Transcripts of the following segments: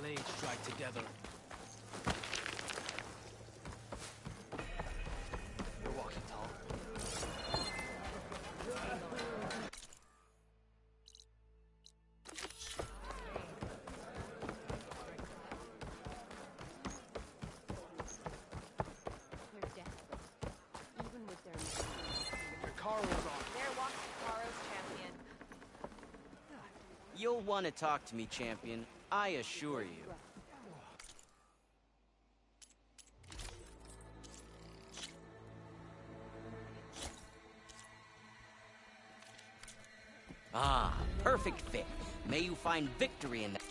blades strike together. You're walking tall. They're desperate. Even with their Karo's on. There walks Karo's champion. You'll want to talk to me, champion. I assure you. Ah, perfect fit. May you find victory in that.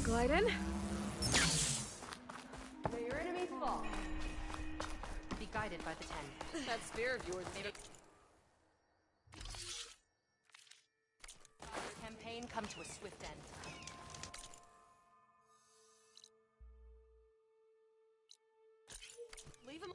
Glidin. May your enemies fall. Be guided by the ten. That spear of yours made a campaign come to a swift end. Leave him.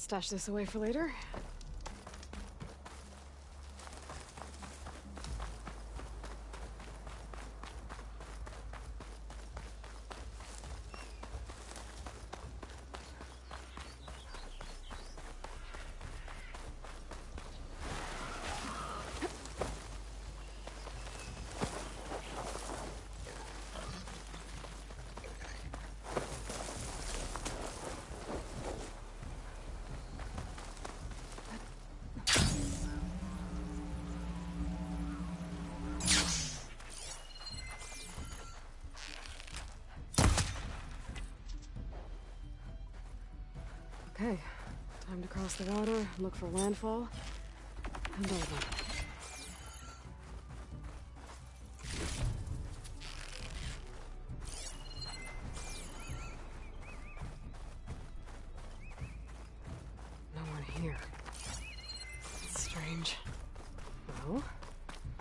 stash this away for later. Okay, time to cross the water, look for landfall, and over. No one here. That's strange. Well,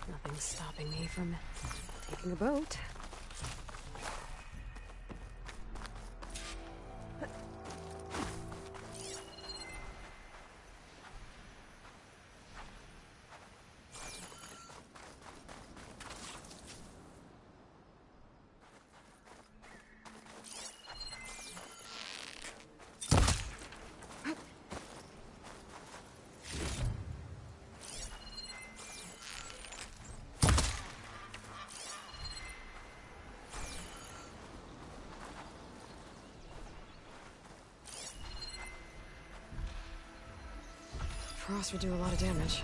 nothing's stopping me from taking a boat. Frost would do a lot of damage.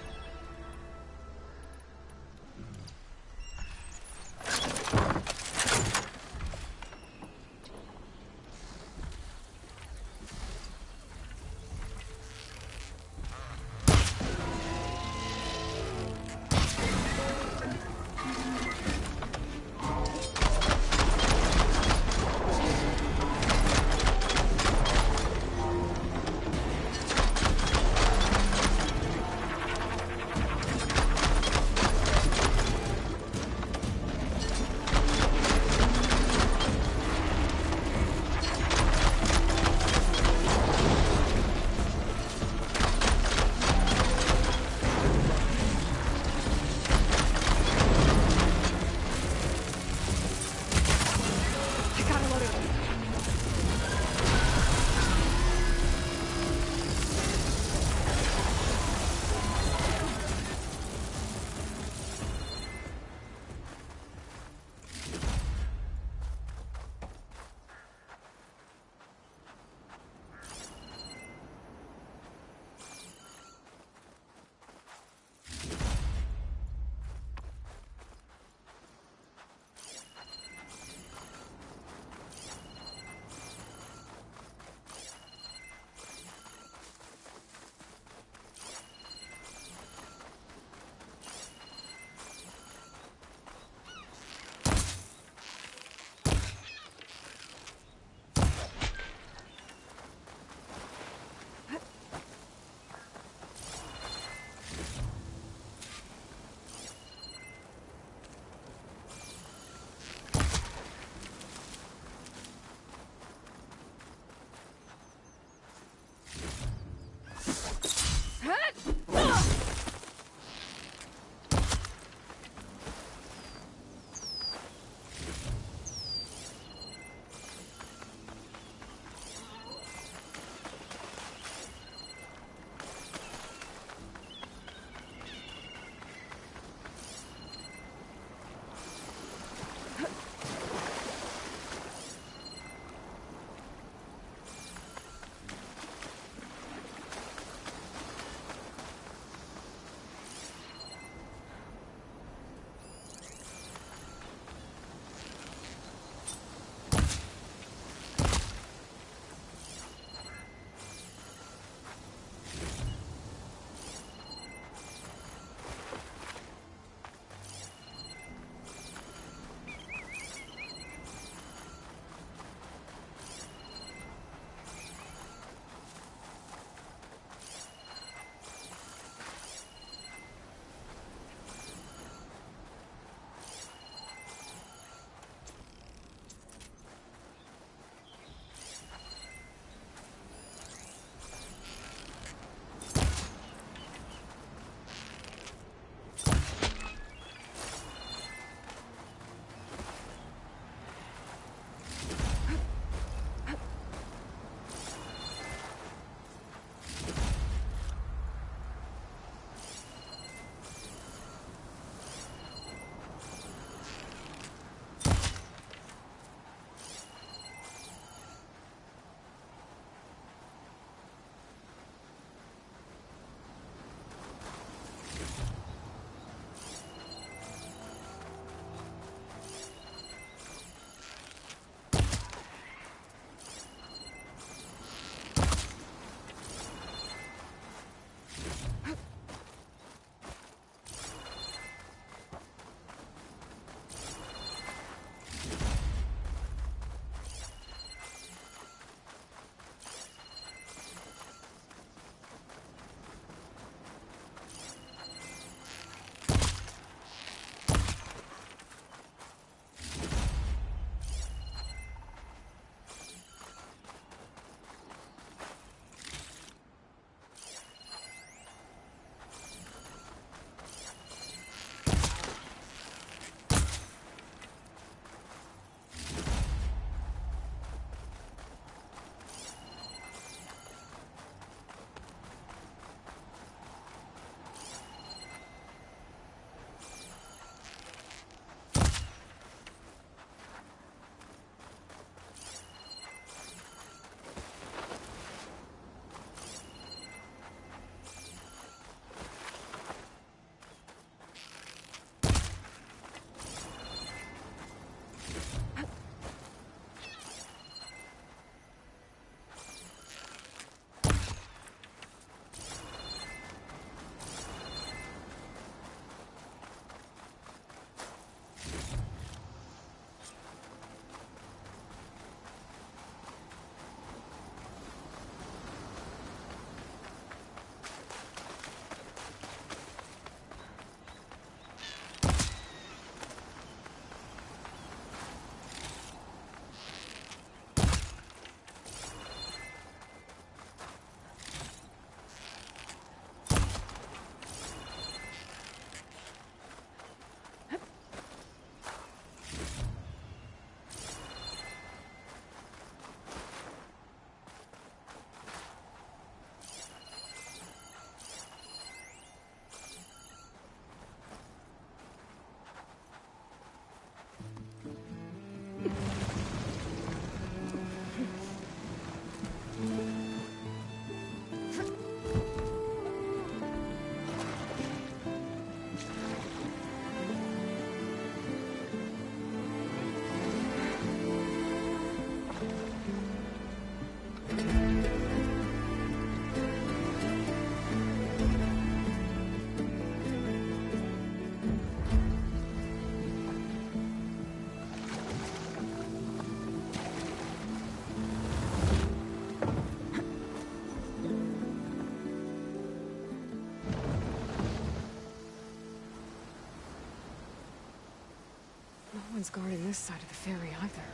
one's guarding this side of the ferry either.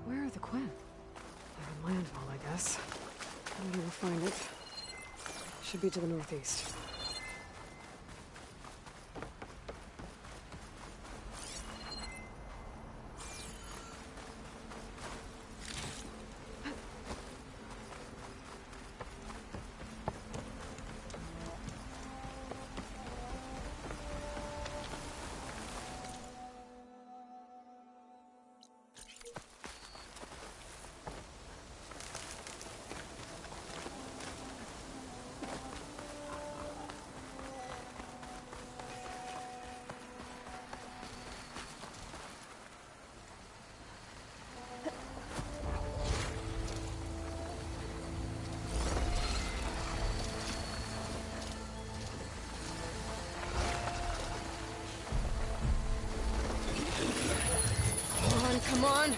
Where are the Quinn? They're in landfall, I guess. I'll never find it. Should be to the northeast. Come on!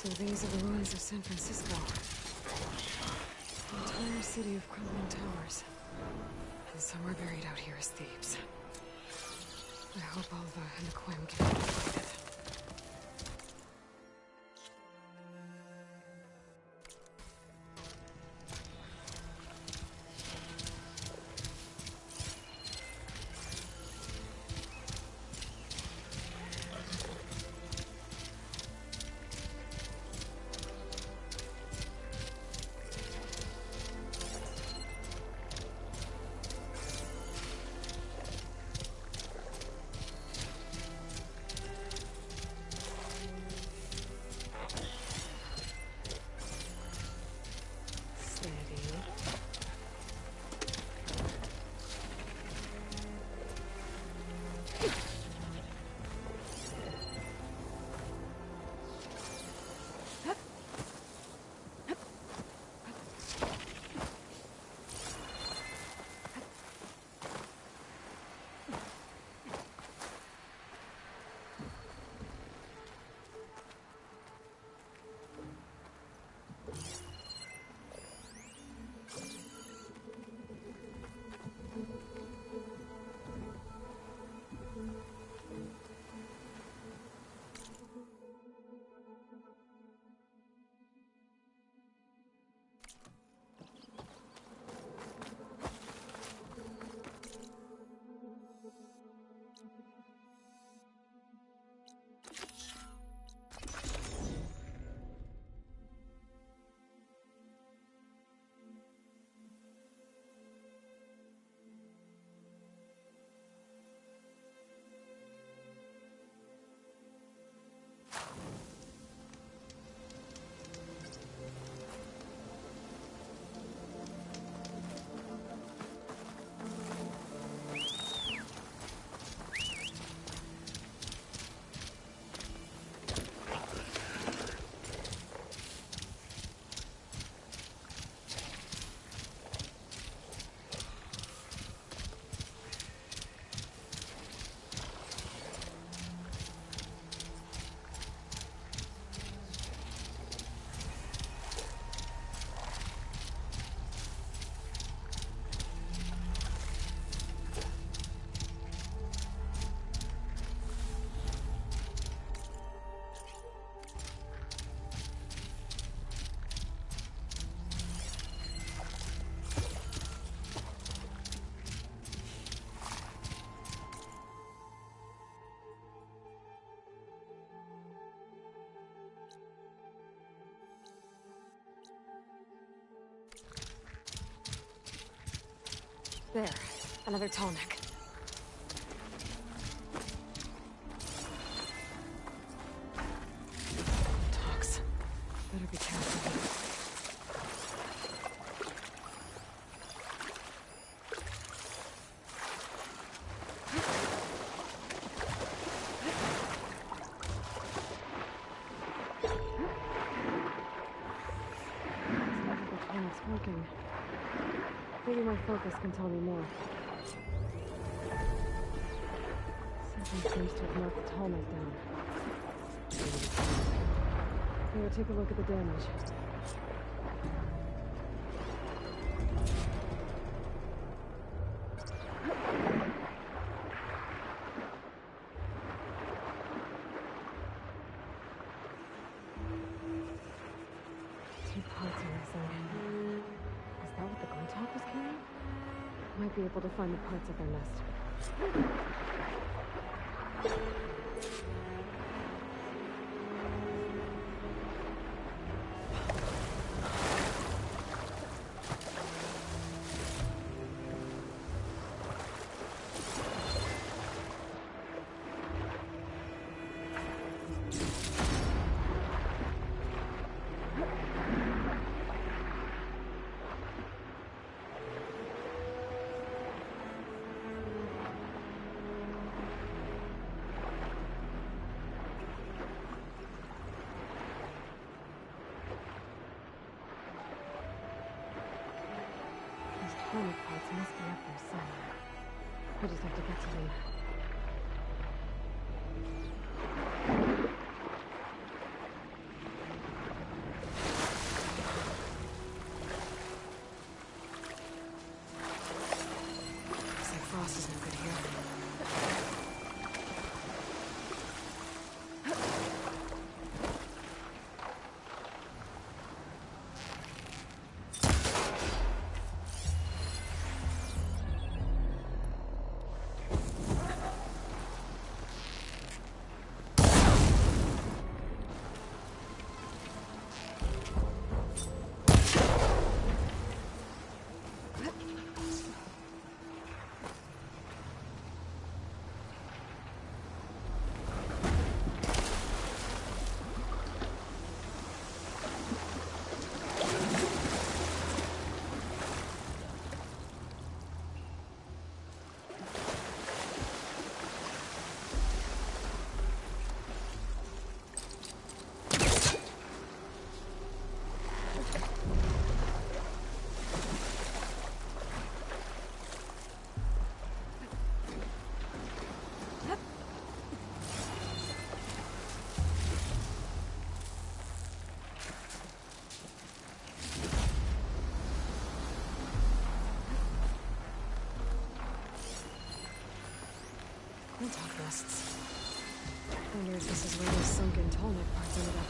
So these are the ruins of San Francisco. The entire city of crumbling towers. And somewhere buried out here is Thebes. I hope Alva and the Quim can find it. There. Another tall neck. Talks. Better be careful. It's working. Maybe my focus can tell me more. Something seems to have knocked the tall neck down. Here, take a look at the damage. Two parts are missing. Is that what the Glinthawk was carrying? Might be able to find the parts of their nest. Tonic parts must be up there somewhere. I just have to get to them. Looks like Frost is no good here. Glinthawk nests. Wonder if this is where those sunken tall neck parts ended up.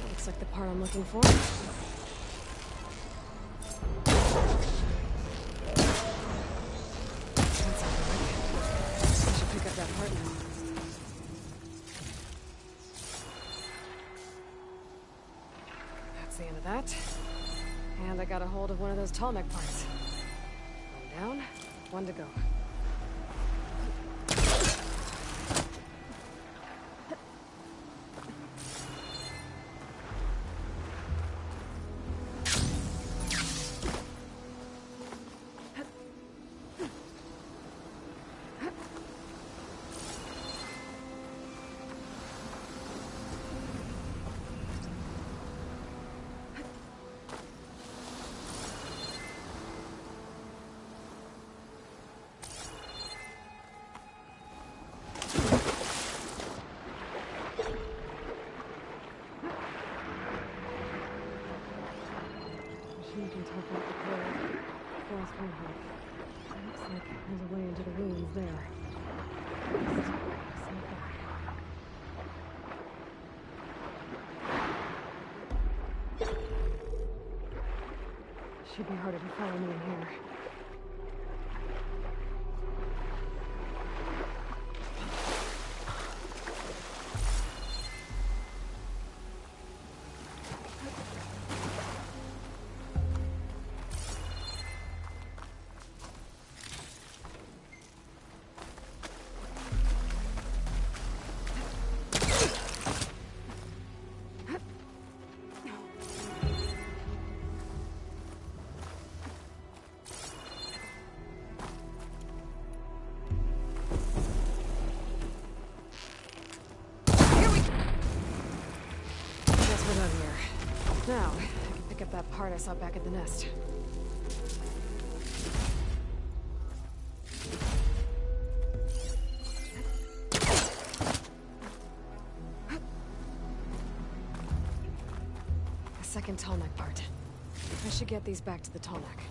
Looks like the part I'm looking for. That's not right. I should pick up that part now. That's the end of that. And I got a hold of one of those tall neck parts. One down, one to go. We can tough out the cold. Frost won't help. Looks like there's a way into the ruins there. Just sneak back. Should be harder to follow me in here. Now, I can pick up that part I saw back at the nest. The second tallneck part. I should get these back to the tallneck.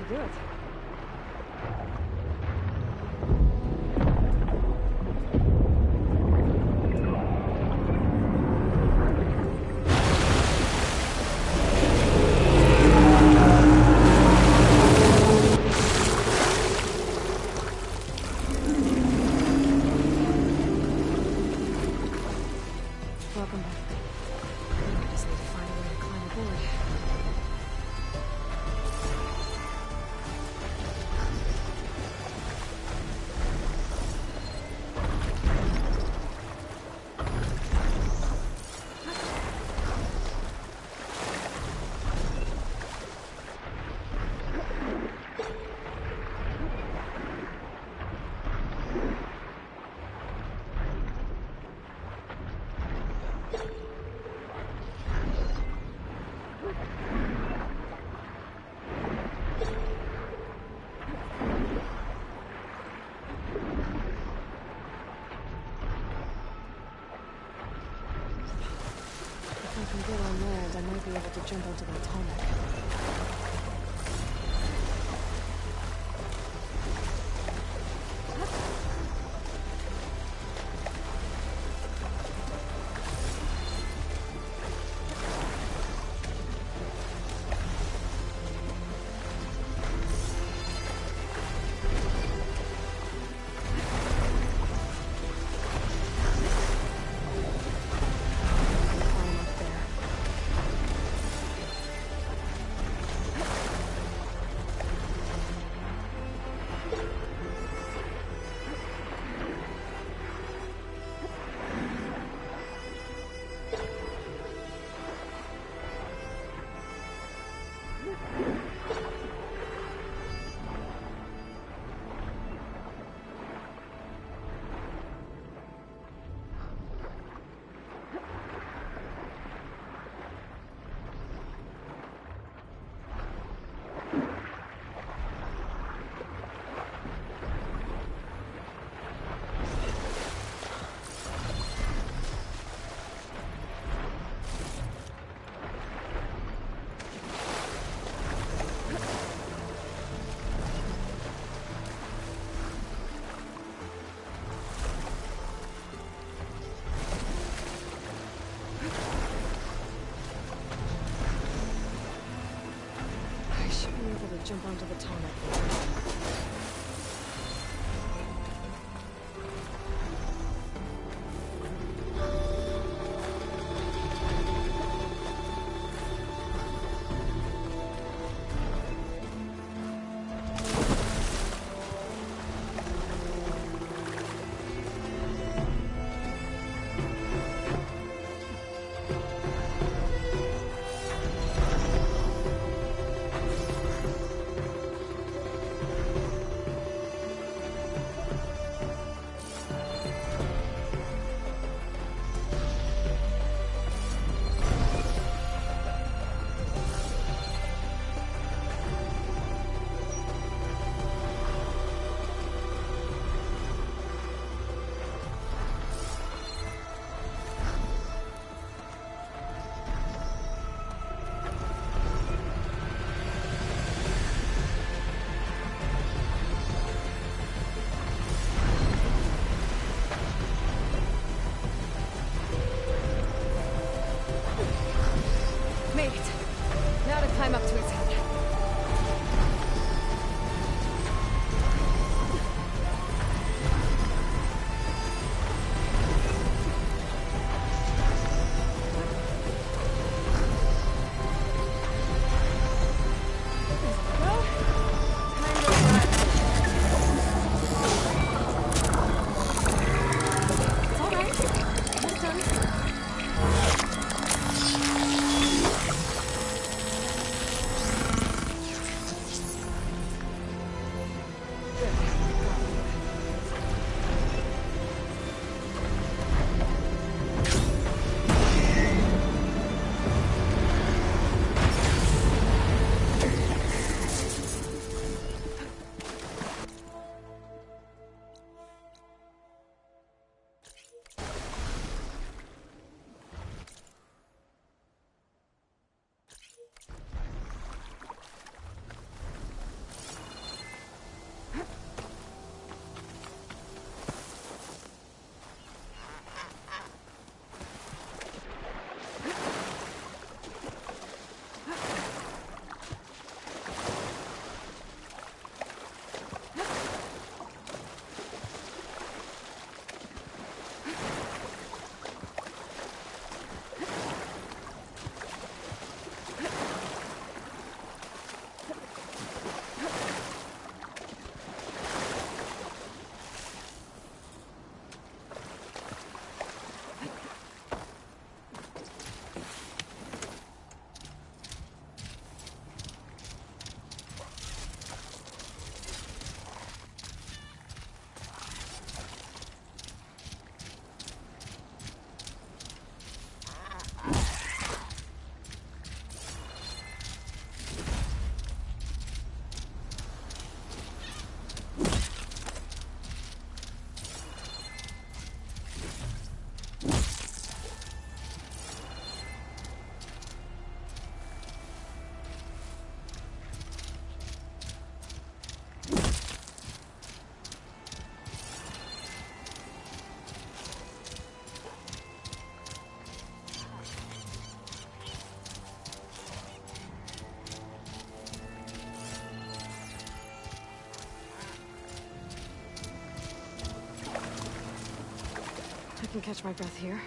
Do it. Welcome back. I just need to find a way to climb aboard. If I can get on land, I might be able to jump onto that tallneck. Climb up there. jump onto the tarmac. Made it. Now to climb up to its head. I can catch my breath here.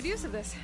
good use of this.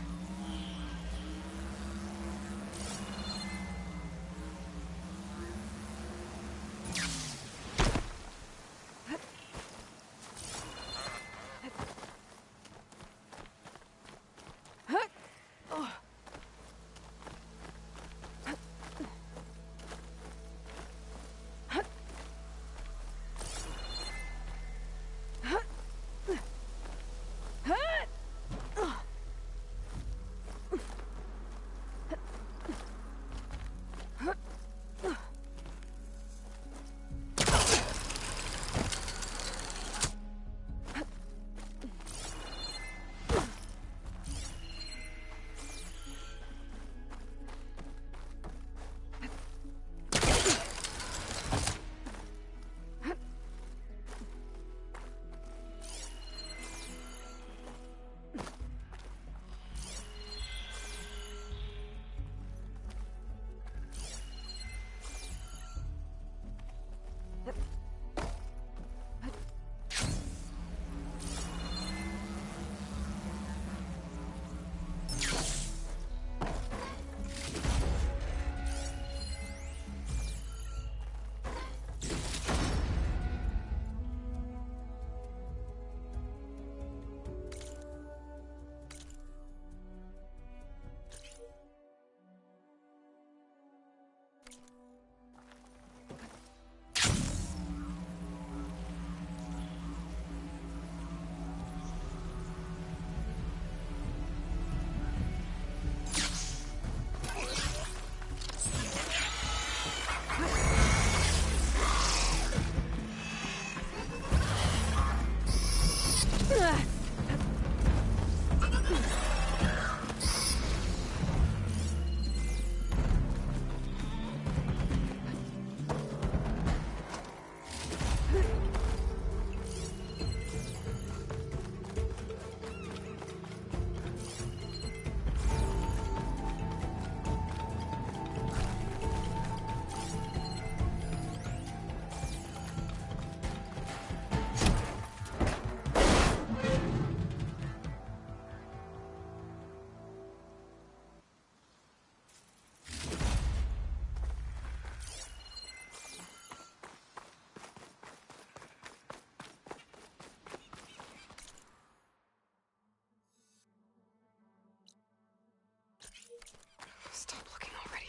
Stop looking already.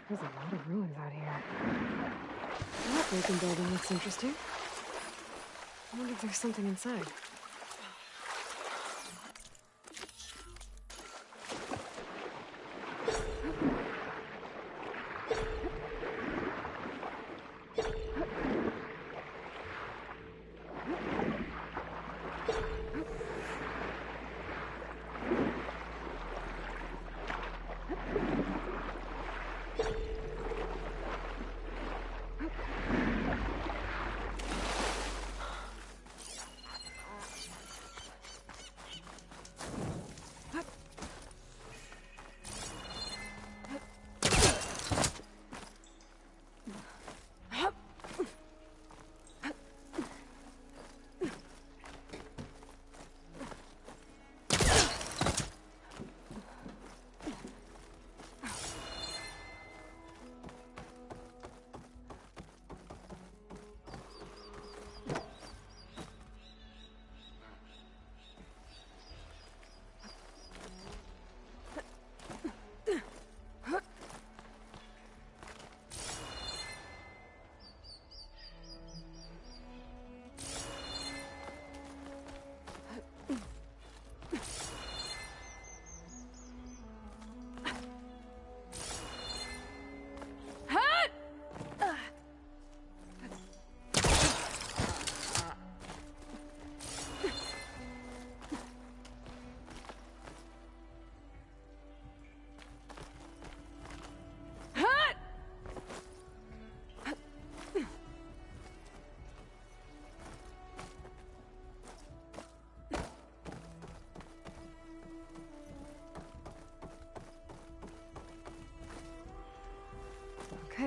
There's a lot of ruins out here. That broken building looks interesting. I wonder if there's something inside.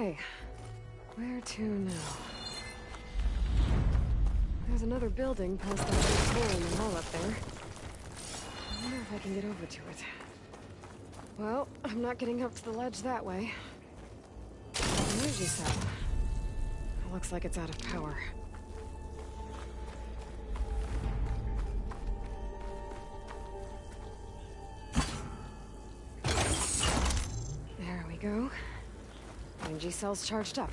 Okay. Where to now? There's another building past that big hole in the wall up there. I wonder if I can get over to it. Well, I'm not getting up to the ledge that way. Energy cell. It looks like it's out of power. There we go. Energy cell's charged up.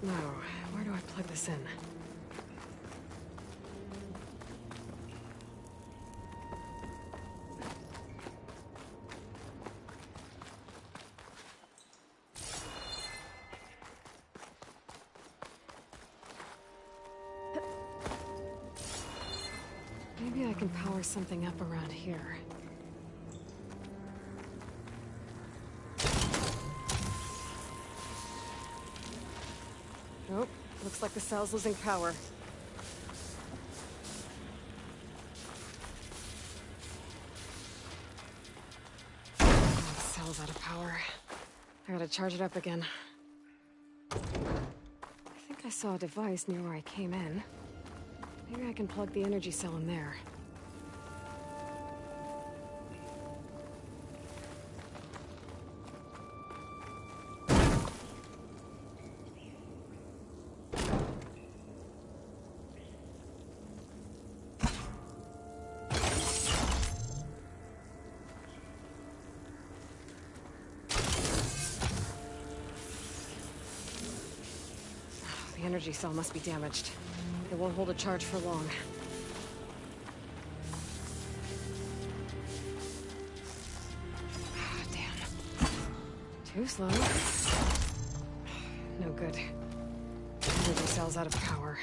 Now, where do I plug this in? Maybe I can power something up around here. Nope, looks like the cell's losing power. Oh, the cell's out of power. I gotta charge it up again. I think I saw a device near where I came in. Maybe I can plug the energy cell in there. The energy cell must be damaged. It won't hold a charge for long. Damn. Too slow. No good. Energy cell's out of power.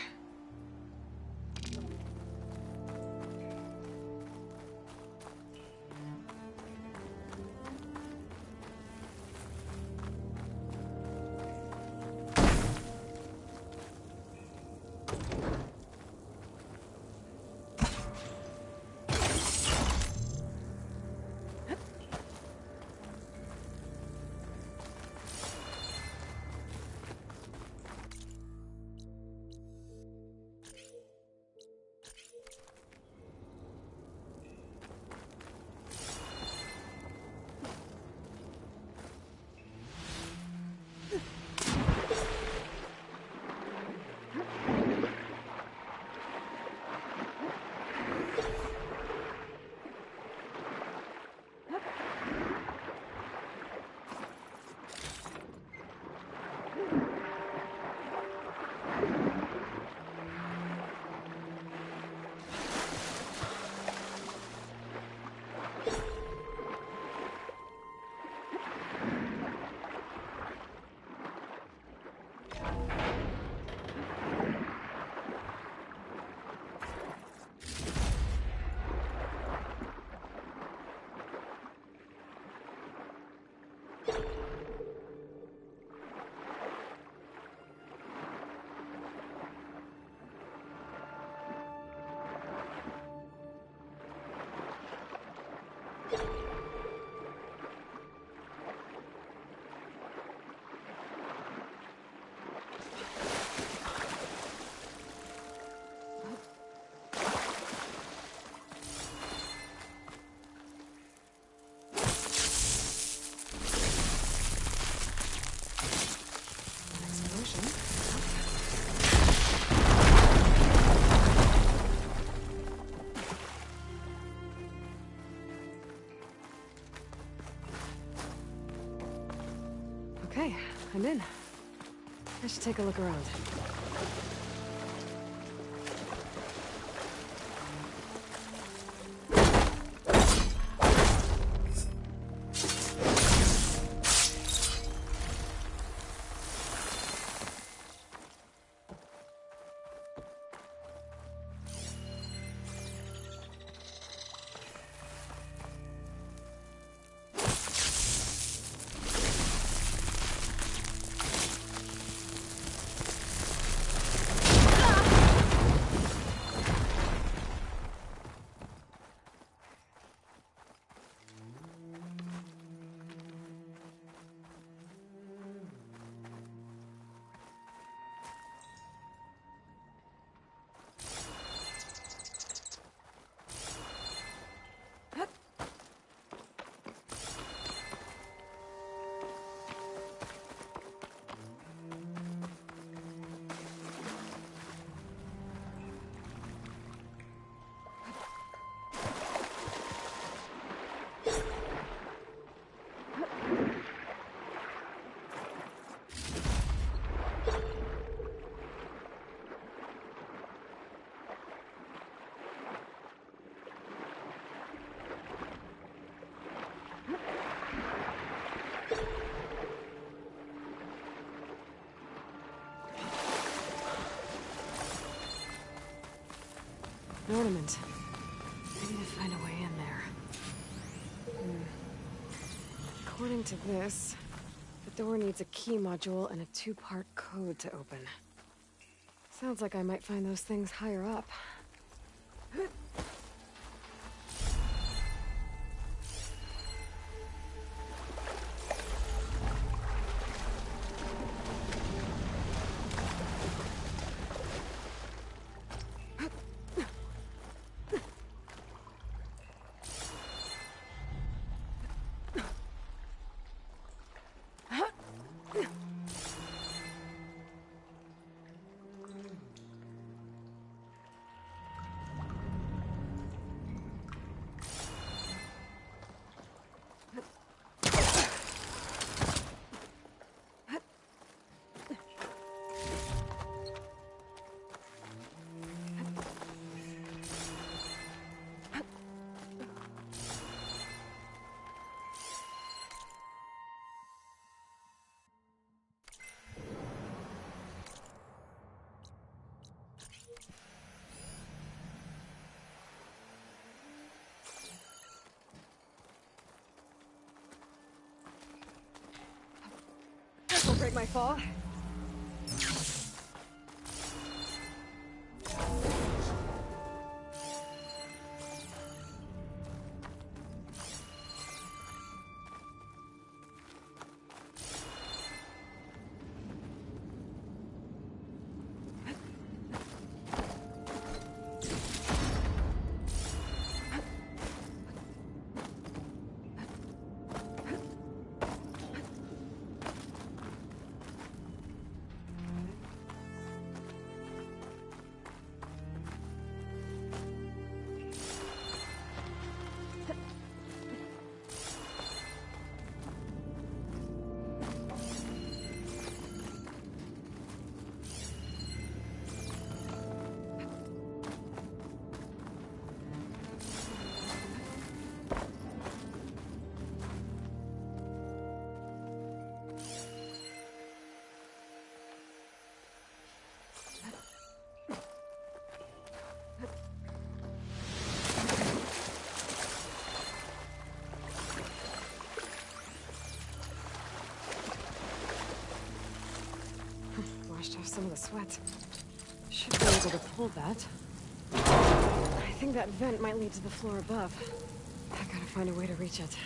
Okay, I'm in. I should take a look around. ornament. I need to find a way in there. According to this, the door needs a key module and a 2-part code to open. Sounds like I might find those things higher up. This'll break my fall. Washed off some of the sweat. Should be able to pull that. I think that vent might lead to the floor above. I gotta find a way to reach it.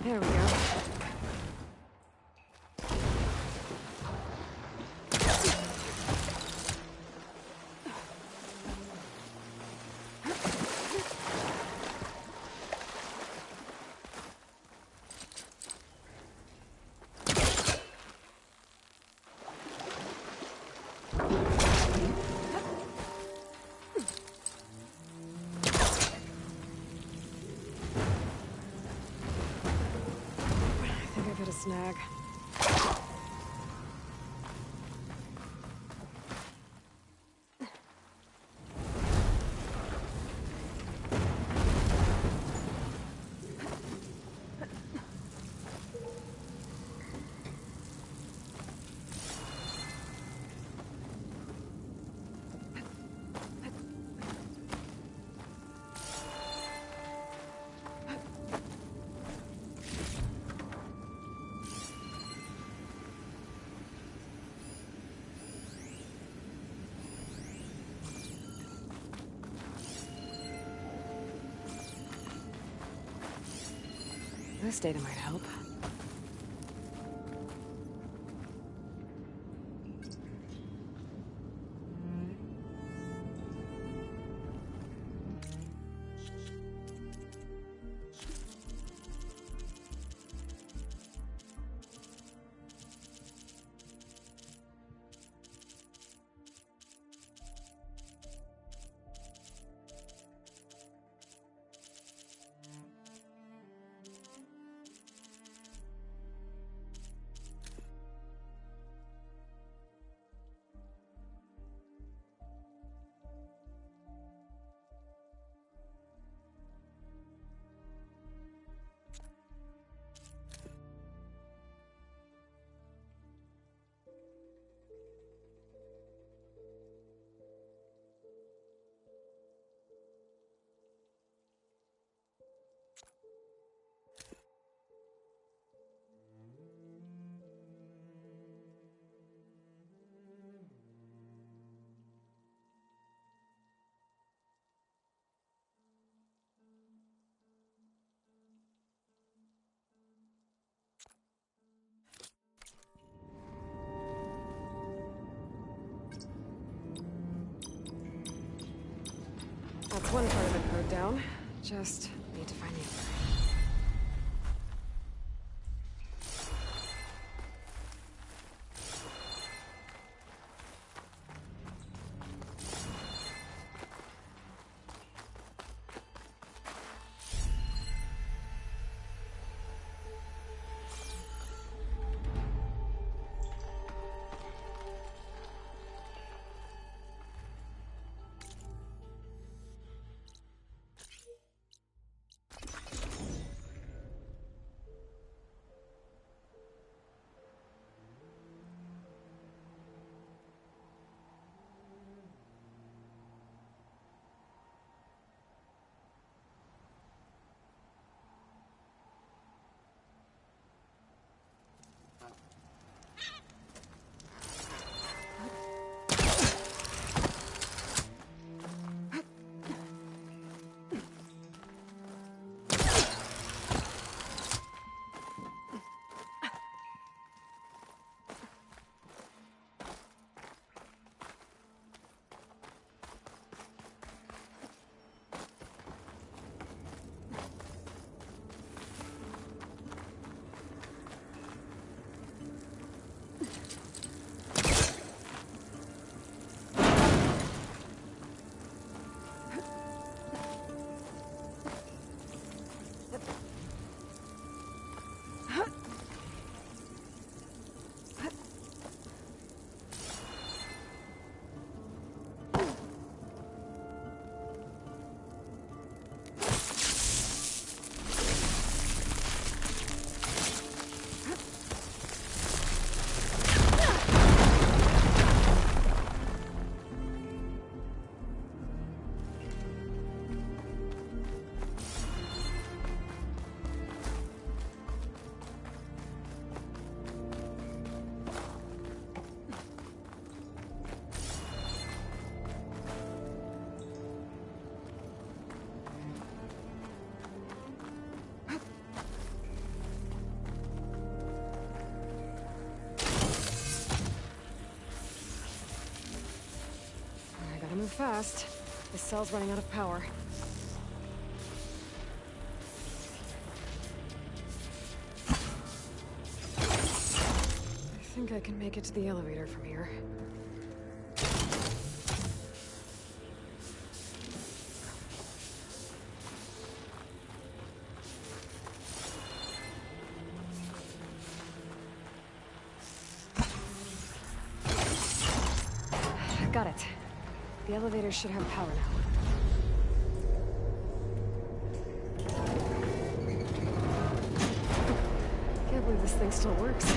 There we go. I think I got a snag. This data might help. That's one part of the code down. Just need to find the other. fast. This cell's running out of power. I think I can make it to the elevator from here. Got it. The elevator should have power now. Can't believe this thing still works.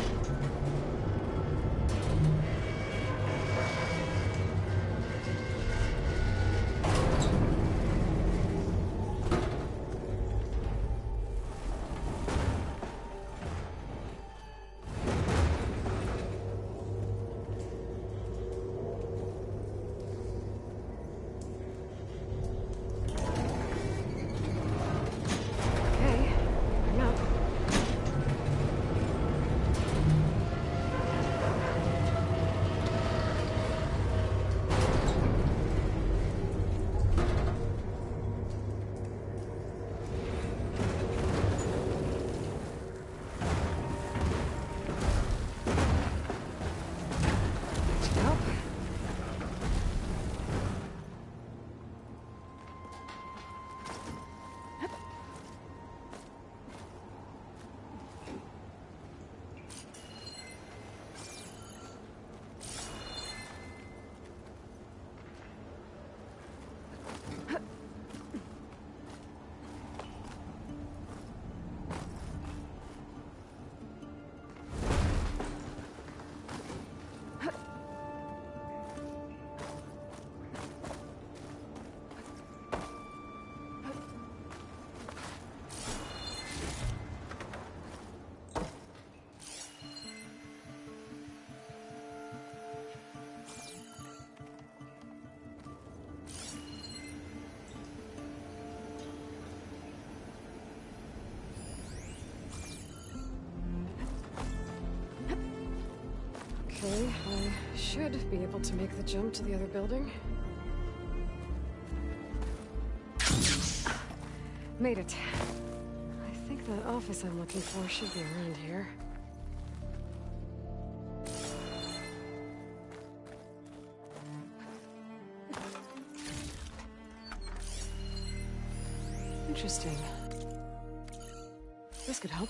Okay, I should be able to make the jump to the other building. Made it. I think that office I'm looking for should be around here. Interesting. This could help.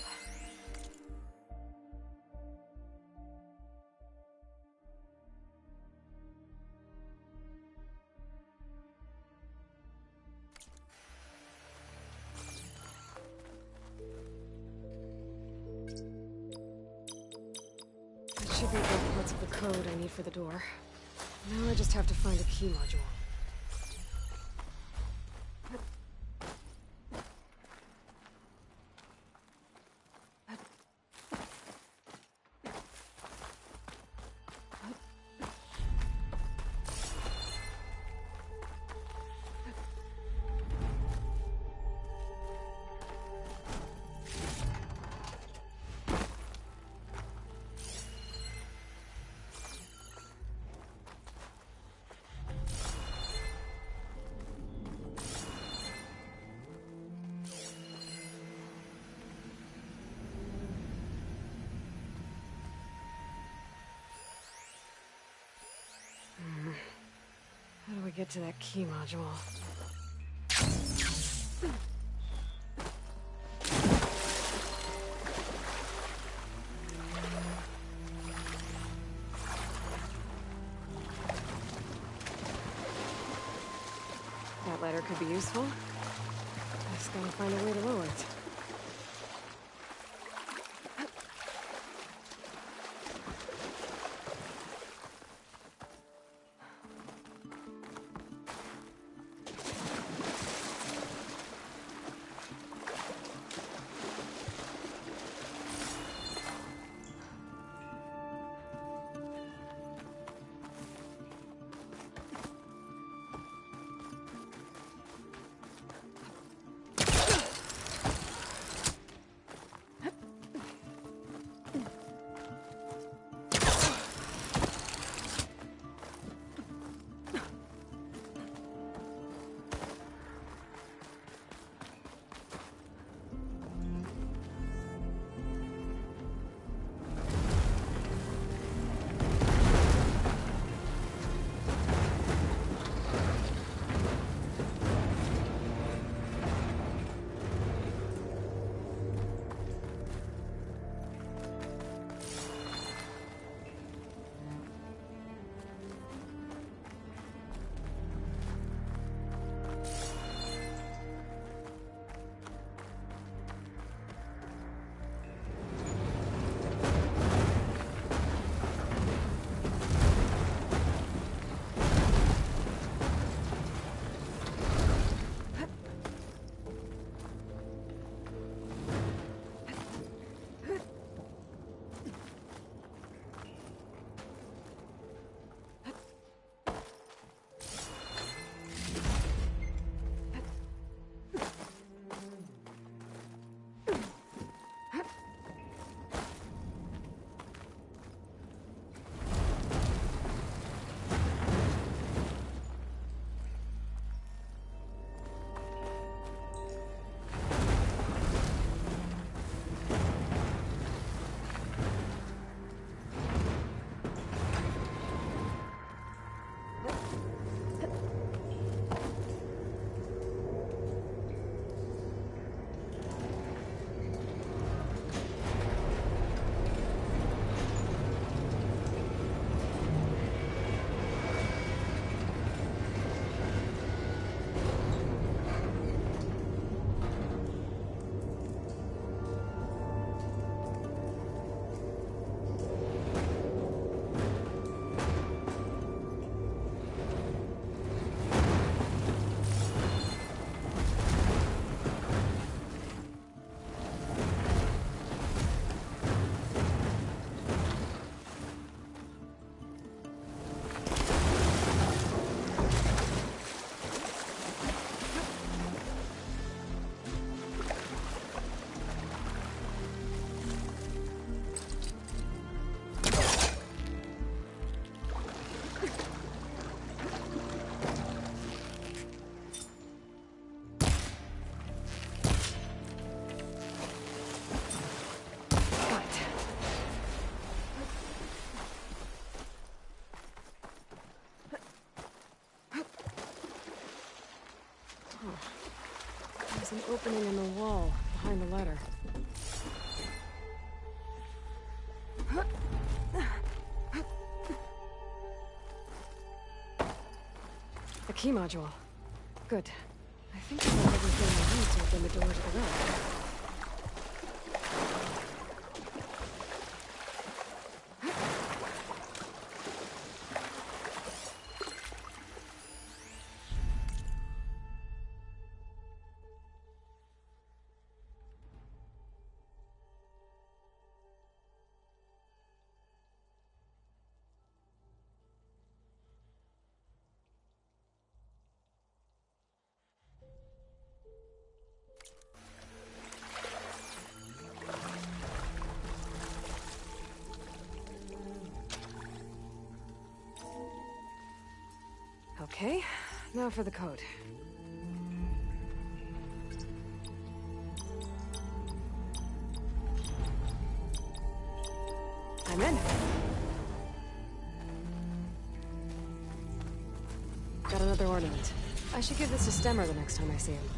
That should be both parts of the code I need for the door. Now I just have to find a key module. How do we get to that key module? That ladder could be useful. Just gotta find a way to lower it. an opening in the wall behind the ladder. A key module. Good. I think I have everything I need to open the door to the right. Okay, now for the code. I'm in. Got another ornament. I should give this to Stemmer the next time I see him.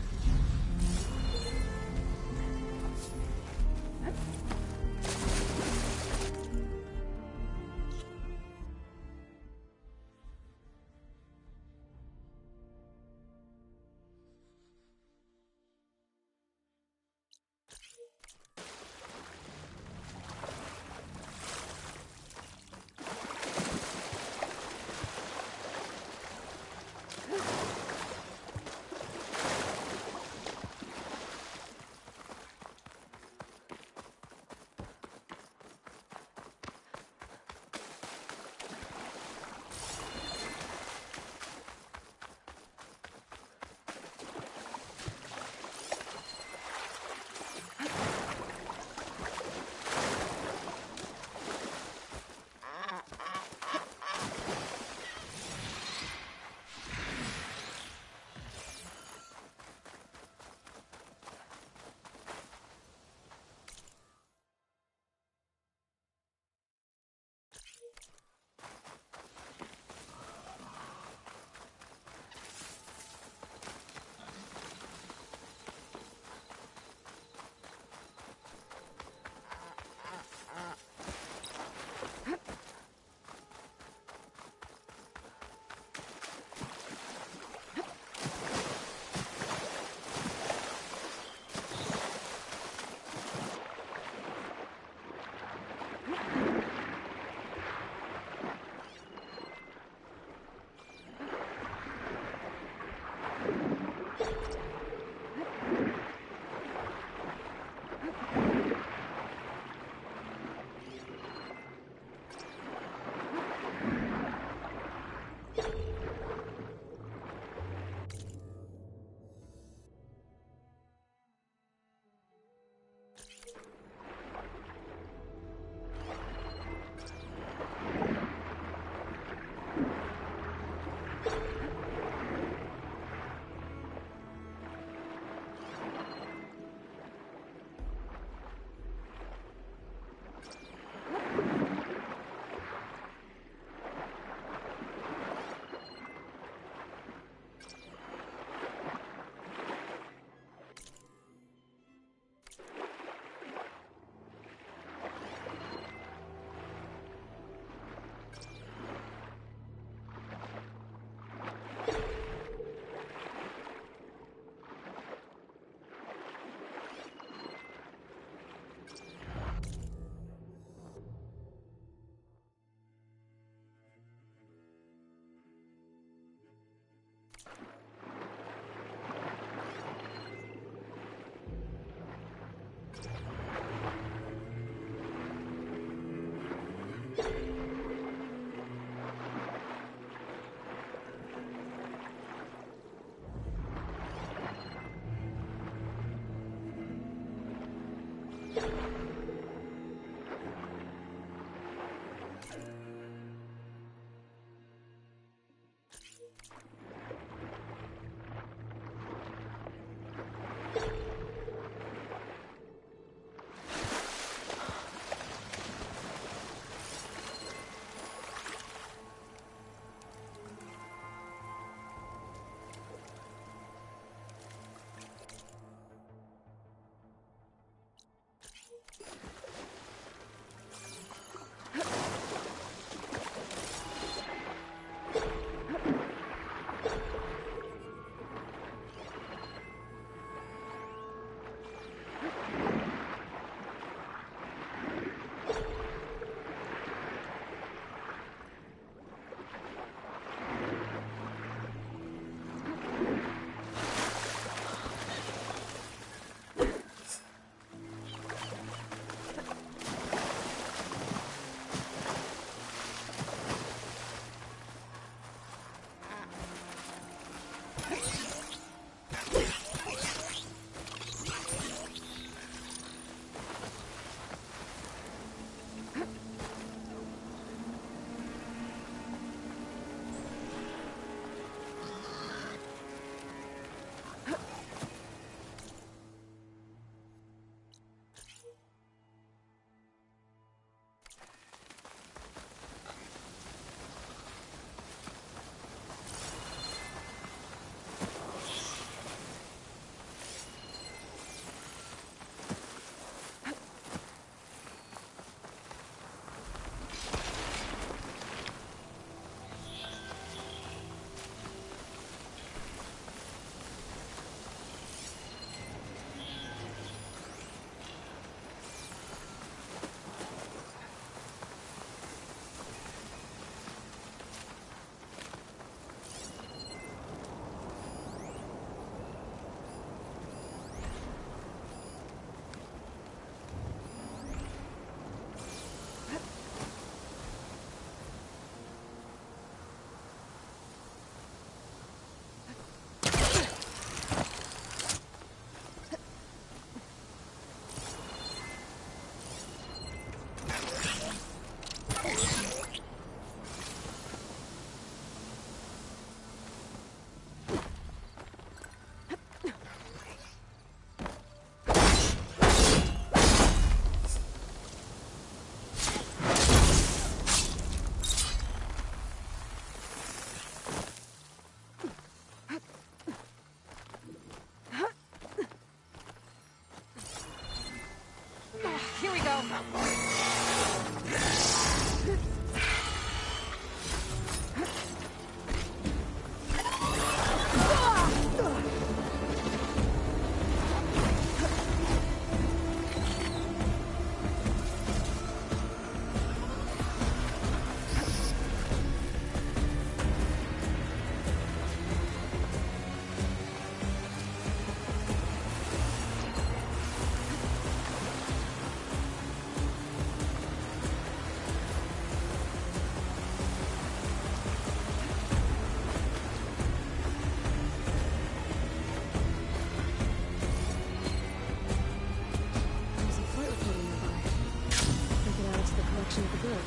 connection with the grid.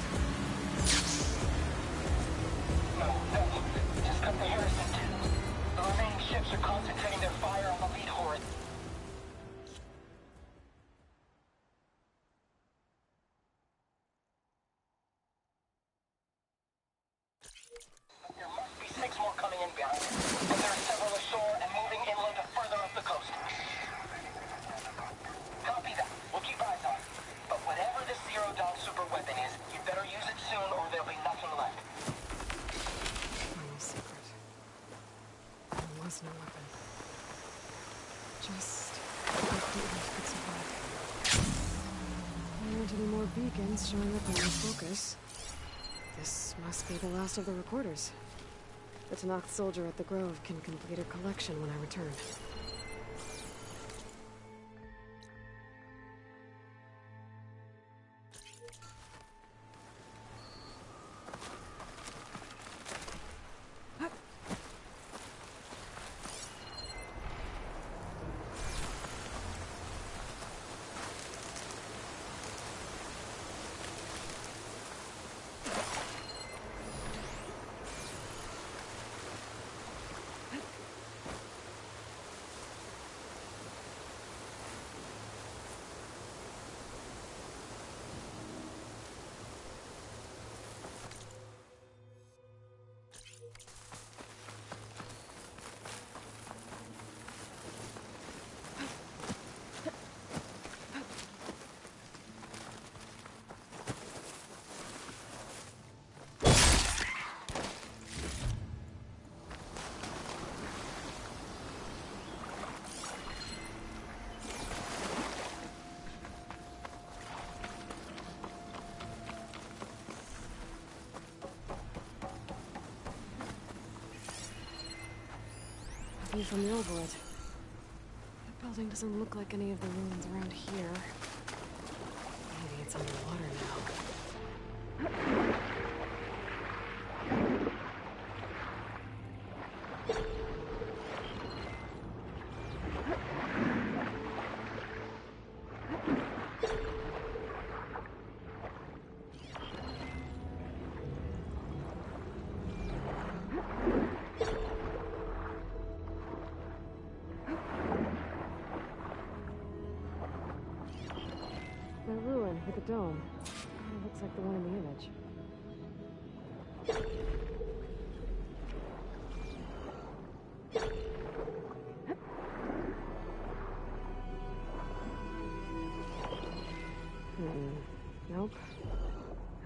No. Just cut the Harrison tubes. The remaining ships are concentrating their fire on the lead horde. There must be 6 more coming in behind it. And there are several ashore and moving inland further up the coast. Copy that. We'll keep eyes on it. But whatever this Zero Dawn super weapon is, you better use it soon or there'll be nothing left. Final secret. There was no weapon. Just what the Earth could survive. There aren't any more beacons showing up in my focus. This must be the last of the recorders. The Tenakth soldier at the Grove can complete a collection when I return. View from the Overwood. The building doesn't look like any of the ruins around here. Maybe it's underwater now. The ruin with the dome. It looks like the one in the image. Nope.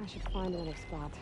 I should find another spot.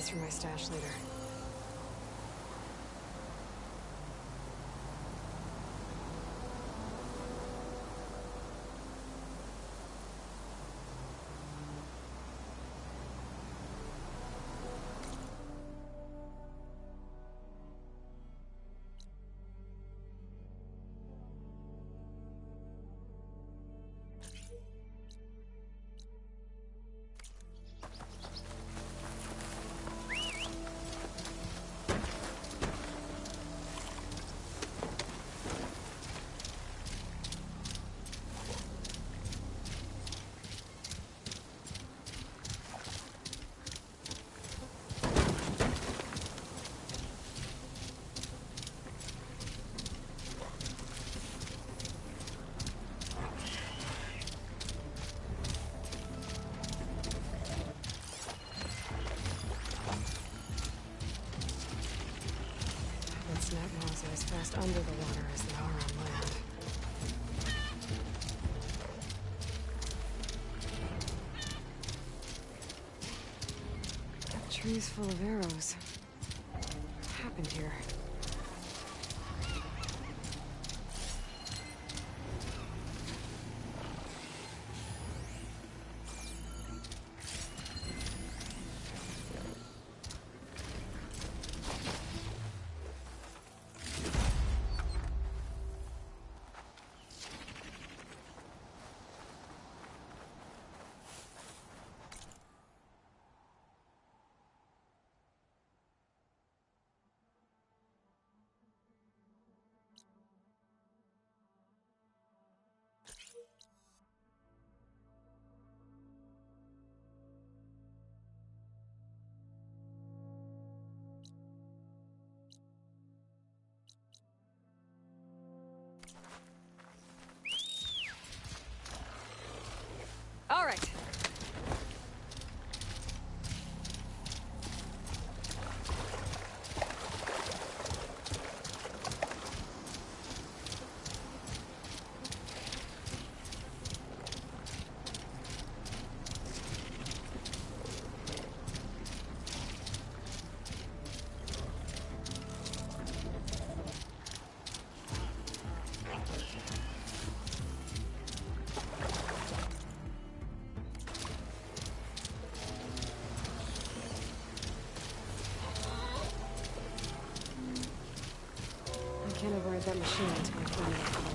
for my stash later. Snap maws are as fast under the water as they are on land. That tree's full of arrows. What happened here? All right. Can't avoid that machine until I find it.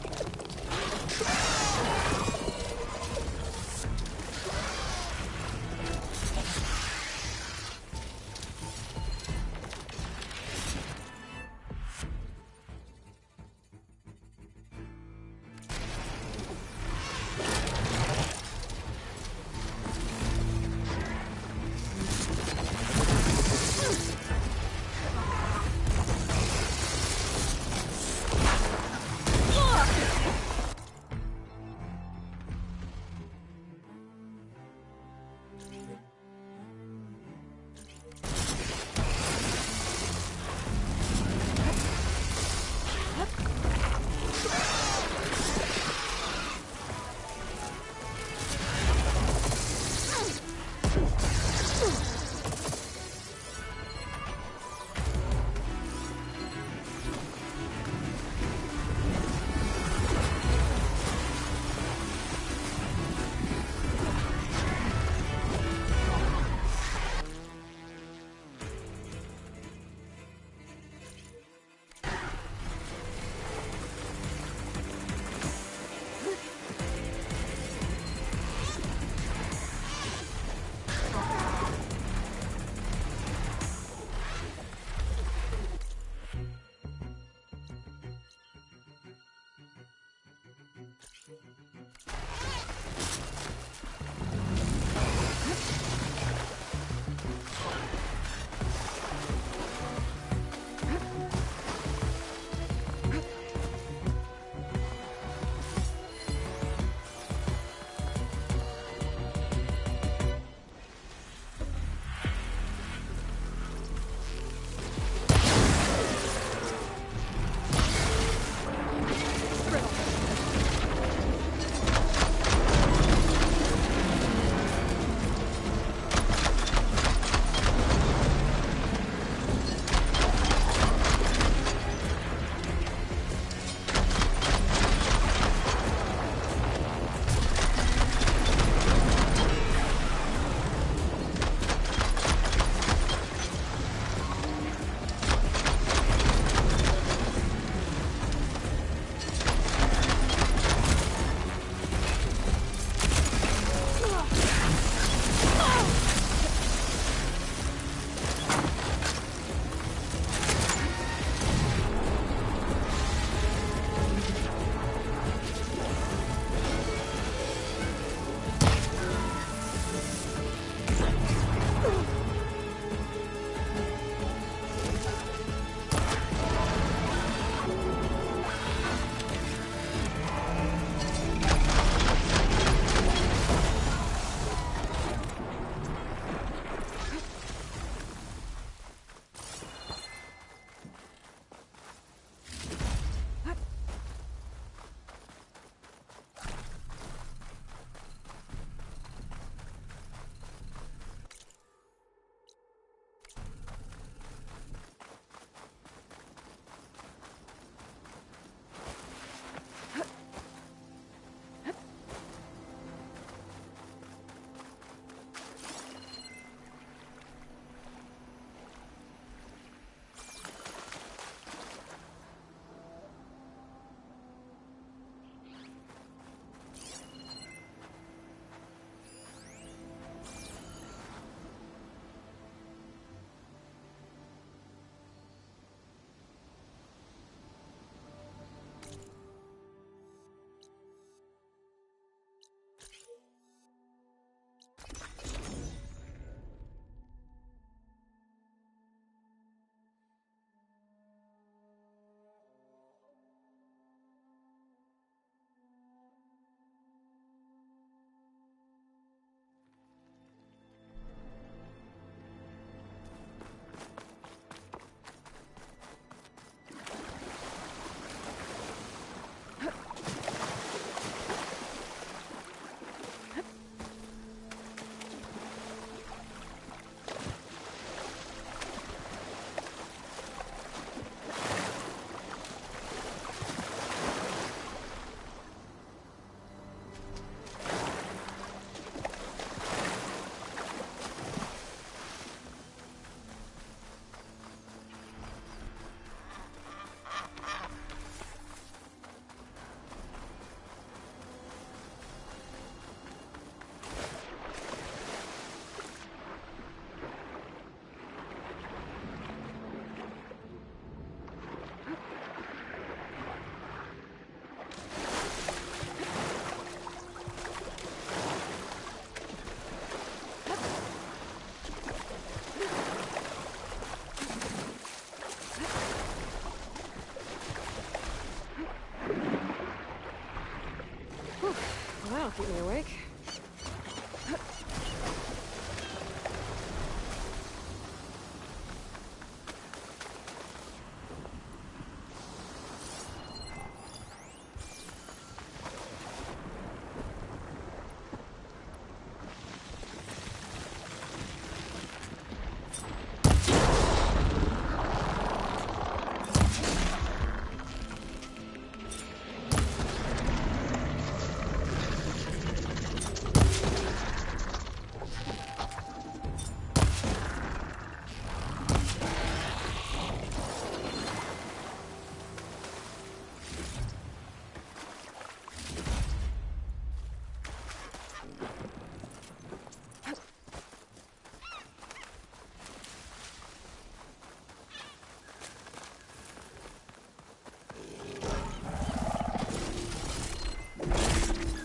keep me awake.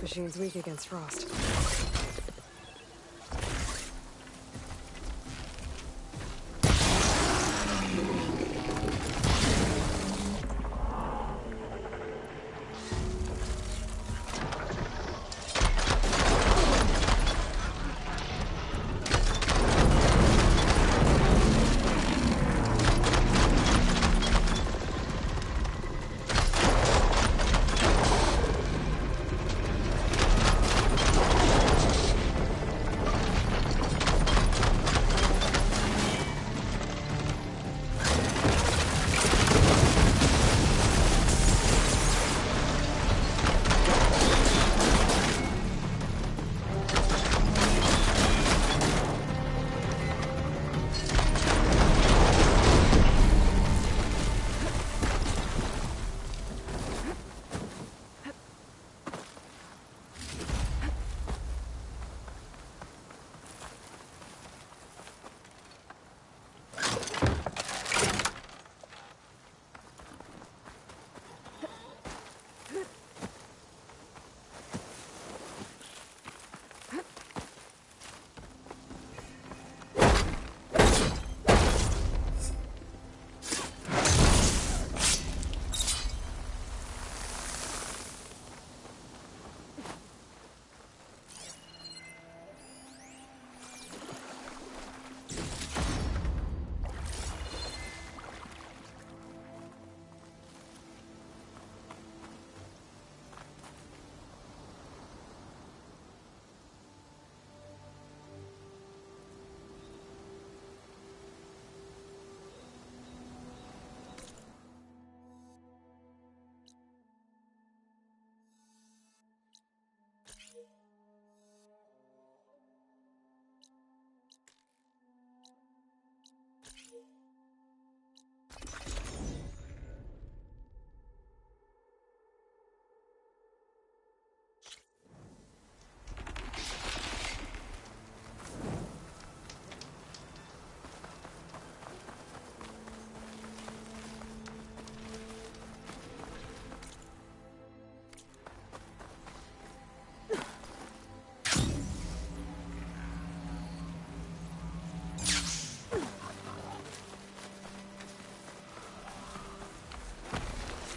Machine's weak against frost.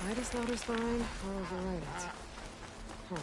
Titus Lauder's fine, I'll override it. Huh.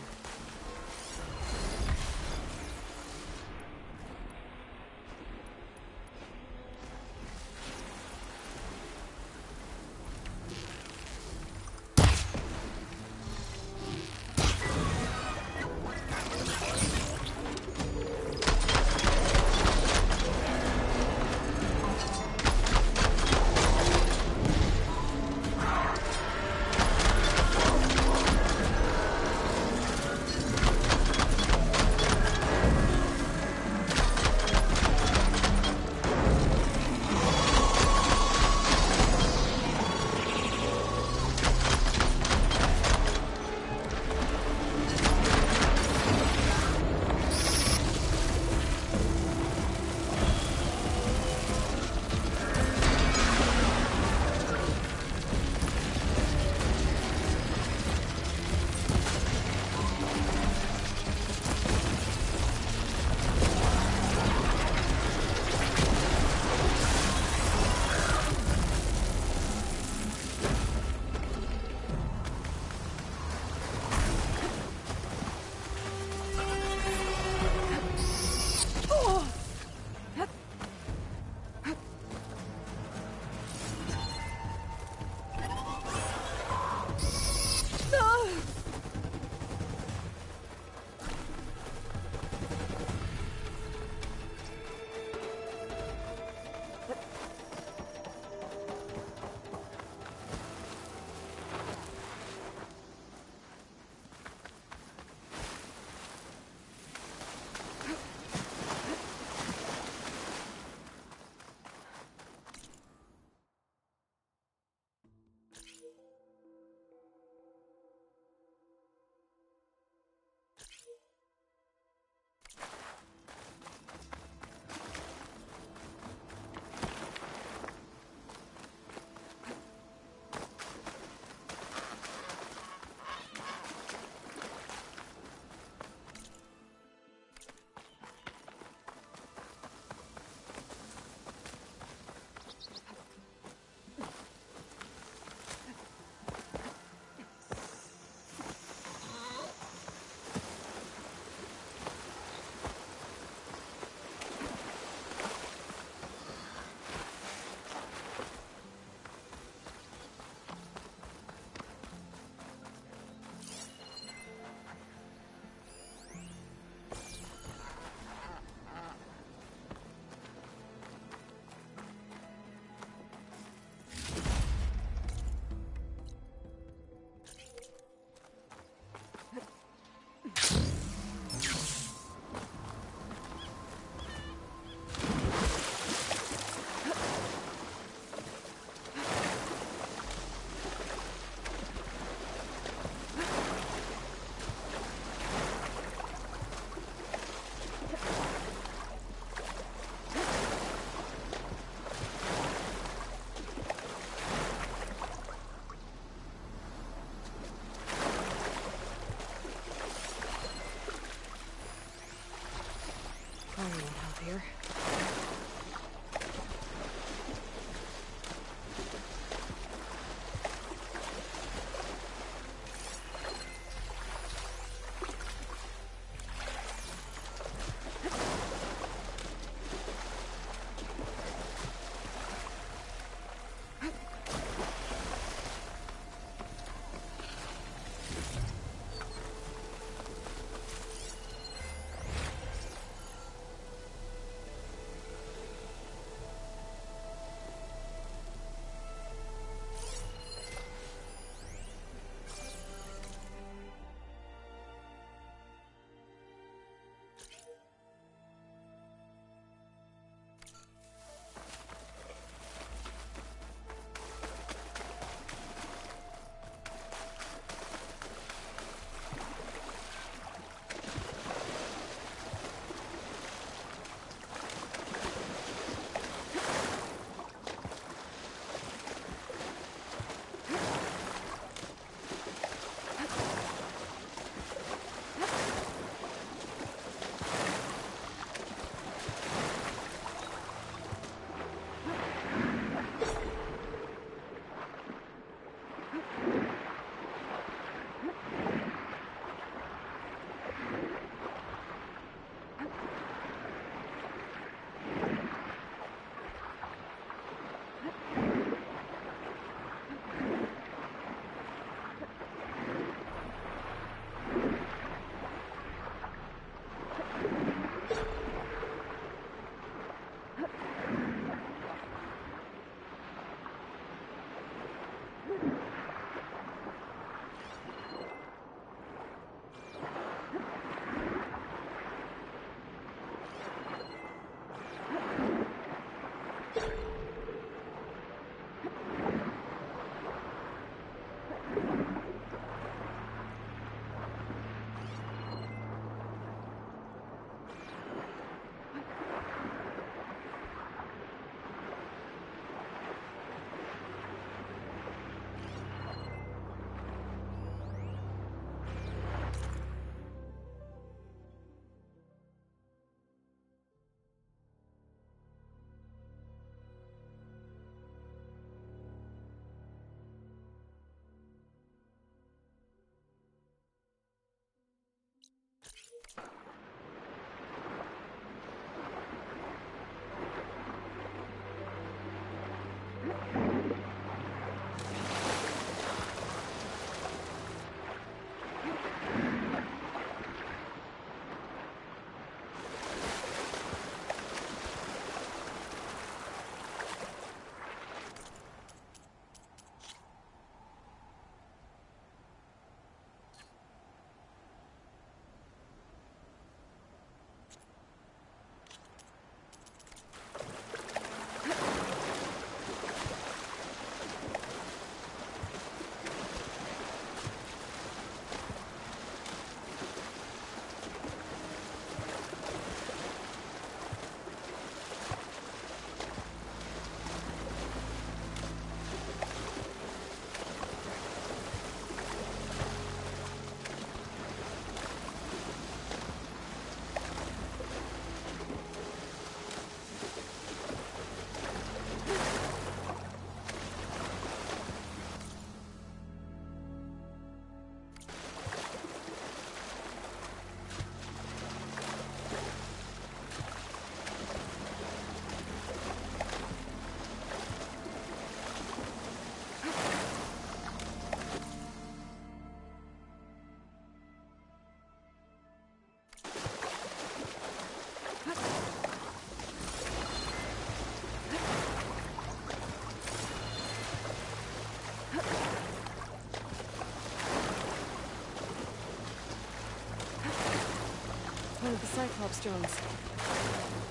of the Cyclops drones.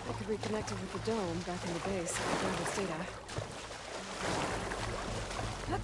I could reconnect it with the dome back in the base and gather its data. Hup.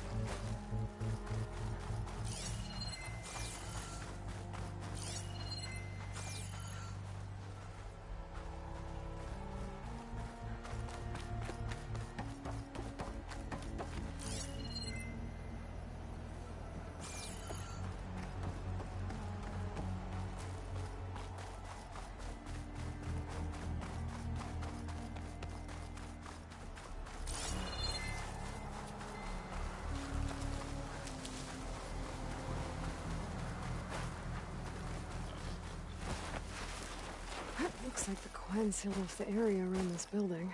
Looks like the Quen sealed off the area around this building.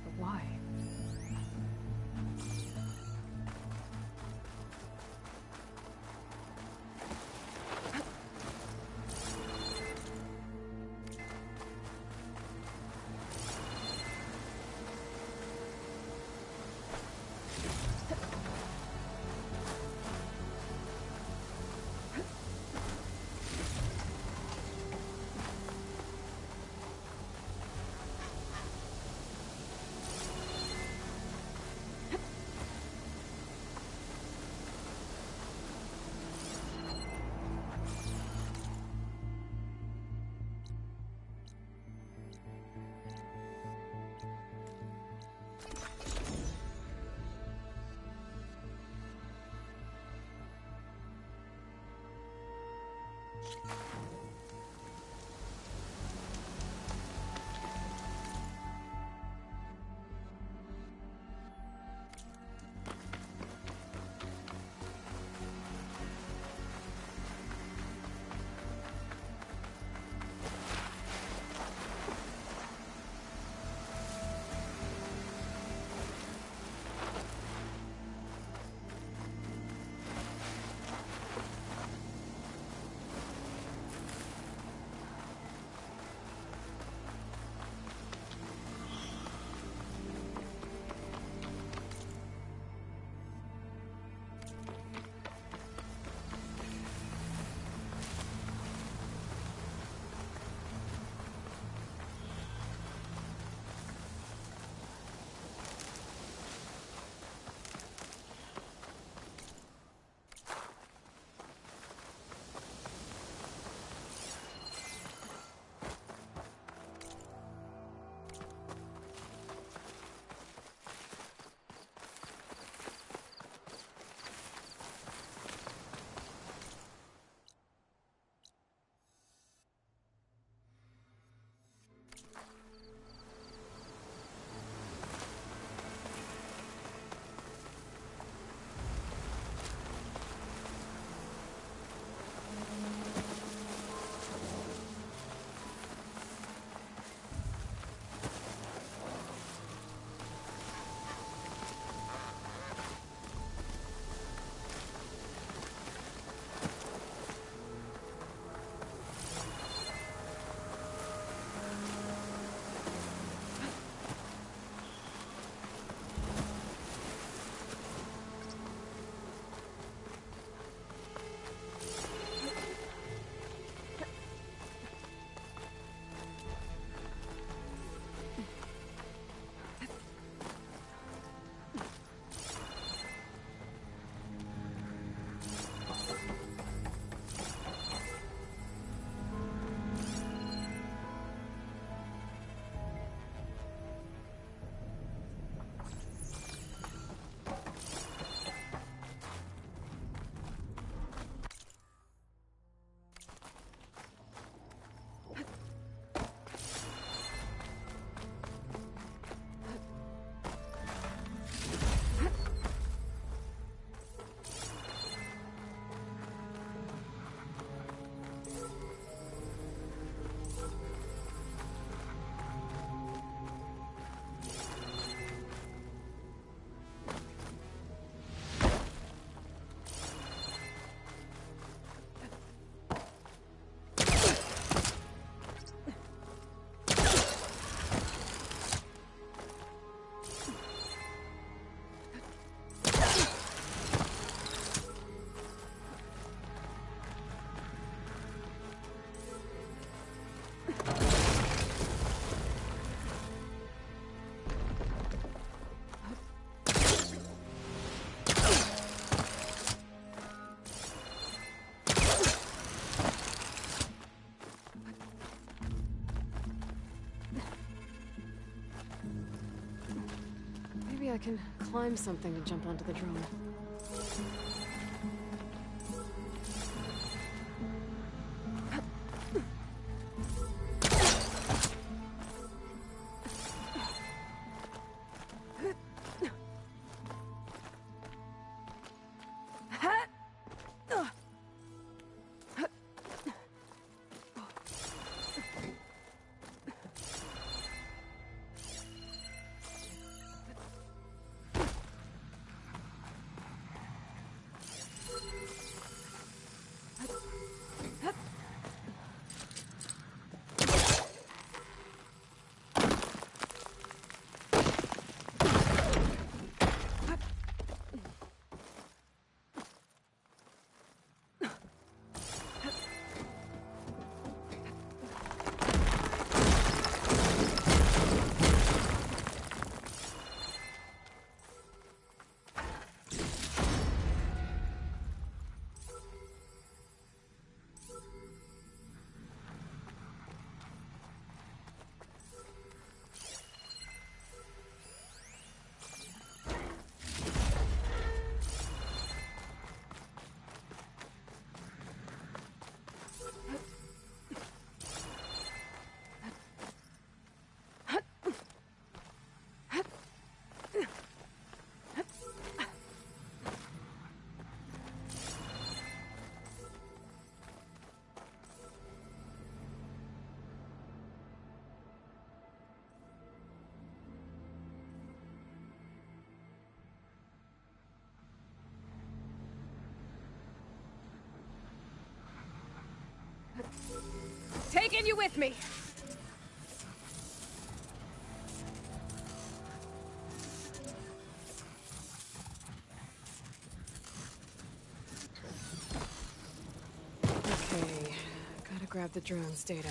But why? I can climb something to jump onto the drone. Taking you with me! Okay, gotta grab the drone's data.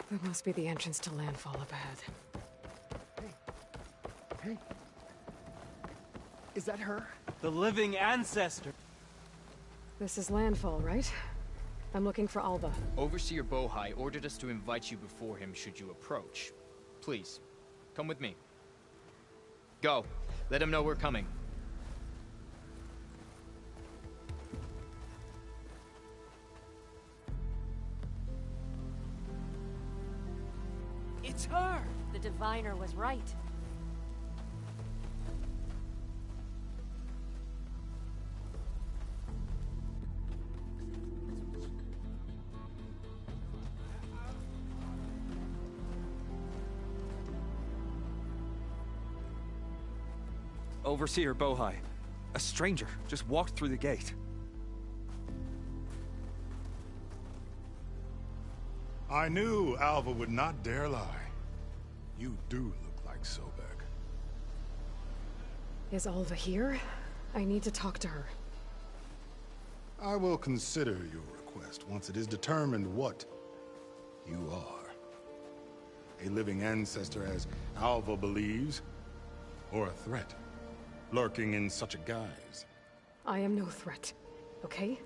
That must be the entrance to Landfall up ahead. Hey. Is that her? The living ancestor. This is Landfall, right? I'm looking for Alva. Overseer Bohai ordered us to invite you before him should you approach. Please, come with me. Go. Let him know we're coming. It's her! The diviner was right. Overseer Bohai. A stranger just walked through the gate. I knew Alva would not dare lie. You do look like Sobek. Is Alva here? I need to talk to her. I will consider your request once it is determined what you are. A living ancestor, as Alva believes, or a threat, lurking in such a guise. I am no threat, okay?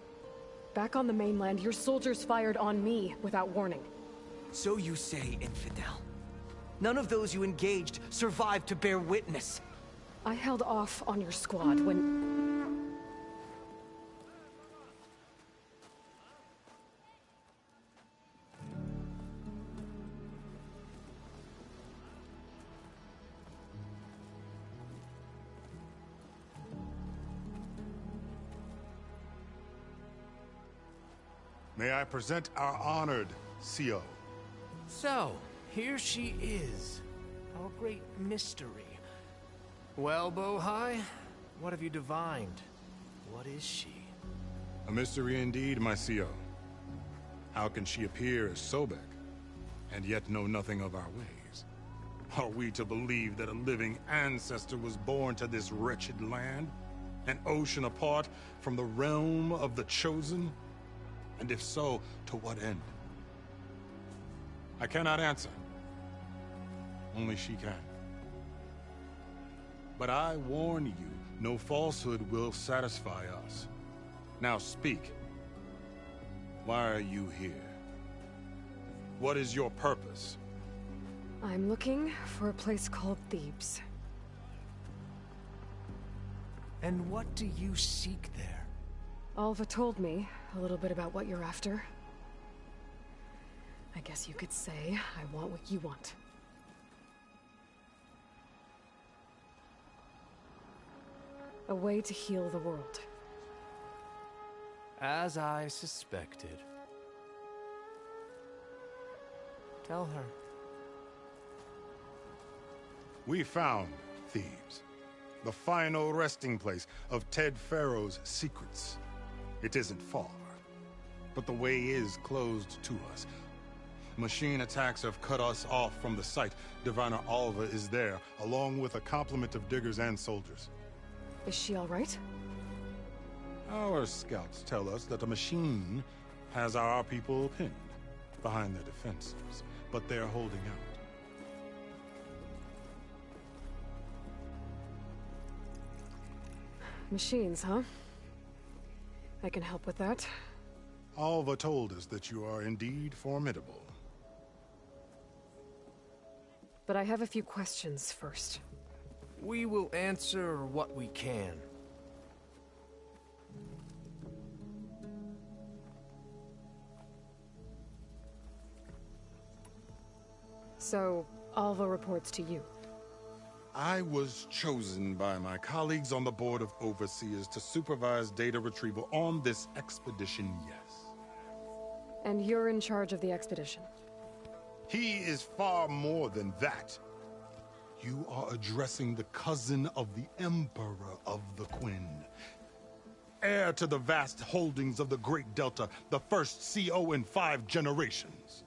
Back on the mainland, your soldiers fired on me without warning. So you say, Infidel. None of those you engaged survived to bear witness. I held off on your squad when... May I present our honored CO. So, here she is. Our great mystery. Well, Bohai, what have you divined? What is she? A mystery indeed, my CO. How can she appear as Sobek, and yet know nothing of our ways? Are we to believe that a living ancestor was born to this wretched land? An ocean apart from the realm of the Chosen? And if so, to what end? I cannot answer. Only she can. But I warn you, no falsehood will satisfy us. Now speak. Why are you here? What is your purpose? I'm looking for a place called Thebes. And what do you seek there? Alva told me a little bit about what you're after. I guess you could say I want what you want. A way to heal the world. As I suspected. Tell her. We found Thebes, the final resting place of Ted Pharaoh's secrets. It isn't far, but the way is closed to us. Machine attacks have cut us off from the site. Diviner Alva is there, along with a complement of diggers and soldiers. Is she all right? Our scouts tell us that a machine has our people pinned behind their defenses, but they're holding out. Machines, huh? I can help with that. Alva told us that you are indeed formidable. But I have a few questions first. We will answer what we can. So, Alva reports to you. I was chosen by my colleagues on the Board of Overseers to supervise data retrieval on this expedition, yes. And you're in charge of the expedition? He is far more than that. You are addressing the cousin of the Emperor of the Quen. Heir to the vast holdings of the Great Delta, the first CO in 5 generations.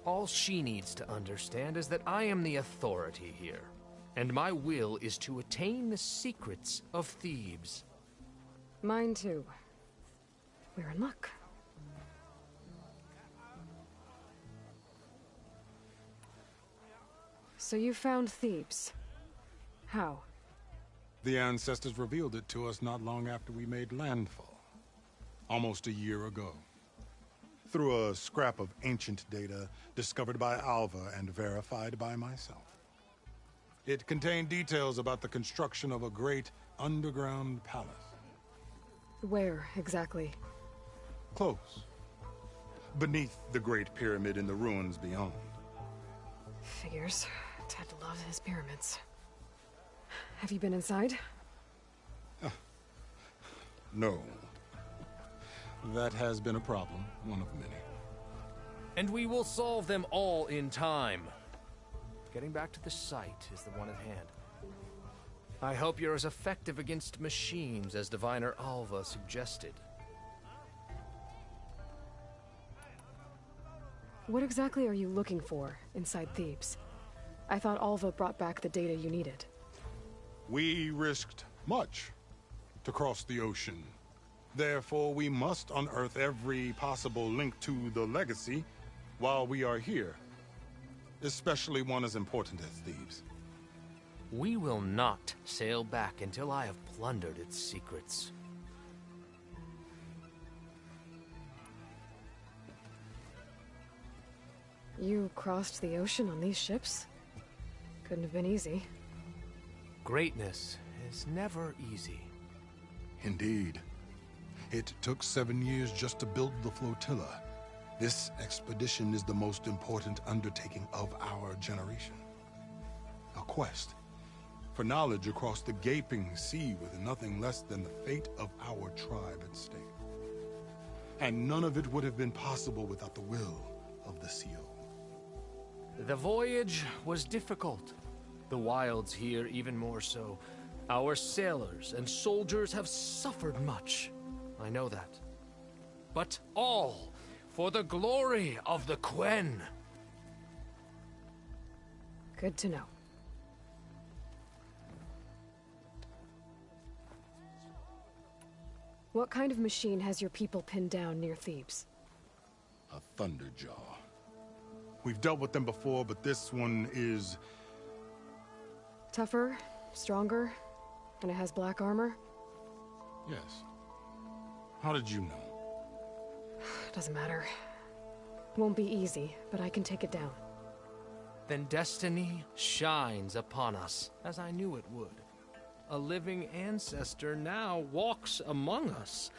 All she needs to understand is that I am the authority here. And my will is to attain the secrets of Thebes. Mine too. We're in luck. So you found Thebes. How? The ancestors revealed it to us not long after we made landfall. Almost a year ago. Through a scrap of ancient data discovered by Alva and verified by myself. It contained details about the construction of a great underground palace. Where, exactly? Close. Beneath the Great Pyramid in the ruins beyond. Figures. Ted loves his pyramids. Have you been inside? No. That has been a problem, one of many. And we will solve them all in time. Getting back to the site is the one at hand. I hope you're as effective against machines as Diviner Alva suggested. What exactly are you looking for inside Thebes? I thought Alva brought back the data you needed. We risked much to cross the ocean. Therefore, we must unearth every possible link to the legacy while we are here. Especially one as important as Thebes. We will not sail back until I have plundered its secrets. You crossed the ocean on these ships? Couldn't have been easy. Greatness is never easy. Indeed. It took 7 years just to build the flotilla. This expedition is the most important undertaking of our generation. A quest for knowledge across the gaping sea with nothing less than the fate of our tribe at stake. And none of it would have been possible without the will of the CO. The voyage was difficult. The wilds here even more so. Our sailors and soldiers have suffered much. I know that. But all for the glory of the Quen. Good to know. What kind of machine has your people pinned down near Thebes? A Thunderjaw. We've dealt with them before, but this one is... Tougher, stronger, and it has black armor? Yes. How did you know? Doesn't matter. Won't be easy, but I can take it down. Then destiny shines upon us, as I knew it would. A living ancestor now walks among us,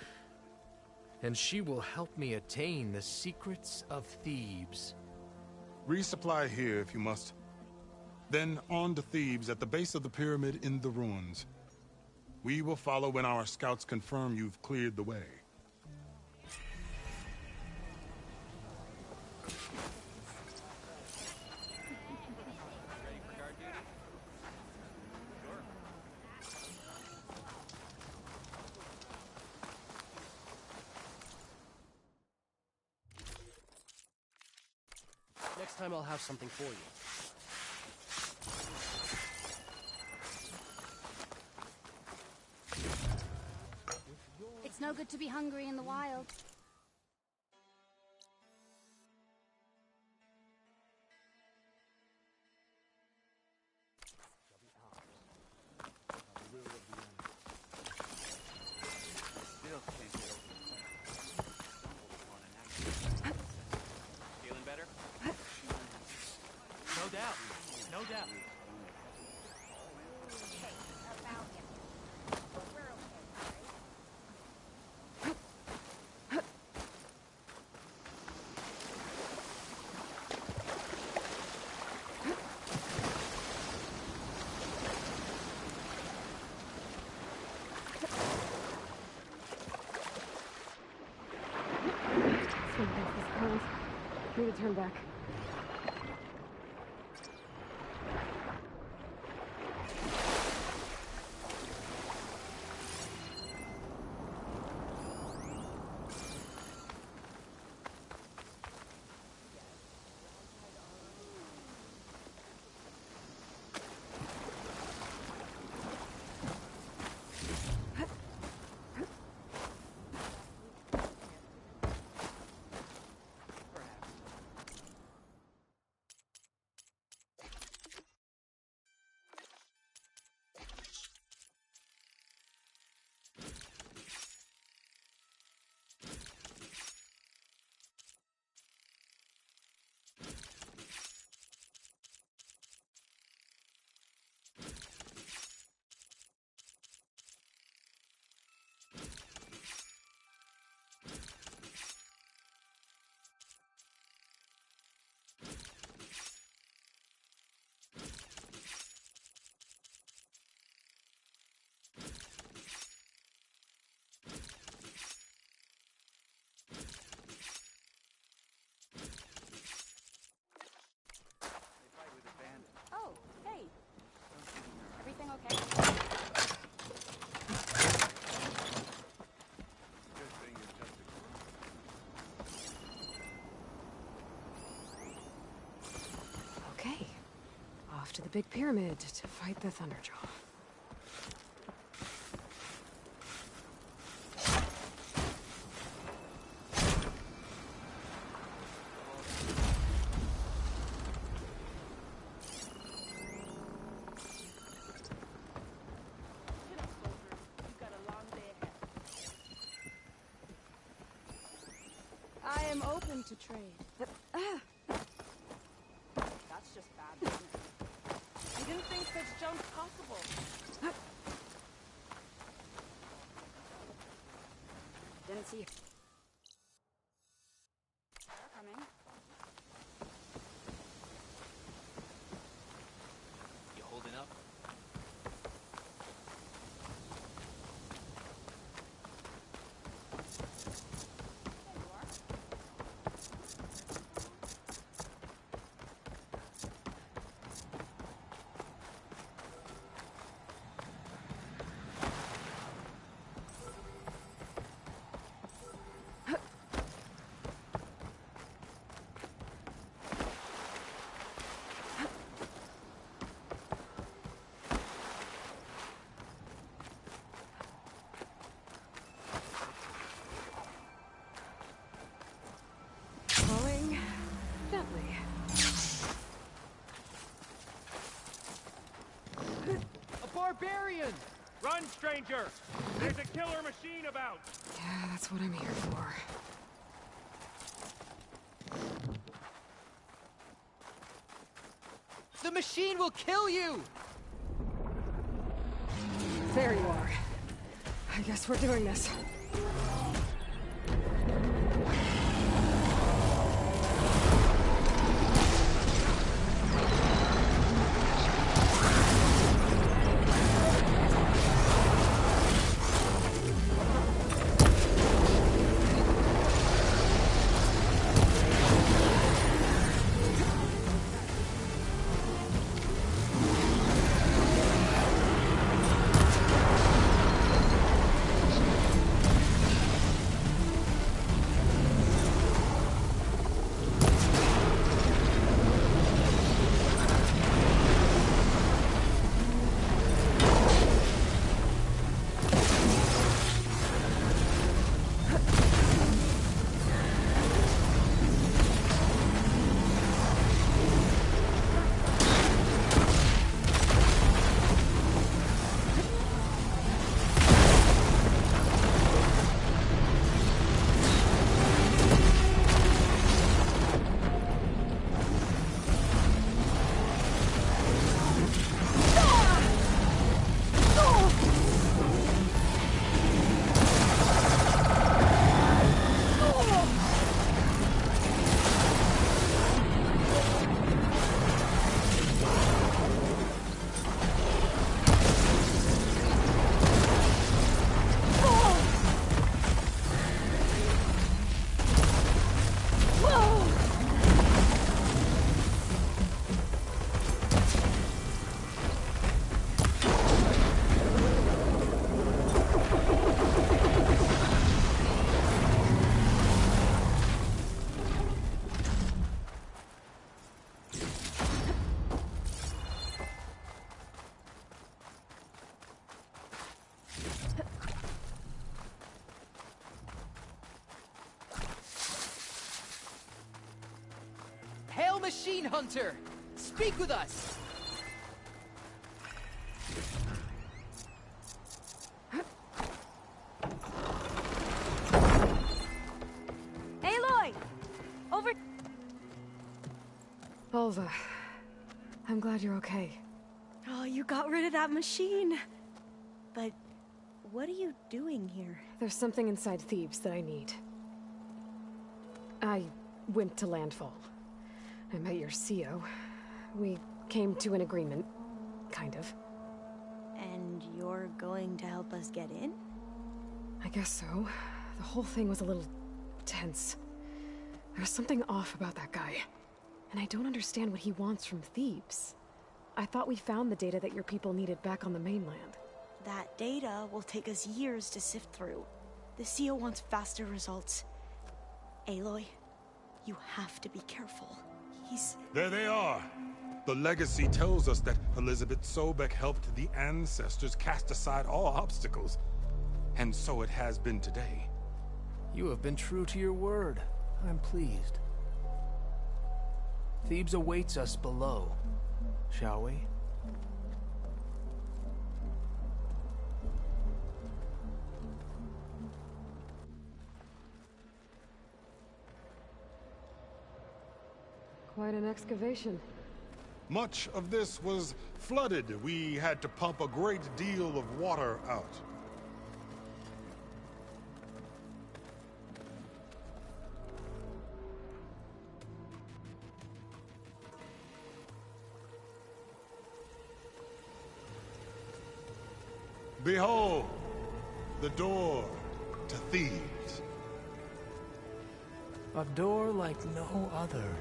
and she will help me attain the secrets of Thebes. Resupply here if you must. Then on to Thebes at the base of the pyramid in the ruins. We will follow when our scouts confirm you've cleared the way. Next time I'll have something for you. It's no good to be hungry in the wild. Feeling better? No doubt. No doubt. Need to turn back. Oh, hey. Everything okay? Okay. Off to the big pyramid to fight the Thunderjaw. I am open to trade. That's just bad business. I didn't think such junk's possible. Didn't see you. They're coming. You holding up? civilians! Run, stranger! There's a killer machine about! Yeah, that's what I'm here for. The machine will kill you! There you are. I guess we're doing this. Hail, Machine Hunter! Speak with us! Aloy! Over... Alva, I'm glad you're okay. Oh, you got rid of that machine. But what are you doing here? There's something inside Thebes that I need. I went to Landfall. I met your CO. We came to an agreement, kind of. And you're going to help us get in? I guess so. The whole thing was a little tense. There was something off about that guy. And I don't understand what he wants from Thebes. I thought we found the data that your people needed back on the mainland. That data will take us years to sift through. The CO wants faster results. Aloy, you have to be careful. There they are! The legacy tells us that Elizabeth Sobek helped the ancestors cast aside all obstacles. And so it has been today. You have been true to your word. I'm pleased. Thebes awaits us below, shall we? Quite an excavation. Much of this was flooded. We had to pump a great deal of water out. Behold, the door to Thebes. A door like no other.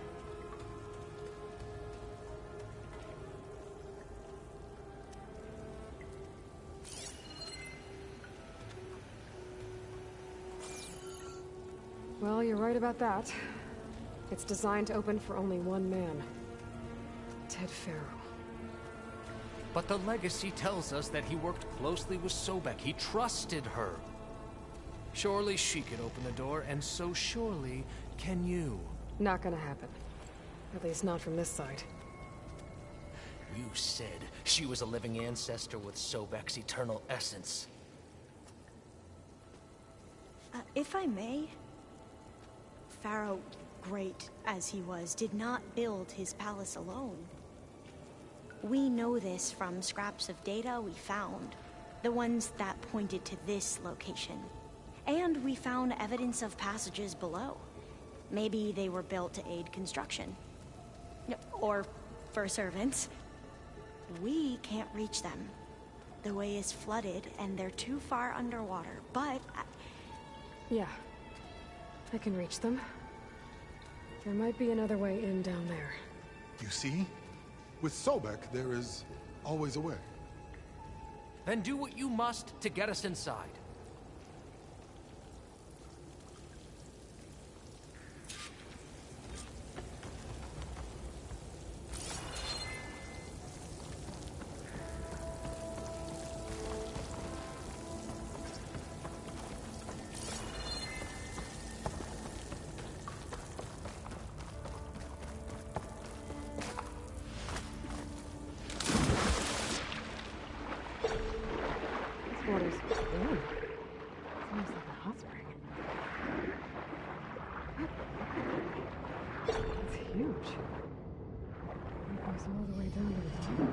Well, you're right about that. It's designed to open for only one man. Ted Faro. But the legacy tells us that he worked closely with Sobek. He trusted her. Surely she could open the door, and so surely can you. Not gonna happen. At least not from this side. You said she was a living ancestor with Sobek's eternal essence. If I may, Pharaoh, great as he was, did not build his palace alone. We know this from scraps of data we found, the ones that pointed to this location. And we found evidence of passages below. Maybe they were built to aid construction. Or for servants. We can't reach them. The way is flooded and they're too far underwater, but... Yeah, I can reach them. There might be another way in down there. You see? With Sobek, there is always a way. Then do what you must to get us inside. Water's clean. Seems like a hot spring. It's huge. It goes all the way down to the top.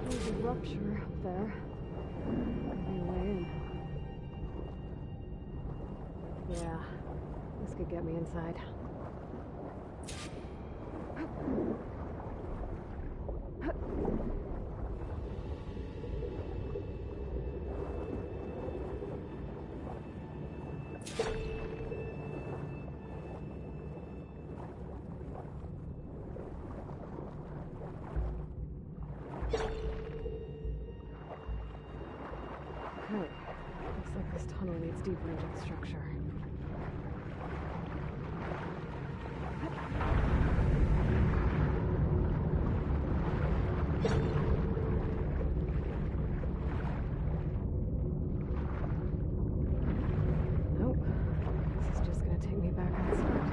There's a rupture up there. Maybe a way in. Yeah, this could get me inside. Okay, looks like this tunnel leads deeper into the structure. Nope, this is just gonna take me back outside.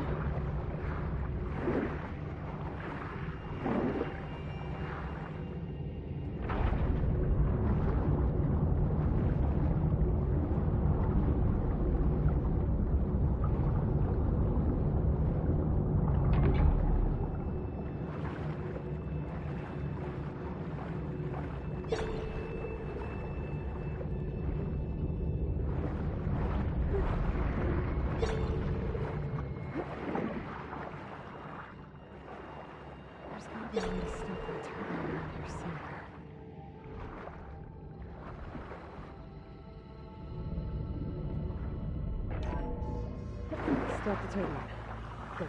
There's gotta be a way to stop that turbine around here somewhere. Stop the turbine. Good.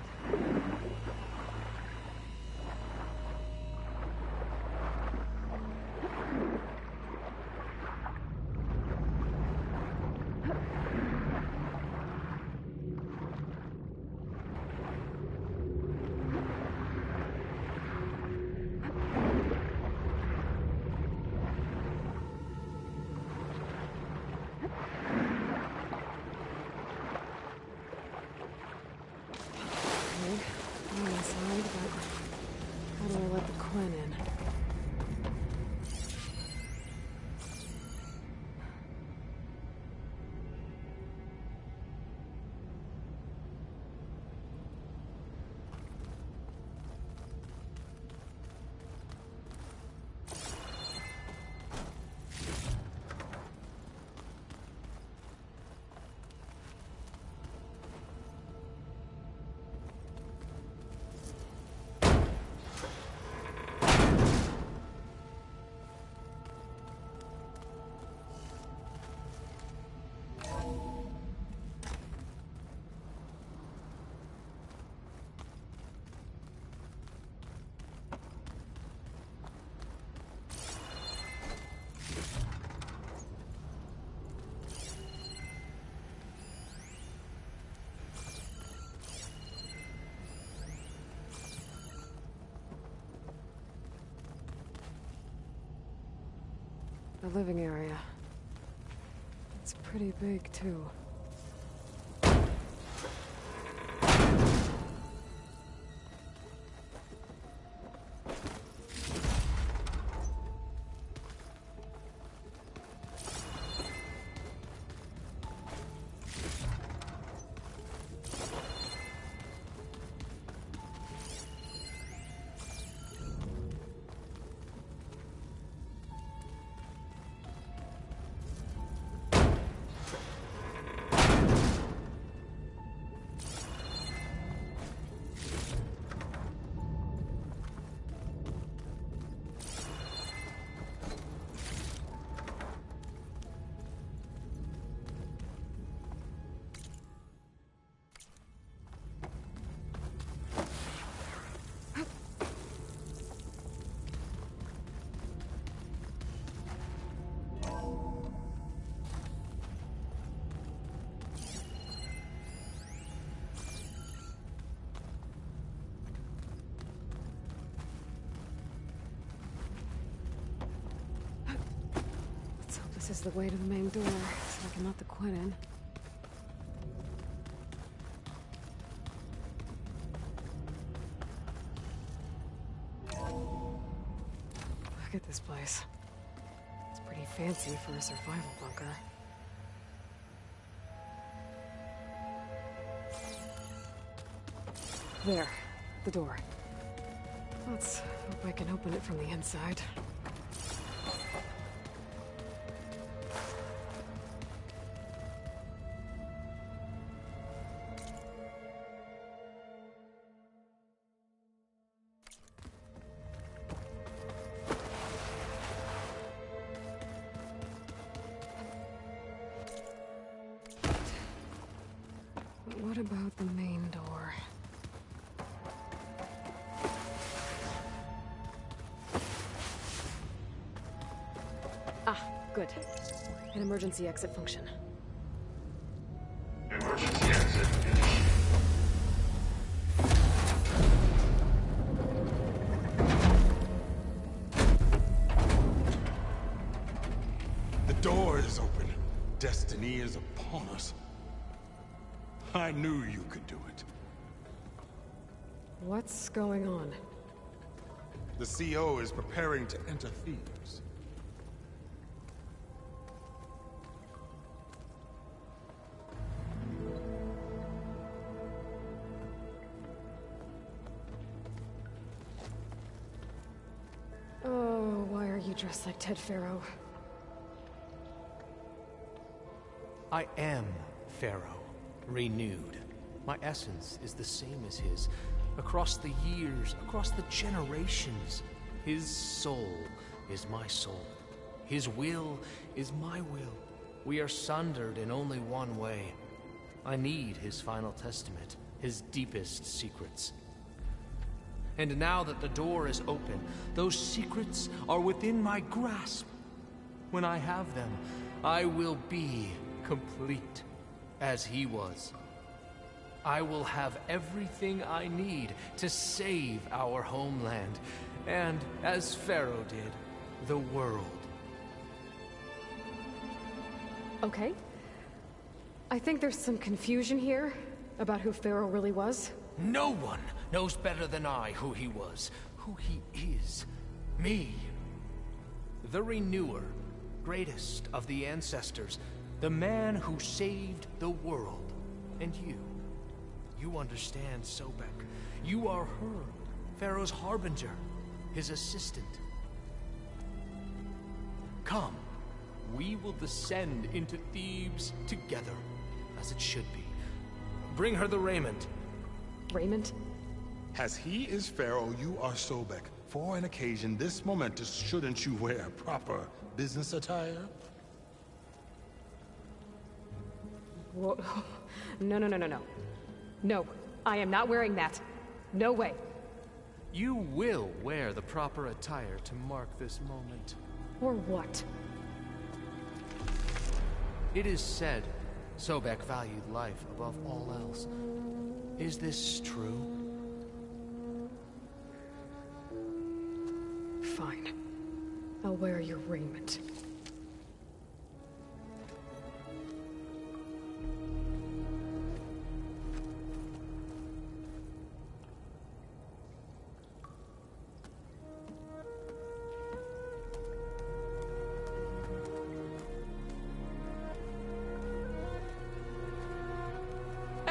the living area. It's pretty big, too. This is the way to the main door, so I can let the Quit in. Look at this place. It's pretty fancy for a survival bunker. There, the door. Let's hope I can open it from the inside. What about the main door? Ah, good. An emergency exit function. Emergency exit initiated. The door is open. Destiny is upon us. I knew you could do it. What's going on? The CO is preparing to enter Thebes. Oh, why are you dressed like Ted Faro? I am Pharaoh, renewed. My essence is the same as his. Across the years, across the generations, his soul is my soul. His will is my will. We are sundered in only one way. I need his final testament, his deepest secrets. And now that the door is open, those secrets are within my grasp. When I have them, I will be complete, as he was. I will have everything I need to save our homeland, and, as Pharaoh did, the world. Okay. I think there's some confusion here about who Pharaoh really was. No one knows better than I who he was, who he is. Me. The Renewer, greatest of the ancestors, the man who saved the world. And you. You understand, Sobek. You are her, Pharaoh's harbinger, his assistant. Come, we will descend into Thebes together, as it should be. Bring her the raiment. Raiment? As he is Pharaoh, you are Sobek. For an occasion this momentous, shouldn't you wear proper business attire? Whoa. No. No, I am not wearing that. No way. You will wear the proper attire to mark this moment. Or what? It is said Sobek valued life above all else. Is this true? Fine. I'll wear your raiment.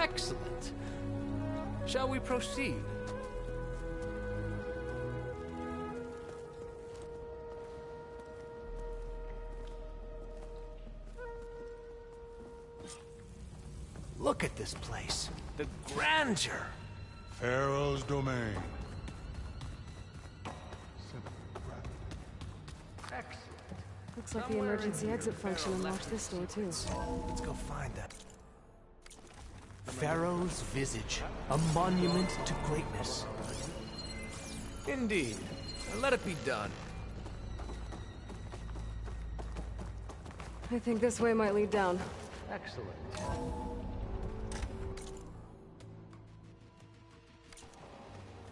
Excellent. Shall we proceed? Look at this place. The grandeur. Pharaoh's domain. Excellent. Looks like the emergency exit function unlocked this door too. Let's go find them. Pharaoh's visage, a monument to greatness. Indeed. Let it be done. I think this way might lead down. Excellent.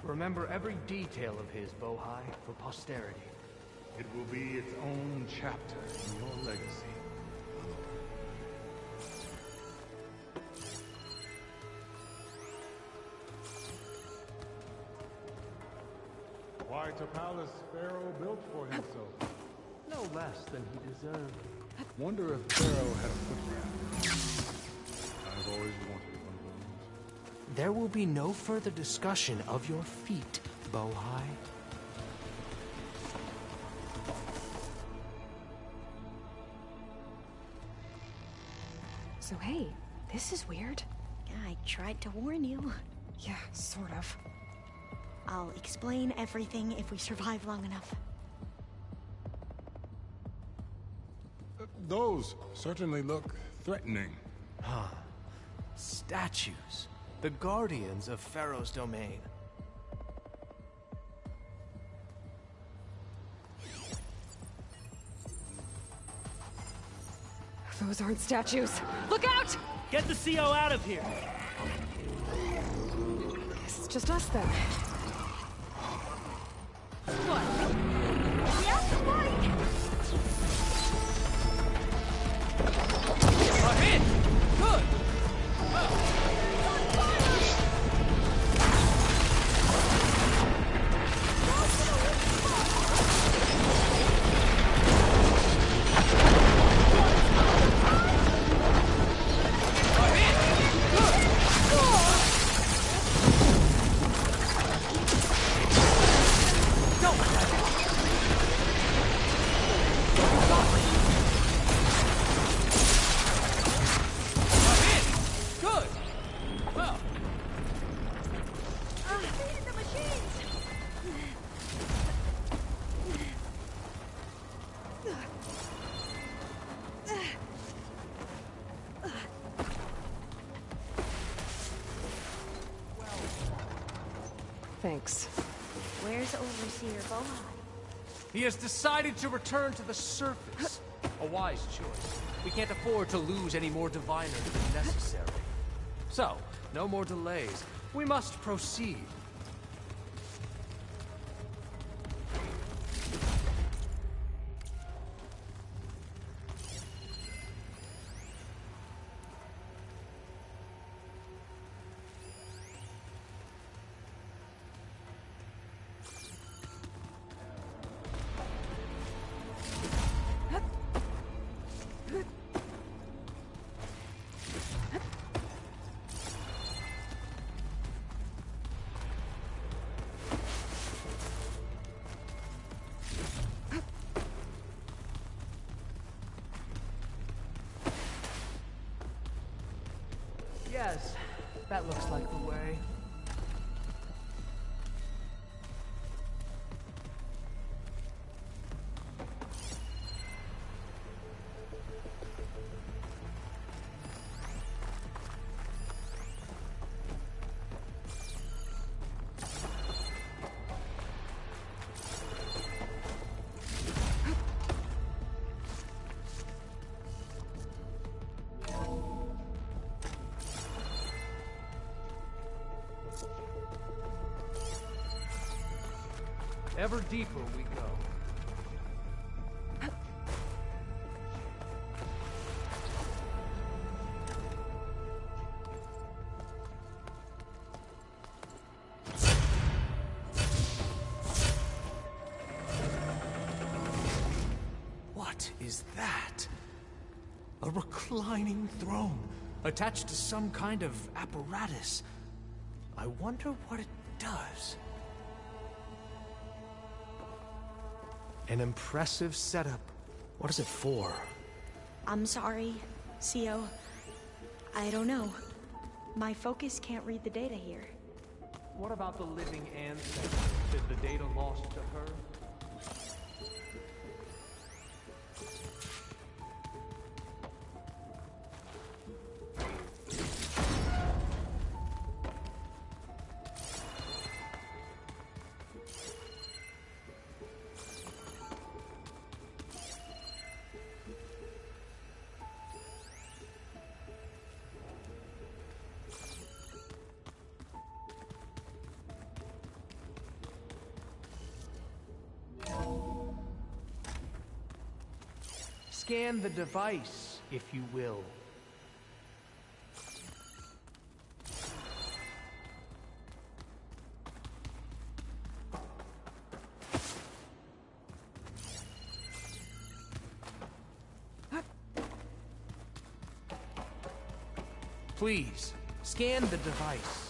Remember every detail of his, Bohai, for posterity. It will be its own chapter in your legacy. Quite a palace Pharaoh built for himself. No less than he deserved. Wonder if Pharaoh had a foot bath. I've always wanted one of those. There will be no further discussion of your feet, Bohai. So hey, this is weird. Yeah, I tried to warn you. Yeah, sort of. I'll explain everything if we survive long enough. Those certainly look threatening. Huh. Statues. The guardians of Pharaoh's domain. Those aren't statues. Look out! Get the CO out of here! It's just us then. We have to fight! A hit! Good! Thanks. Where's Overseer Bohai? He has decided to return to the surface. A wise choice. We can't afford to lose any more diviners than necessary. So, no more delays. We must proceed. Yes, that looks like the way. Ever deeper we go. What is that? A reclining throne. attached to some kind of apparatus. I wonder what it does. An impressive setup. What is it for? I'm sorry, CO. I don't know. My focus can't read the data here. What about the living ancestor? Is the data lost to her? Scan the device, if you will. Please, scan the device.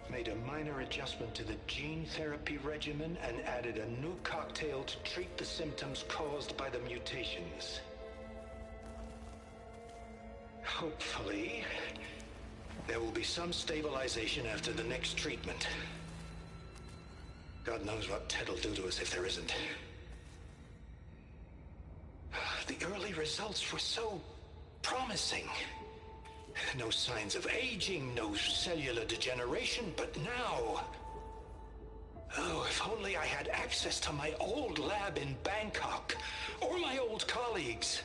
Made a minor adjustment to the gene therapy regimen and added a new cocktail to treat the symptoms caused by the mutations. Hopefully, there will be some stabilization after the next treatment. God knows what Ted will do to us if there isn't. The early results were so promising. No signs of aging, no cellular degeneration, but now... Oh, if only I had access to my old lab in Bangkok, or my old colleagues,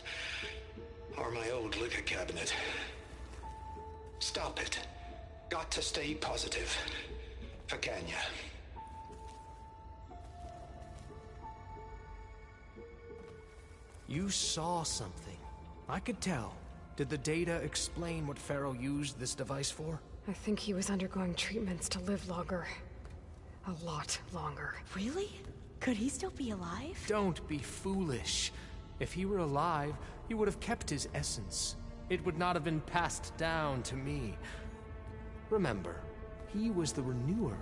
or my old liquor cabinet. Stop it. Got to stay positive. For Kenya. You saw something. I could tell. Did the data explain what Pharaoh used this device for? I think he was undergoing treatments to live longer. A lot longer. Really? Could he still be alive? Don't be foolish. If he were alive, he would have kept his essence. It would not have been passed down to me. Remember, he was the renewer.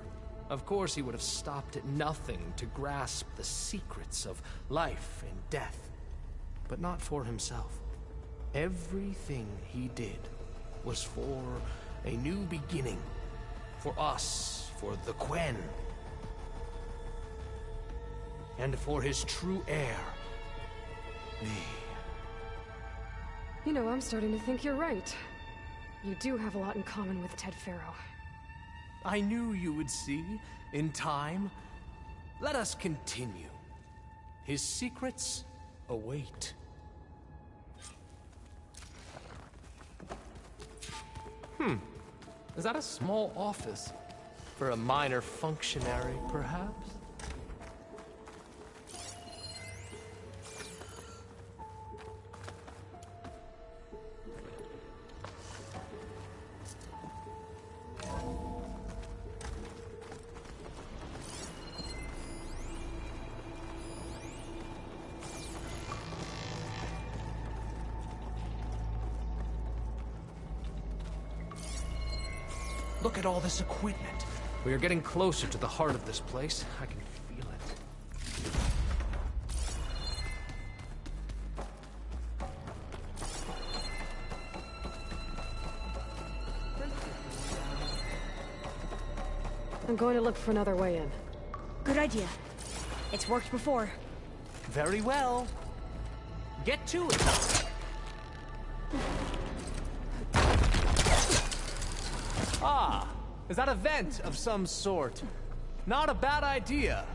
Of course he would have stopped at nothing to grasp the secrets of life and death. But not for himself. Everything he did was for a new beginning. For us, for the Quen. And for his true heir, me. You know, I'm starting to think you're right. You do have a lot in common with Ted Pharaoh. I knew you would see, in time. Let us continue. His secrets await. Is that a small office? For a minor functionary, perhaps? Look at all this equipment. We are getting closer to the heart of this place. I can feel it. I'm going to look for another way in. Good idea. It's worked before. Very well. Get to it. Ah, is that a vent of some sort? Not a bad idea.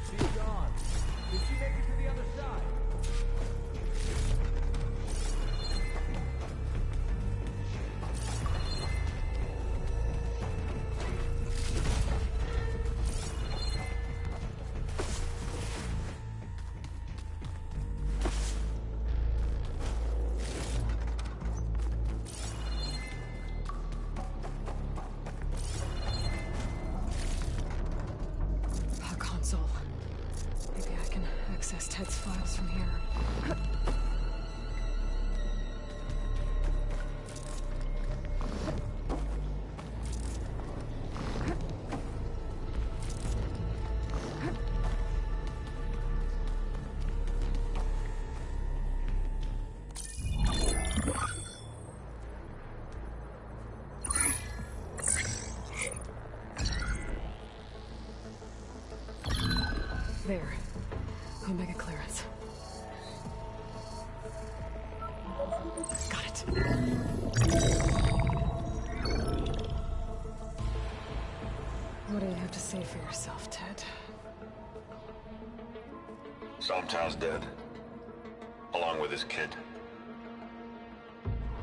She's gone. Did she make it to the other access Ted's files from here. There. Omega clearance. Got it. What do you have to say for yourself, Ted? Somtow's dead. Along with his kid.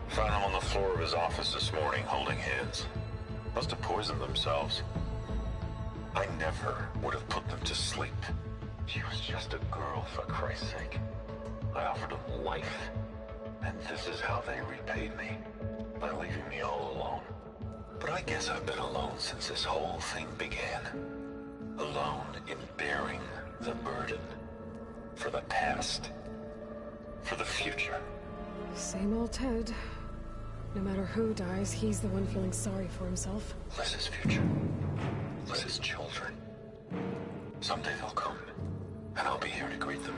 Found him on the floor of his office this morning, holding hands. Must have poisoned themselves. I never would have put them to sleep. She was just a girl, for Christ's sake. I offered them life, and this is how they repaid me, by leaving me all alone. But I guess I've been alone since this whole thing began. Alone in bearing the burden. For the past. For the future. Same old Ted. No matter who dies, he's the one feeling sorry for himself. Liz's future. Liz's children. Someday they'll come. And I'll be here to greet them.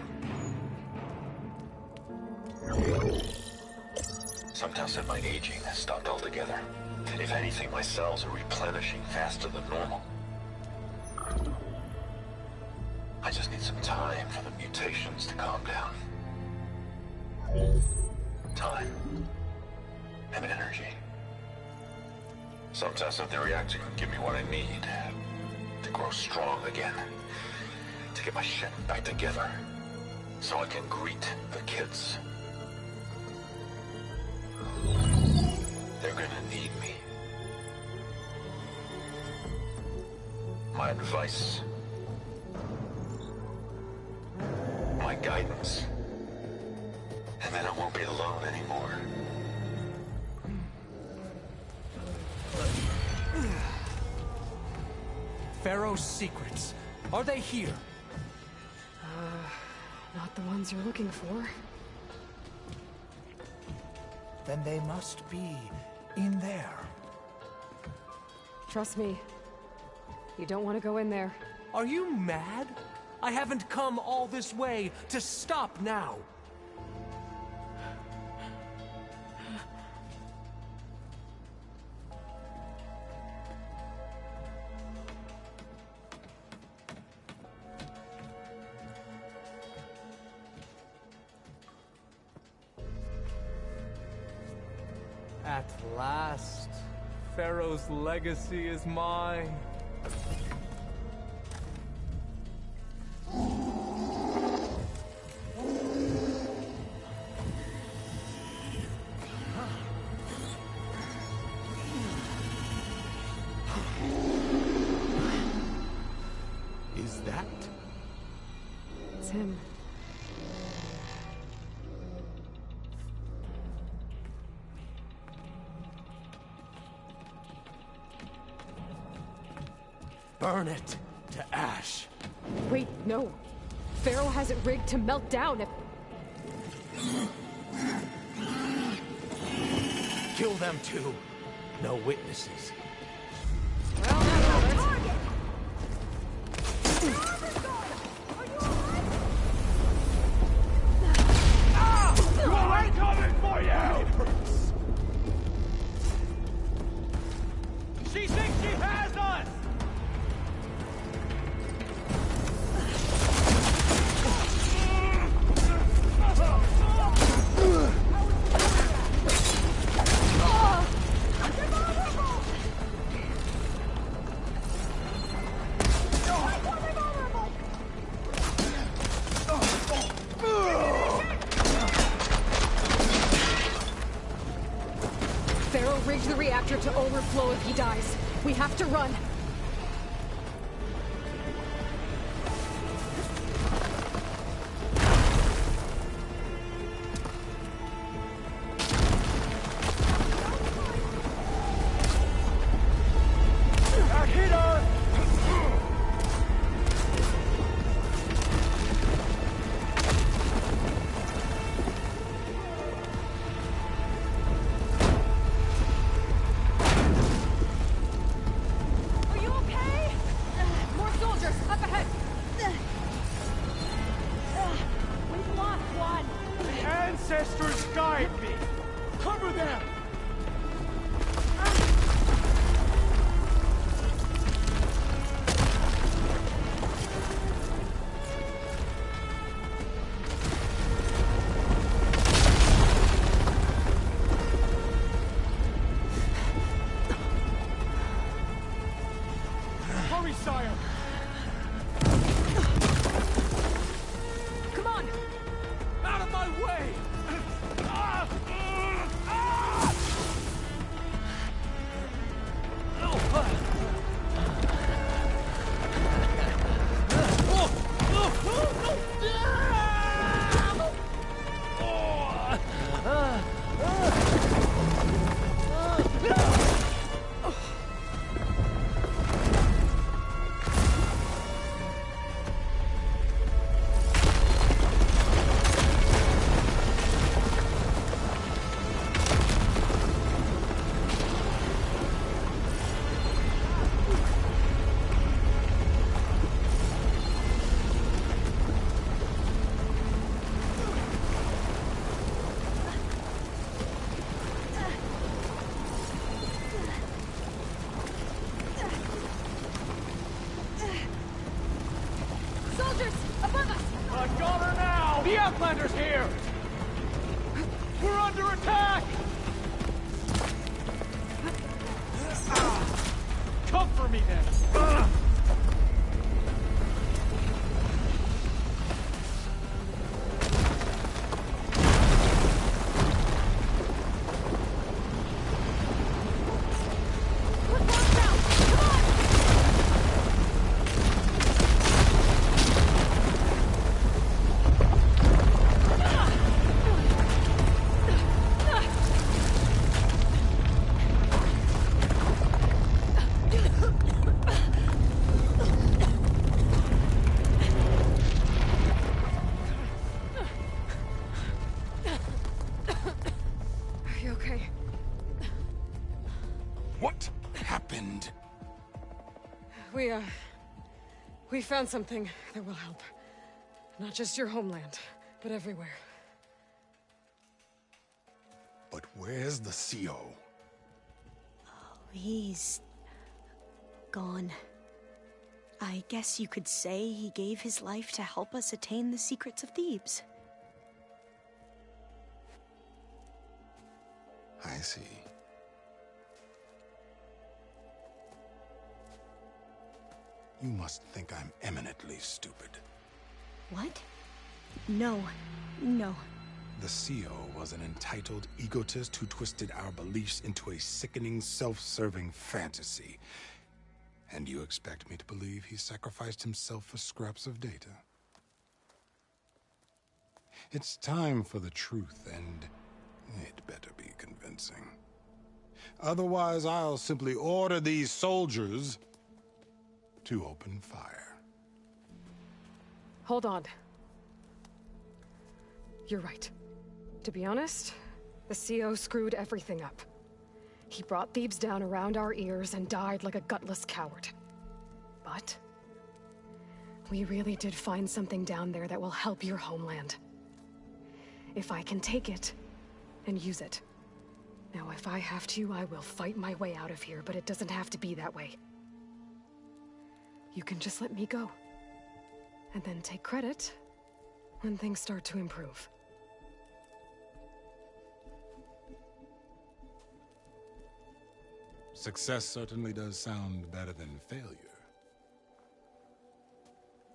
Sometimes said my aging has stopped altogether. If anything, my cells are replenishing faster than normal. I just need some time for the mutations to calm down. Time. And energy. Sometimes said the reactor can give me what I need to grow strong again. To get my shit back together, so I can greet the kids. They're gonna need me. My advice. My guidance. And then I won't be alone anymore. Pharaoh's secrets. Are they here? Not the ones you're looking for. Then they must be in there. Trust me. You don't want to go in there. Are you mad? I haven't come all this way to stop now. At last, Pharaoh's legacy is mine. Is that? It's him. Burn it to ash. Wait, no. Pharaoh has it rigged to melt down if... Kill them too. No witnesses. Coming for you! She thinks she has us! Pharaoh rigged the reactor to overflow if he dies. We have to run. ancestors guide me! Cover them! Hurry, sire! Come on! Out of my way! Soldiers! Above us! I got her now! The Outlander's here! We're under attack! Come for me then! Are you okay? What happened? We found something that will help. Not just your homeland, but everywhere. But where's the CO? He's gone. I guess you could say he gave his life to help us attain the secrets of Thebes. I see. You must think I'm eminently stupid. What? No. No. The CO was an entitled egotist who twisted our beliefs into a sickening, self-serving fantasy. And you expect me to believe he sacrificed himself for scraps of data? It's time for the truth, and it better be convincing. Otherwise, I'll simply order these soldiers to open fire. Hold on. You're right. To be honest, the CO screwed everything up. He brought Thebes down around our ears and died like a gutless coward. But we really did find something down there that will help your homeland. If I can take it and use it. Now, if I have to, I will fight my way out of here, but it doesn't have to be that way. You can just let me go. And then take credit when things start to improve. Success certainly does sound better than failure.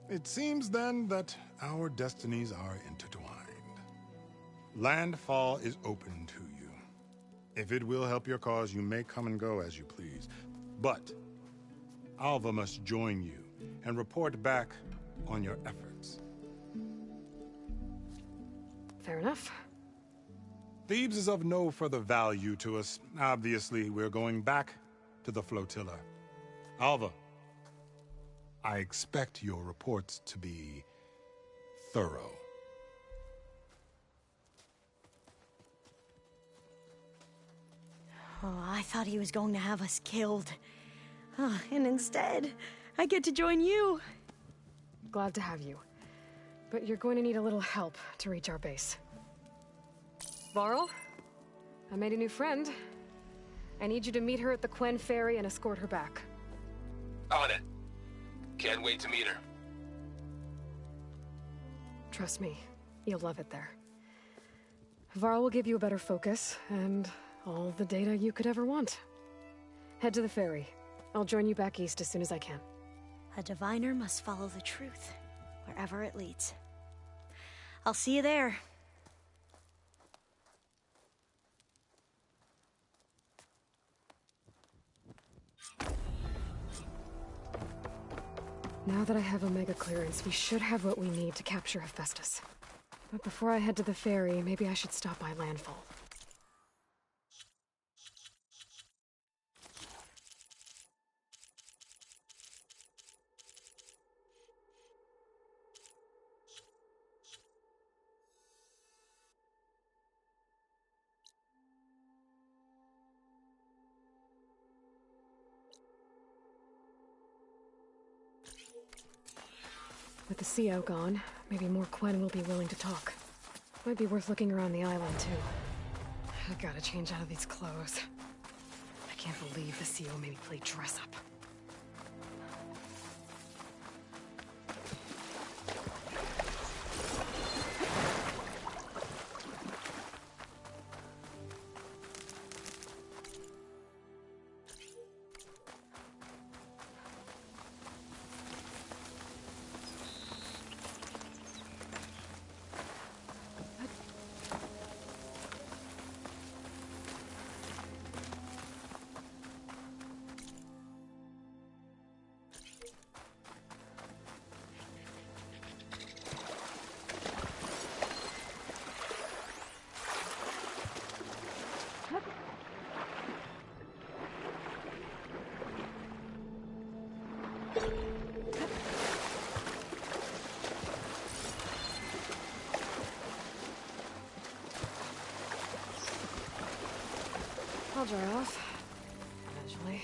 It seems then that our destinies are intertwined. Landfall is open to you. If it will help your cause, you may come and go as you please. But Alva must join you and report back on your efforts. Fair enough. Thebes is of no further value to us. Obviously, we're going back to the flotilla. Alva, I expect your reports to be thorough. Oh, I thought he was going to have us killed. Oh, and instead, I get to join you. Glad to have you. But you're going to need a little help to reach our base. Varl, I made a new friend. I need you to meet her at the Quen Ferry and escort her back. On it. Can't wait to meet her. Trust me, you'll love it there. Varl will give you a better focus, and all the data you could ever want. Head to the ferry. I'll join you back east as soon as I can. A diviner must follow the truth, wherever it leads. I'll see you there. Now that I have Omega clearance, we should have what we need to capture Hephaestus. But before I head to the ferry, maybe I should stop by Landfall. With the CO gone, maybe more Quen will be willing to talk. Might be worth looking around the island, too. I gotta change out of these clothes. I can't believe the CO made me play dress up. I'll dry off. Eventually.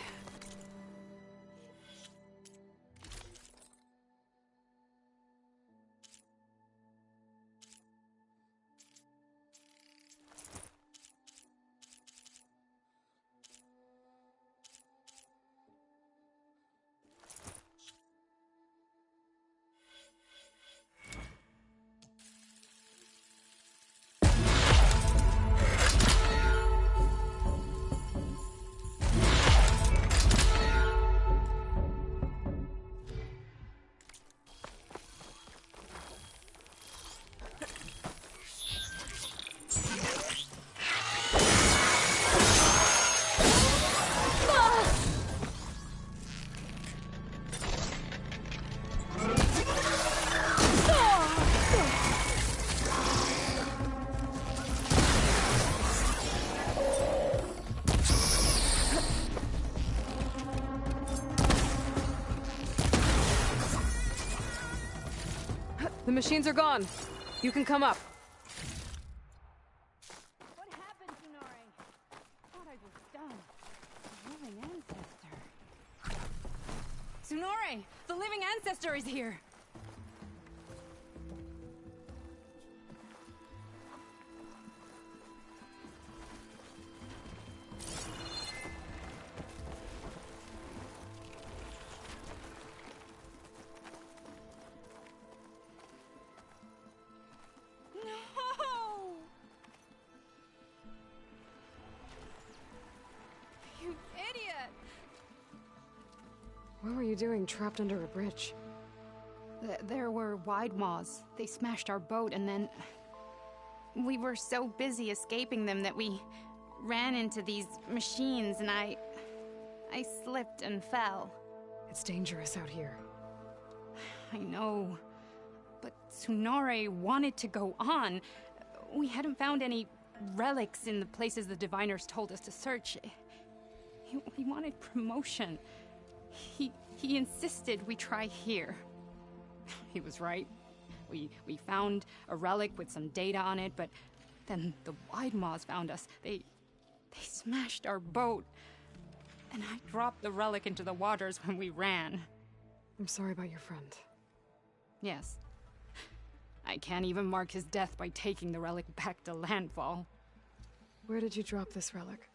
The machines are gone. You can come up. What happened, Tsunori? Thought I was done. The living ancestor. Tsunori! The living ancestor is here! What were you doing trapped under a bridge? There were wide maws. They smashed our boat, and then... we were so busy escaping them that we ran into these machines, and I slipped and fell. It's dangerous out here. I know. But Tsunori wanted to go on. We hadn't found any relics in the places the diviners told us to search. He wanted promotion. He insisted we try here. He was right. We found a relic with some data on it, but then the Wide Maws found us. They smashed our boat, and I dropped the relic into the waters when we ran. I'm sorry about your friend. Yes. I can't even mark his death by taking the relic back to Landfall. Where did you drop this relic?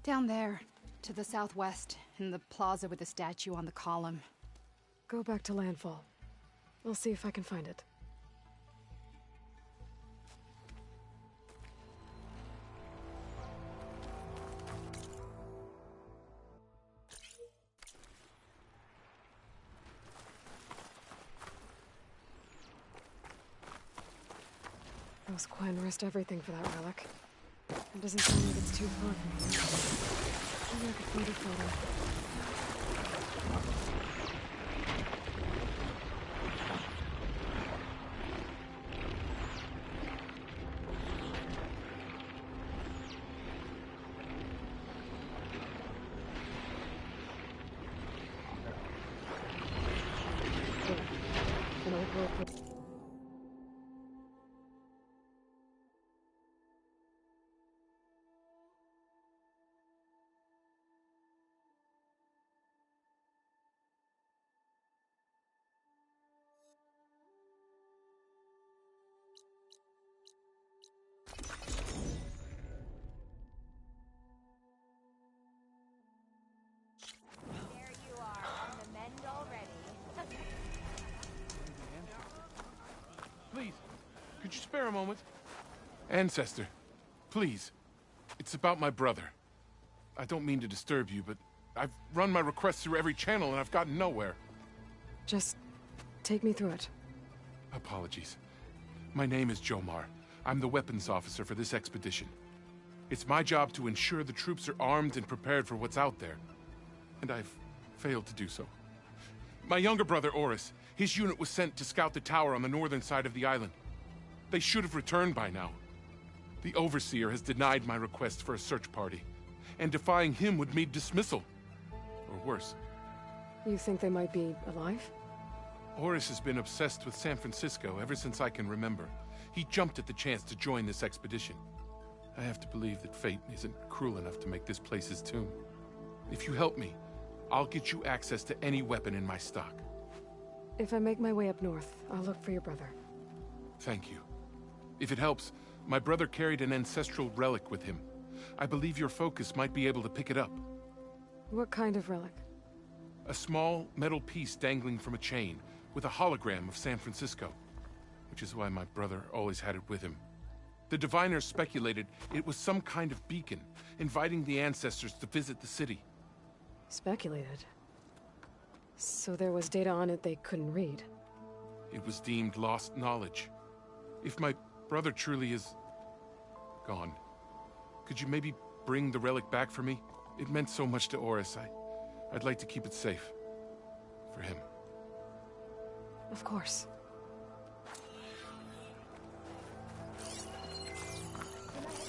Down there, to the southwest, in the plaza with the statue on the column. Go back to Landfall. I'll see if I can find it. Those Quen risked everything for that relic. It doesn't seem like it's too far from here. Maybe I could find a photo. Please, could you spare a moment? Ancestor, please. It's about my brother. I don't mean to disturb you, but I've run my requests through every channel and I've gotten nowhere. Just take me through it. Apologies. My name is Jomar. I'm the weapons officer for this expedition. It's my job to ensure the troops are armed and prepared for what's out there. And I've failed to do so. My younger brother, Oris, his unit was sent to scout the tower on the northern side of the island. They should have returned by now. The Overseer has denied my request for a search party, and defying him would mean dismissal. Or worse. You think they might be alive? Oris has been obsessed with San Francisco ever since I can remember. He jumped at the chance to join this expedition. I have to believe that fate isn't cruel enough to make this place his tomb. If you help me, I'll get you access to any weapon in my stock. If I make my way up north, I'll look for your brother. Thank you. If it helps, my brother carried an ancestral relic with him. I believe your focus might be able to pick it up. What kind of relic? A small metal piece dangling from a chain, with a hologram of San Francisco. Which is why my brother always had it with him. The diviners speculated it was some kind of beacon, inviting the ancestors to visit the city. Speculated? So there was data on it they couldn't read? It was deemed lost knowledge. If my brother truly is gone, could you maybe bring the relic back for me? It meant so much to Oris. I'd like to keep it safe. For him. Of course.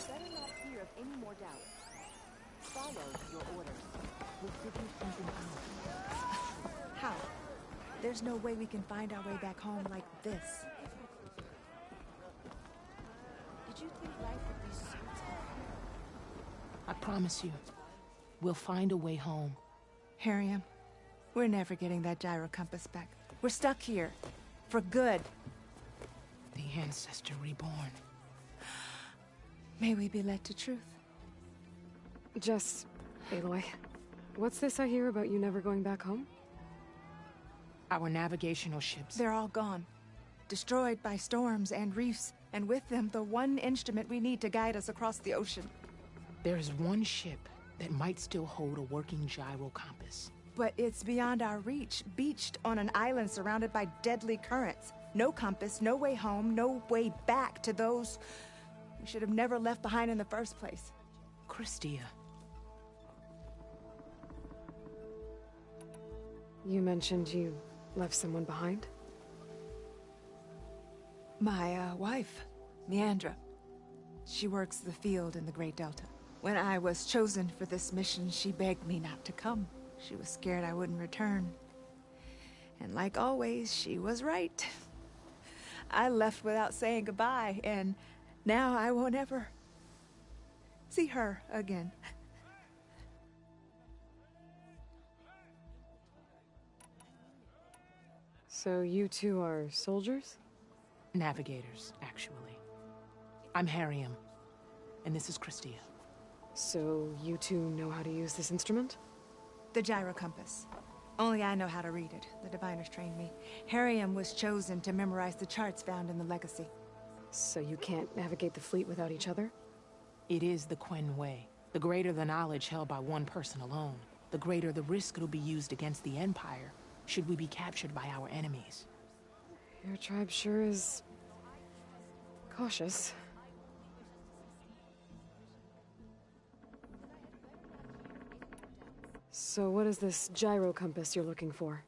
Better not hear of any more doubt. Follow your orders. We'll figure something out. How? There's no way we can find our way back home like this. Did you think life would be so tough? I promise you, we'll find a way home. Harriam, we're never getting that gyro compass back. We're stuck here. For good. The Ancestor reborn. May we be led to truth. Jess, Aloy, what's this I hear about you never going back home? Our navigational ships. They're all gone. Destroyed by storms and reefs, and with them the one instrument we need to guide us across the ocean. There's one ship that might still hold a working gyro compass. But it's beyond our reach, beached on an island surrounded by deadly currents. No compass, no way home, no way back to those we should have never left behind in the first place. Christia. You mentioned you left someone behind? My, wife, Meandra. She works the field in the Great Delta. When I was chosen for this mission, she begged me not to come. She was scared I wouldn't return. And like always, she was right. I left without saying goodbye, and now I won't ever see her again. So you two are soldiers? Navigators, actually. I'm Harriam. and this is Christia. So you two know how to use this instrument? The gyro compass. Only I know how to read it. The diviners trained me. Harium was chosen to memorize the charts found in the Legacy. So you can't navigate the fleet without each other? It is the Quen Way. The greater the knowledge held by one person alone, the greater the risk it'll be used against the Empire, should we be captured by our enemies. Your tribe sure is... cautious. So what is this gyro compass you're looking for?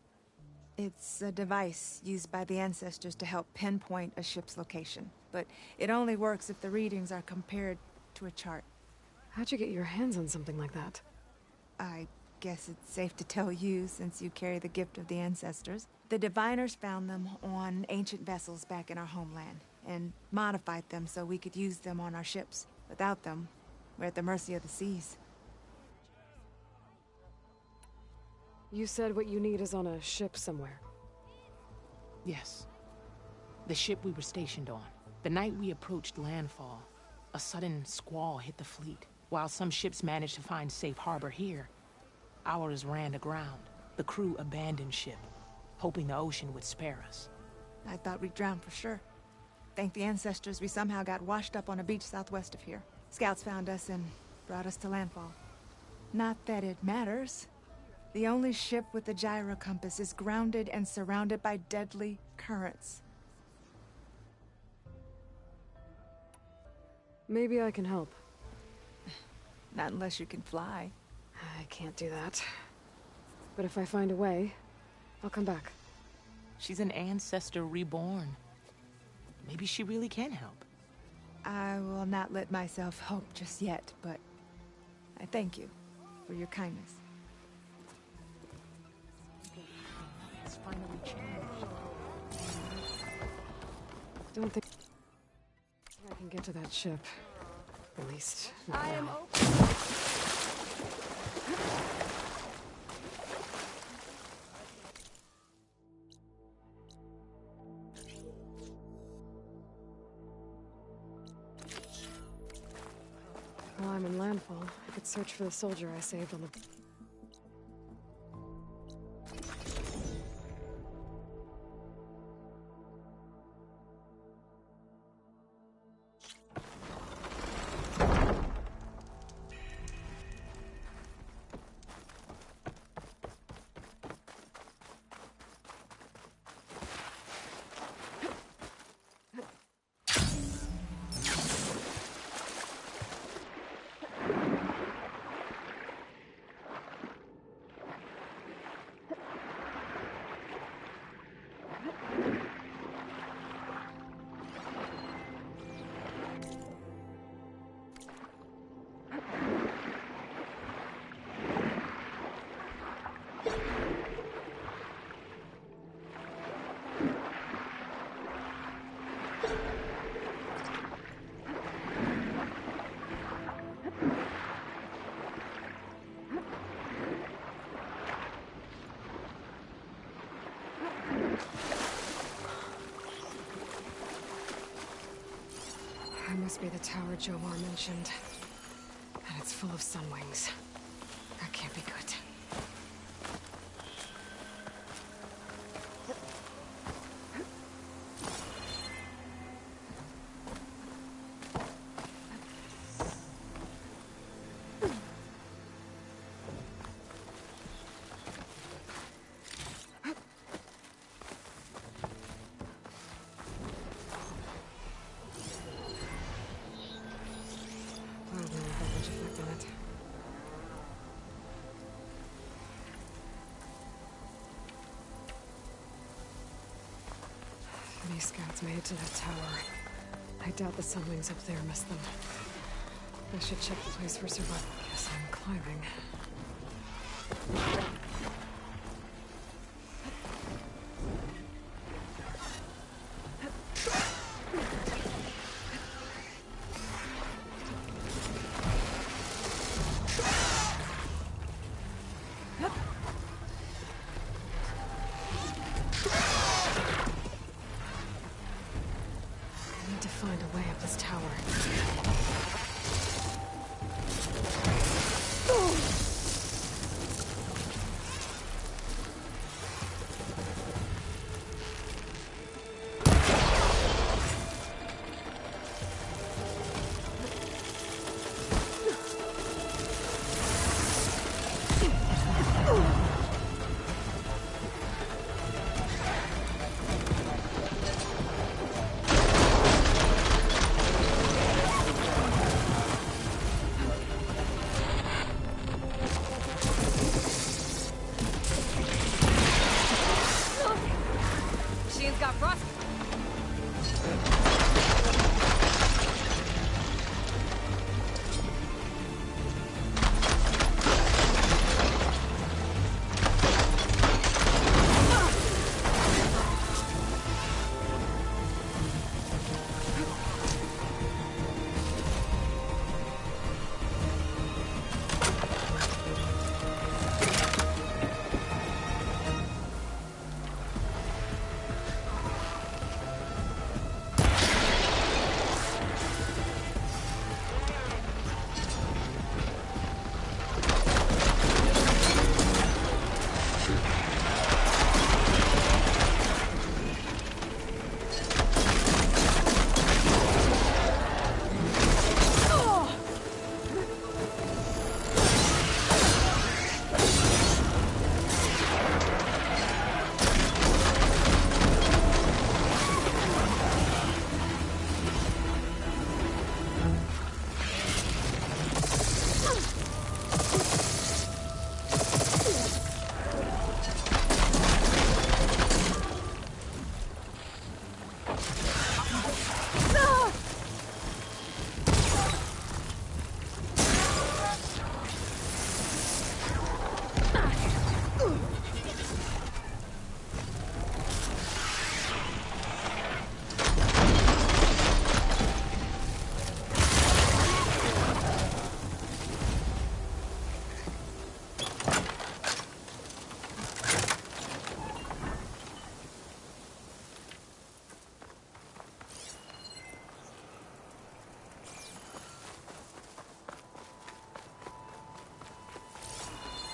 It's a device used by the ancestors to help pinpoint a ship's location. But it only works if the readings are compared to a chart. How'd you get your hands on something like that? I guess it's safe to tell you, since you carry the gift of the ancestors. The diviners found them on ancient vessels back in our homeland, and modified them so we could use them on our ships. Without them, we're at the mercy of the seas. You said what you need is on a ship somewhere. Yes. The ship we were stationed on. The night we approached landfall, a sudden squall hit the fleet. While some ships managed to find safe harbor here, ours ran aground. The crew abandoned ship, hoping the ocean would spare us. I thought we'd drown for sure. Thank the ancestors we somehow got washed up on a beach southwest of here. Scouts found us and brought us to landfall. Not that it matters. The only ship with the gyro compass is grounded and surrounded by deadly currents. Maybe I can help. Not unless you can fly. I can't do that. But if I find a way, I'll come back. She's an ancestor reborn. Maybe she really can help. I will not let myself hope just yet, but I thank you for your kindness. It's finally changed. Don't think I can get to that ship. At least, not I am now. While I'm in landfall, I could search for the soldier I saved on the... That must be the tower Jomar mentioned. And it's full of sunwings. That can't be good. These scouts made it to that tower. I doubt the sunwings up there missed them. I should check the place for survival. Guess I'm climbing. Find a way up this tower. She's got rust.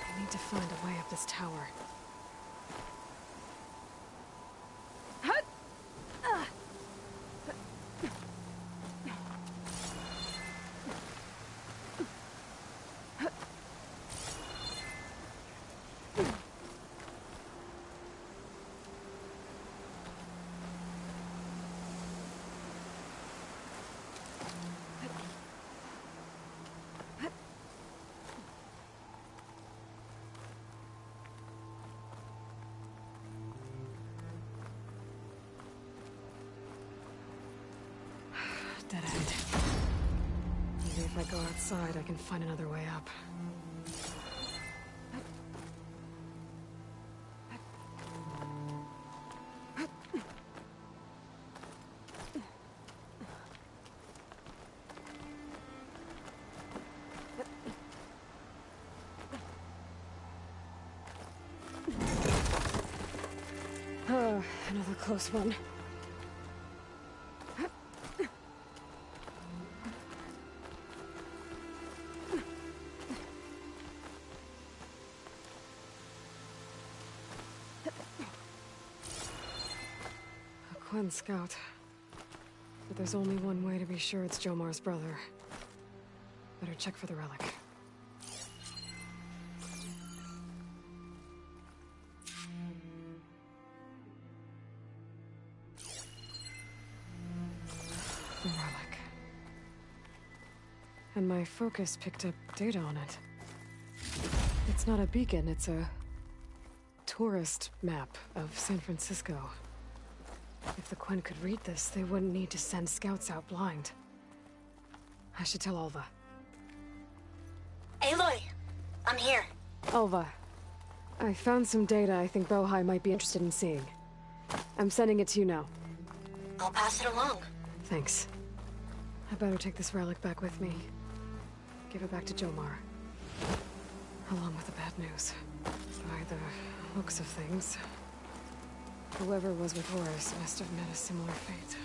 I need to find a way up this tower. Dead end. Maybe if I go outside, I can find another way up. Another close one. Quinn Scout. But there's only one way to be sure it's Jomar's brother. Better check for the relic. The relic. And my focus picked up data on it. It's not a beacon, it's a tourist map of San Francisco. If the Quinn could read this, they wouldn't need to send scouts out blind. I should tell Alva. Aloy! I'm here. Alva, I found some data I think Bohai might be interested in seeing. I'm sending it to you now. I'll pass it along. Thanks. I better take this relic back with me. Give it back to Jomar. Along with the bad news. By the looks of things, whoever was with Horus must have met a similar fate.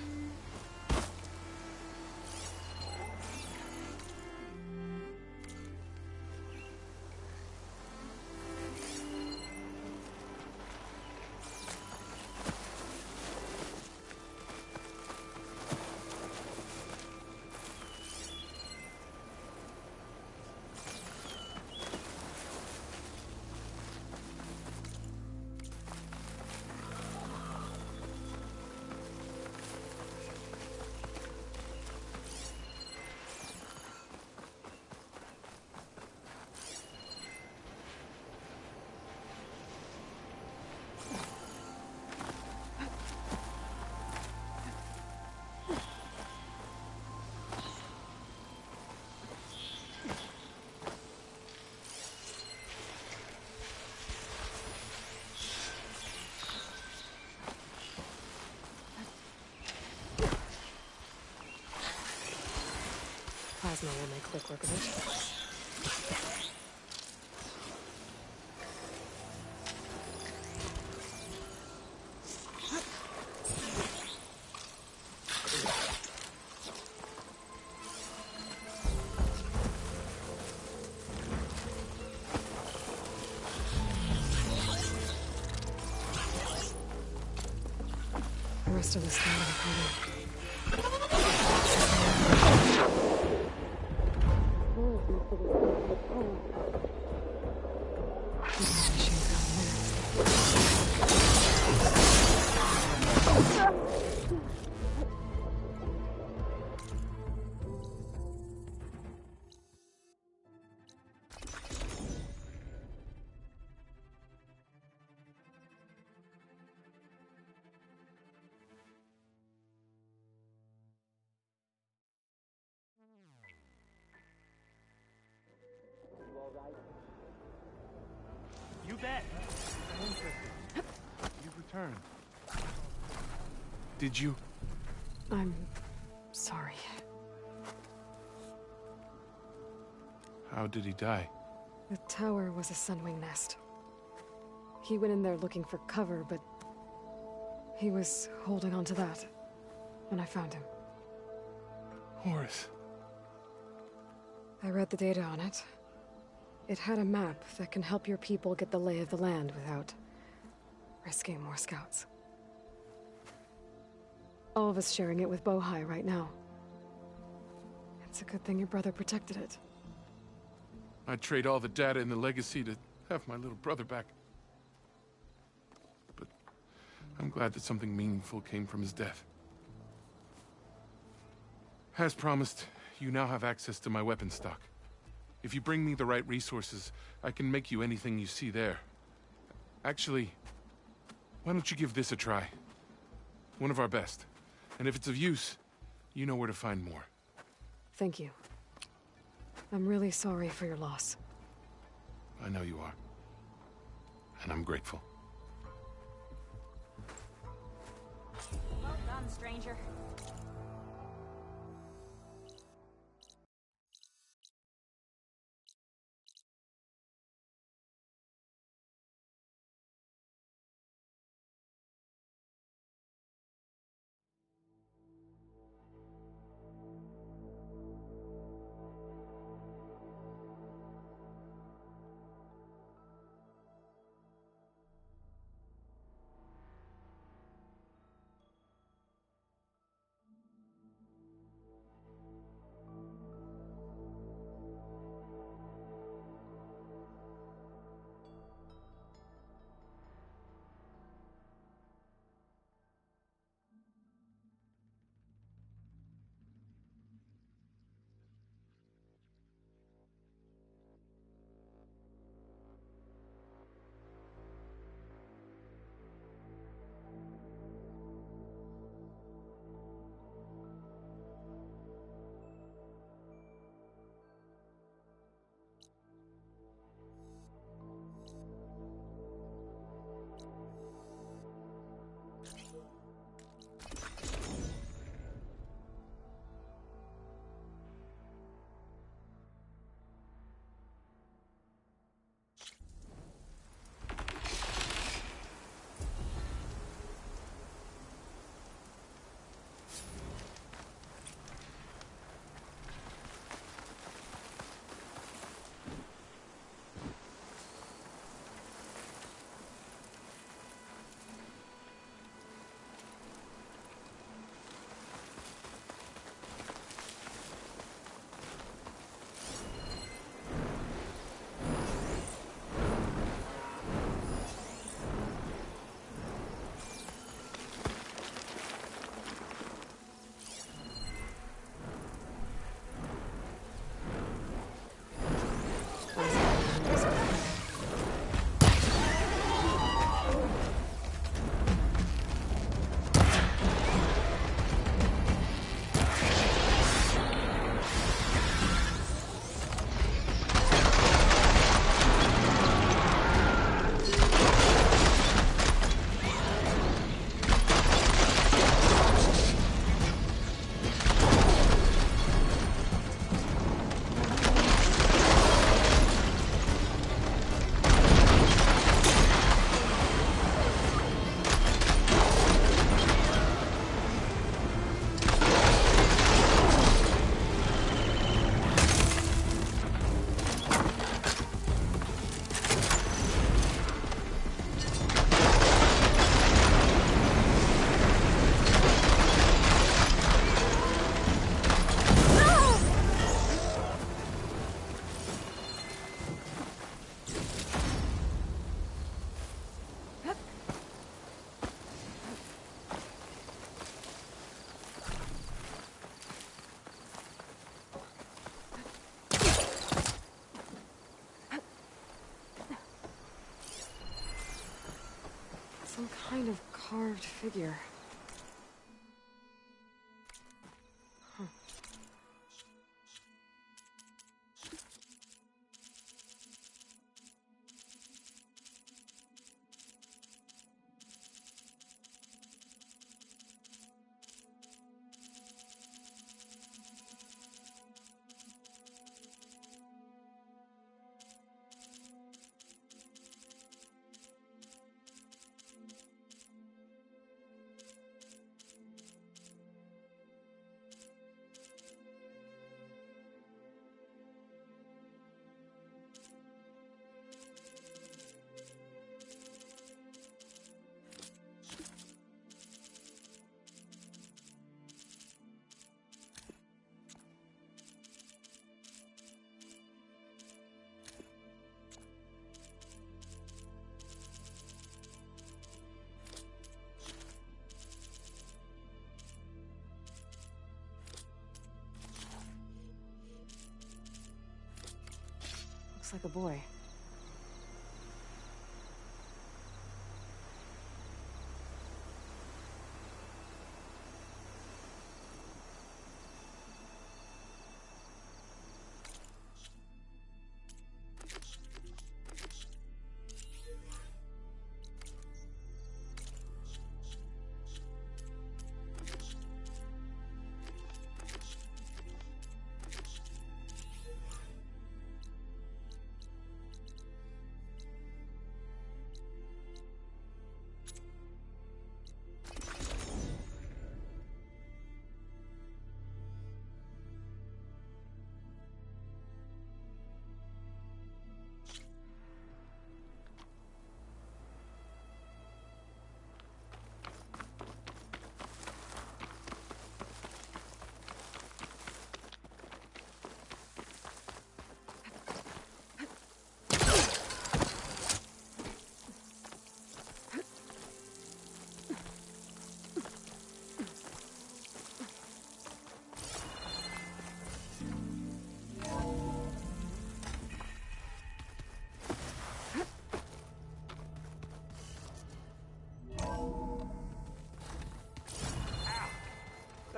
Plasma will make quick work of it. The rest of the stand You bet. You've returned. Did you? I'm sorry. How did he die? The tower was a sunwing nest. He went in there looking for cover, but he was holding on to that when I found him. Horace. I read the data on it. It had a map that can help your people get the lay of the land without risking more scouts. All of us sharing it with Bohai right now. It's a good thing your brother protected it. I'd trade all the data in the legacy to have my little brother back. But I'm glad that something meaningful came from his death. As promised, you now have access to my weapon stock. If you bring me the right resources, I can make you anything you see there. Actually, why don't you give this a try? One of our best. And if it's of use, you know where to find more. Thank you. I'm really sorry for your loss. I know you are. And I'm grateful. Well done, stranger. Some kind of carved figure. Huh. Looks like a boy.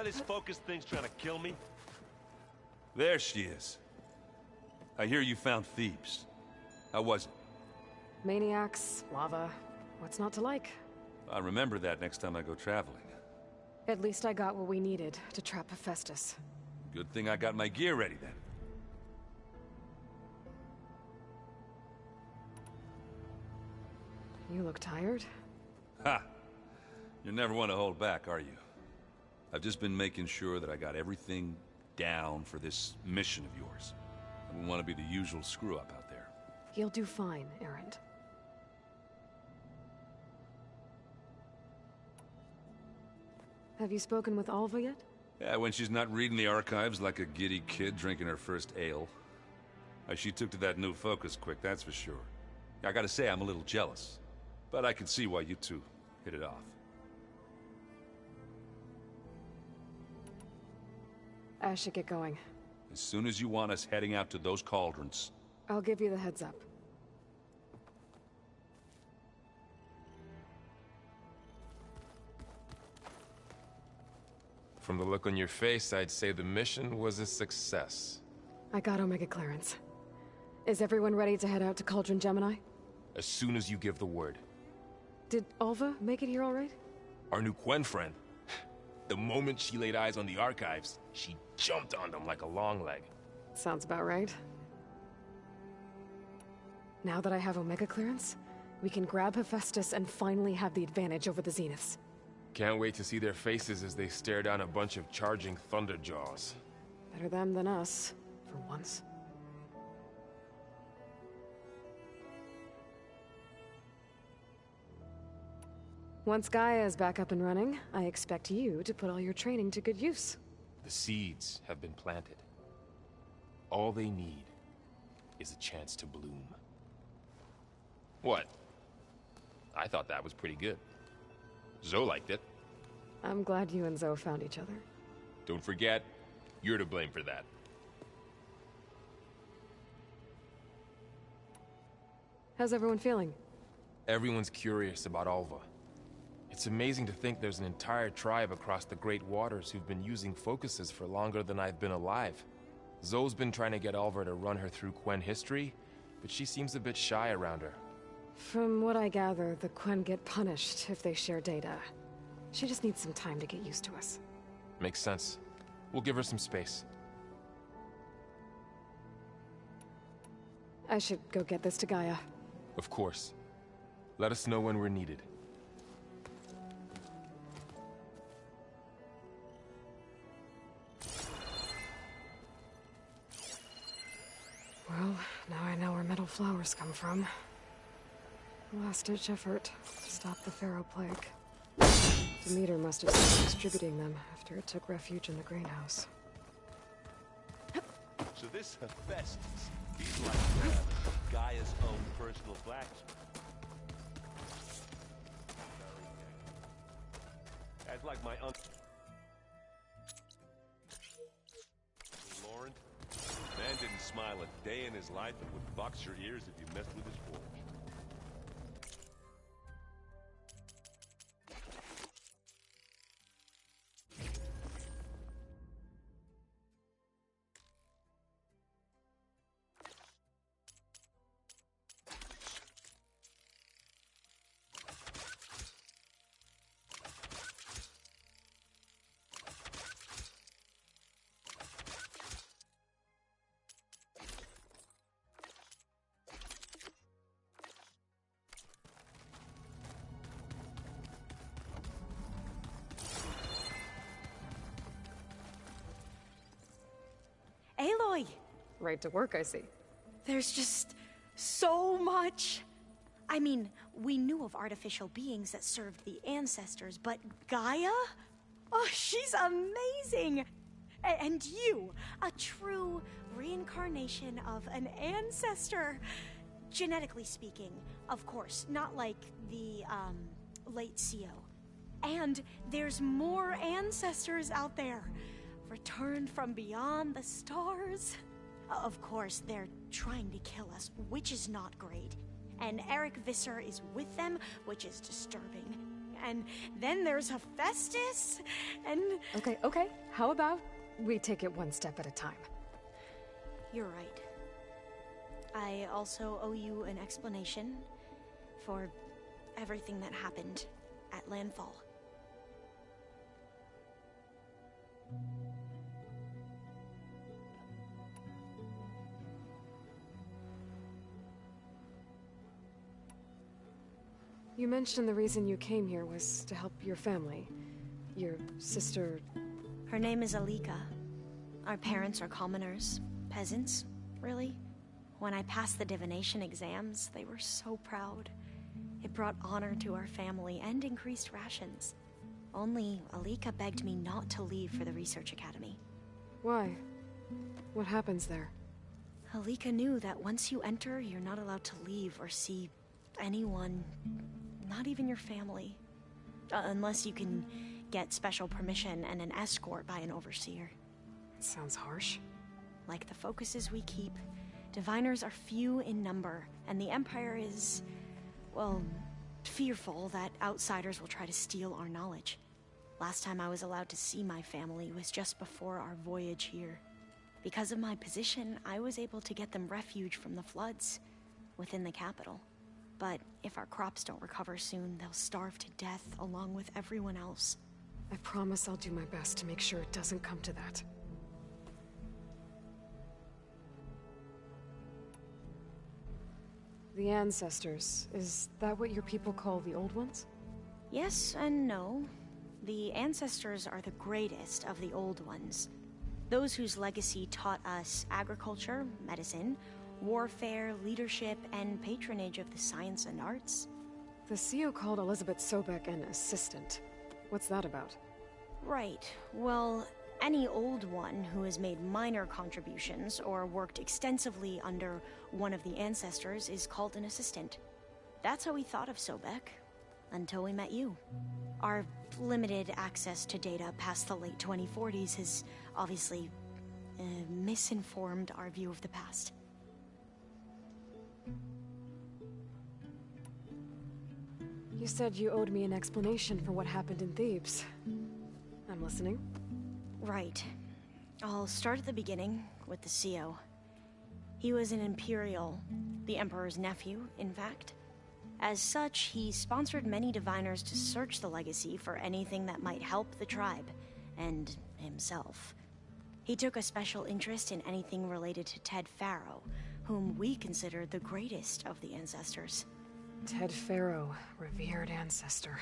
This focus thing's trying to kill me. There she is. I hear you found Thebes. How was it? Maniacs, lava. What's not to like? I'll remember that next time I go traveling. At least I got what we needed to trap Hephaestus. Good thing I got my gear ready then. You look tired. Ha! You never want to hold back, are you? I've just been making sure that I got everything down for this mission of yours. I don't want to be the usual screw-up out there. You'll do fine, Erend. Have you spoken with Alva yet? Yeah, when she's not reading the archives like a giddy kid drinking her first ale. She took to that new focus quick, that's for sure. I gotta say, I'm a little jealous. But I can see why you two hit it off. I should get going. As soon as you want us heading out to those cauldrons. I'll give you the heads up. From the look on your face, I'd say the mission was a success. I got Omega clearance. Is everyone ready to head out to Cauldron Gemini? As soon as you give the word. Did Alva make it here all right? Our new Quen friend. The moment she laid eyes on the archives, she jumped on them like a long leg. Sounds about right. Now that I have Omega clearance, we can grab Hephaestus and finally have the advantage over the Zeniths. Can't wait to see their faces as they stare down a bunch of charging Thunderjaws. Better them than us, for once. Once Gaia is back up and running, I expect you to put all your training to good use. The seeds have been planted. All they need is a chance to bloom. What? I thought that was pretty good. Zoe liked it. I'm glad you and Zoe found each other. Don't forget, you're to blame for that. How's everyone feeling? Everyone's curious about Alva. It's amazing to think there's an entire tribe across the Great Waters who've been using focuses for longer than I've been alive. Zoe's been trying to get Oliver to run her through Quen history, but she seems a bit shy around her. From what I gather, the Quen get punished if they share data. She just needs some time to get used to us. Makes sense. We'll give her some space. I should go get this to Gaia. Of course. Let us know when we're needed. Well, now I know where metal flowers come from. Last-ditch effort to stop the Pharaoh plague. Demeter must have started distributing them after it took refuge in the greenhouse. So this Hephaestus, he's like Gaia's own personal blacksmith. That's like my uncle Lauren. Man didn't smile a day in his life and would box your ears if you messed with his forge. Aloy! Right to work, I see. There's just so much. I mean, we knew of artificial beings that served the ancestors, but Gaia? Oh, she's amazing! And you, a true reincarnation of an ancestor. Genetically speaking, of course, not like the, late CO. And there's more ancestors out there. Returned from beyond the stars. Of course, they're trying to kill us, which is not great. And Eric Visser is with them, which is disturbing. And then there's Hephaestus, and... Okay. How about we take it one step at a time? You're right. I also owe you an explanation for everything that happened at Landfall. You mentioned the reason you came here was to help your family. Your sister... Her name is Alika. Our parents are commoners. Peasants, really. When I passed the divination exams, they were so proud. It brought honor to our family and increased rations. Only Alika begged me not to leave for the Research Academy. Why? What happens there? Alika knew that once you enter, you're not allowed to leave or see anyone, not even your family. Unless you can get special permission and an escort by an overseer. It sounds harsh. Like the focuses we keep, diviners are few in number, and the Empire is, well, fearful that outsiders will try to steal our knowledge. Last time I was allowed to see my family was just before our voyage here. Because of my position, I was able to get them refuge from the floods within the capital. But if our crops don't recover soon, they'll starve to death along with everyone else. I promise I'll do my best to make sure it doesn't come to that. The Ancestors, is that what your people call the Old Ones? Yes and no. The Ancestors are the greatest of the Old Ones. Those whose legacy taught us agriculture, medicine, warfare, leadership, and patronage of the science and arts. The CO called Elizabeth Sobek an assistant. What's that about? Right. Well, any Old One who has made minor contributions or worked extensively under one of the Ancestors is called an assistant. That's how we thought of Sobek, until we met you. Our limited access to data past the late 2040s has obviously misinformed our view of the past. You said you owed me an explanation for what happened in Thebes. I'm listening. Right. I'll start at the beginning with the CEO. He was an Imperial, the Emperor's nephew, in fact. As such, he sponsored many diviners to search the legacy for anything that might help the tribe, and himself. He took a special interest in anything related to Ted Faro, whom we consider the greatest of the ancestors. Ted Faro, revered ancestor.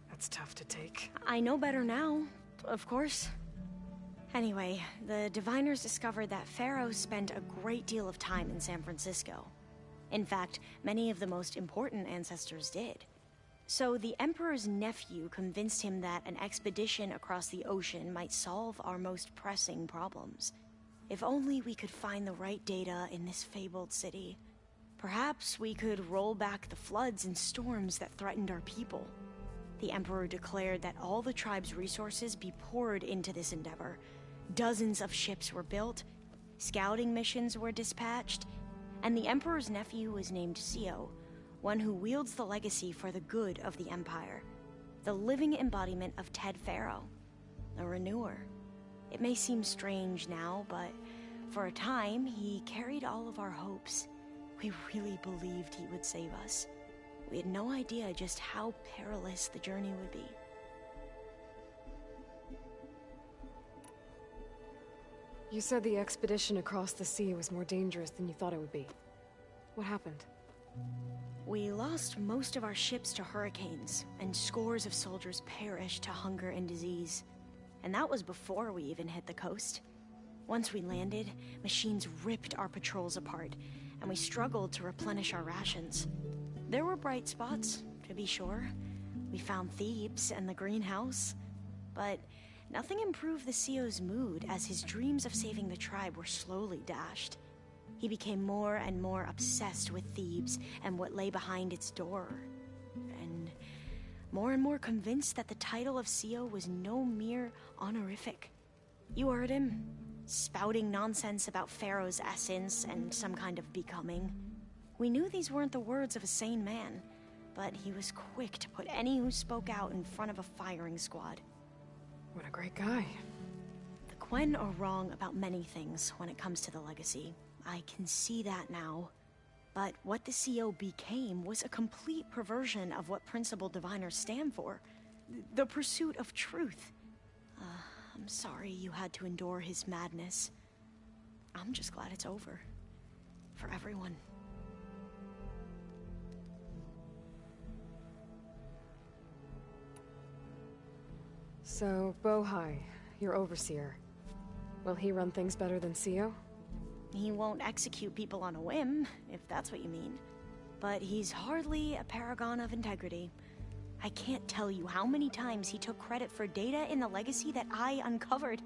That's tough to take. I know better now, of course. Anyway, the diviners discovered that Faro spent a great deal of time in San Francisco. In fact, many of the most important ancestors did. So the Emperor's nephew convinced him that an expedition across the ocean might solve our most pressing problems. If only we could find the right data in this fabled city. Perhaps we could roll back the floods and storms that threatened our people. The Emperor declared that all the tribe's resources be poured into this endeavor. Dozens of ships were built, scouting missions were dispatched, and the Emperor's nephew was named CEO, one who wields the legacy for the good of the Empire. The living embodiment of Ted Faro, a renewer. It may seem strange now, but for a time, he carried all of our hopes. We really believed he would save us. We had no idea just how perilous the journey would be. You said the expedition across the sea was more dangerous than you thought it would be. What happened? We lost most of our ships to hurricanes, and scores of soldiers perished to hunger and disease. And that was before we even hit the coast. Once we landed, machines ripped our patrols apart, and we struggled to replenish our rations. There were bright spots, to be sure. We found Thebes and the greenhouse, but nothing improved the CEO's mood as his dreams of saving the tribe were slowly dashed. He became more and more obsessed with Thebes and what lay behind its door, and more convinced that the title of CEO was no mere honorific. You heard him, spouting nonsense about Pharaoh's essence and some kind of becoming. We knew these weren't the words of a sane man, but he was quick to put any who spoke out in front of a firing squad. What a great guy. The Quen are wrong about many things when it comes to the legacy. I can see that now. But what the CEO became was a complete perversion of what principled diviners stand for. The pursuit of truth. I'm sorry you had to endure his madness. I'm just glad it's over. For everyone. So, Bohai, your overseer. Will he run things better than CEO? He won't execute people on a whim, if that's what you mean. But he's hardly a paragon of integrity. I can't tell you how many times he took credit for data in the legacy that I uncovered.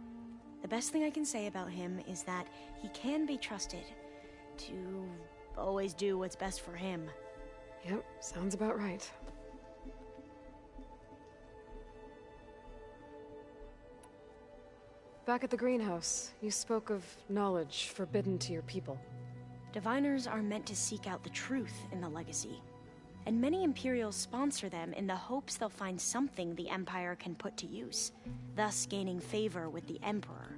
The best thing I can say about him is that he can be trusted to always do what's best for him. Yep, sounds about right. Back at the greenhouse, you spoke of knowledge forbidden to your people. Diviners are meant to seek out the truth in the legacy, and many Imperials sponsor them in the hopes they'll find something the Empire can put to use, thus gaining favor with the Emperor.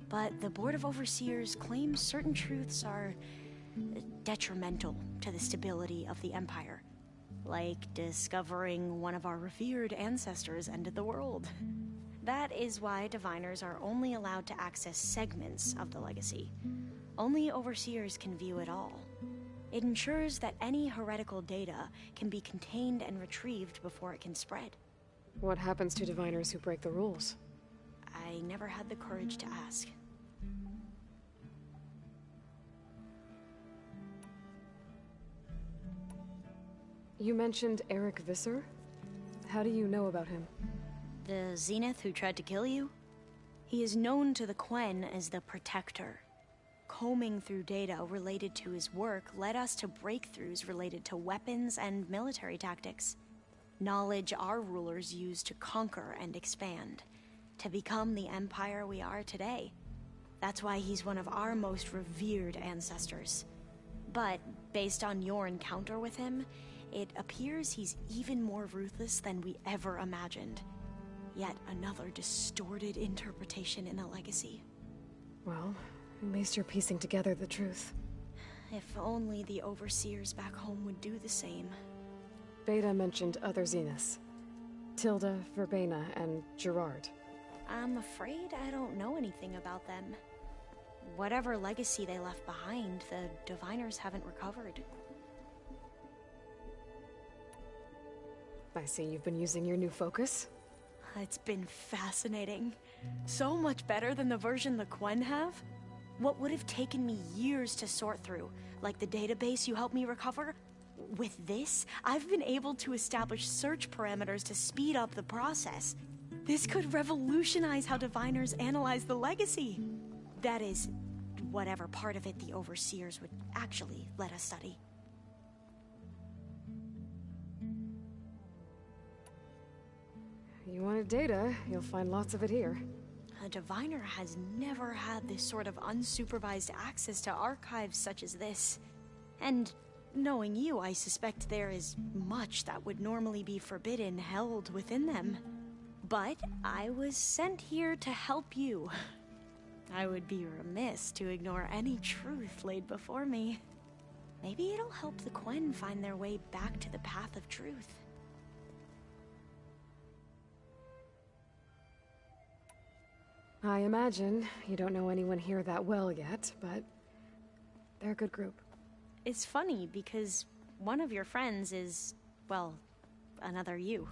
But the Board of Overseers claims certain truths are detrimental to the stability of the Empire, like discovering one of our revered ancestors ended the world. That is why diviners are only allowed to access segments of the legacy. Only overseers can view it all. It ensures that any heretical data can be contained and retrieved before it can spread. What happens to diviners who break the rules? I never had the courage to ask. You mentioned Eric Visser? How do you know about him? The Zenith who tried to kill you? He is known to the Quen as the Protector. Combing through data related to his work led us to breakthroughs related to weapons and military tactics. Knowledge our rulers used to conquer and expand, to become the empire we are today. That's why he's one of our most revered ancestors. But, based on your encounter with him, It appears he's even more ruthless than we ever imagined. Yet another distorted interpretation in a legacy. Well, at least you're piecing together the truth. If only the overseers back home would do the same. Beta mentioned other Zeniths. Tilda, Verbena, and Gerard. I'm afraid I don't know anything about them. Whatever legacy they left behind, the Diviners haven't recovered. I see you've been using your new focus. It's been fascinating. So much better than the version the Quen have. What would have taken me years to sort through, like the database you helped me recover, with this, I've been able to establish search parameters to speed up the process. This could revolutionize how Diviners analyze the legacy. That is, whatever part of it the Overseers would actually let us study. You wanted data, you'll find lots of it here. A Diviner has never had this sort of unsupervised access to archives such as this. And knowing you, I suspect there is much that would normally be forbidden held within them. But I was sent here to help you. I would be remiss to ignore any truth laid before me. Maybe it'll help the Quen find their way back to the path of truth. I imagine you don't know anyone here that well yet, but they're a good group. It's funny because one of your friends is, well, another you.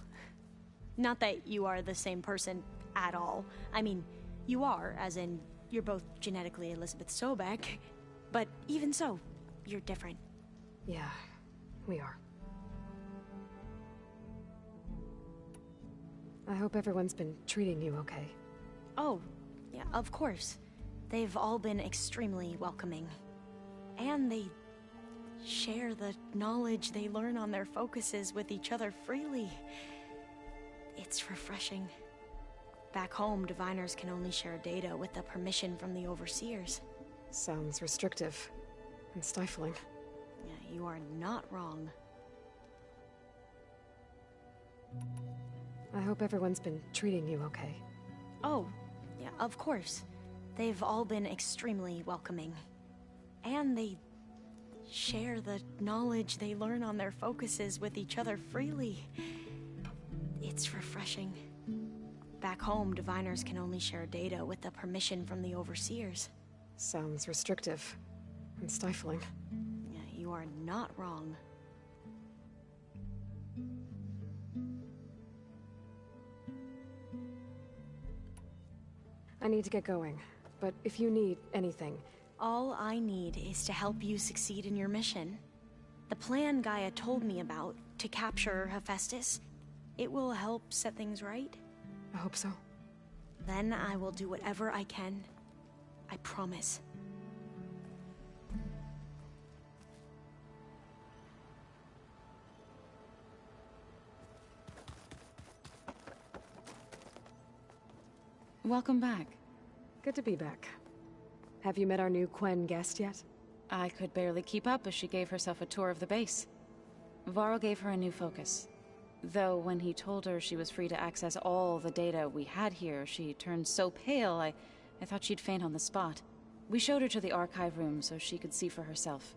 Not that you are the same person at all. I mean, you are, as in, you're both genetically Elizabeth Sobek, but even so, you're different. Yeah, we are. I hope everyone's been treating you okay. Oh, yeah, of course. They've all been extremely welcoming. And they share the knowledge they learn on their focuses with each other freely. It's refreshing. Back home, Diviners can only share data with the permission from the Overseers. Sounds restrictive and stifling. Yeah, you are not wrong. I hope everyone's been treating you okay. Oh, yeah, of course. They've all been extremely welcoming. And they share the knowledge they learn on their focuses with each other freely. It's refreshing. Back home, Diviners can only share data with the permission from the Overseers. Sounds restrictive and stifling. Yeah, you are not wrong. I need to get going, but if you need anything... All I need is to help you succeed in your mission. The plan Gaia told me about, to capture Hephaestus, it will help set things right. I hope so. Then I will do whatever I can. I promise. Welcome back. Good to be back. Have you met our new Quen guest yet? I could barely keep up as she gave herself a tour of the base. Varl gave her a new focus. Though when he told her she was free to access all the data we had here, she turned so pale I thought she'd faint on the spot. We showed her to the archive room so she could see for herself.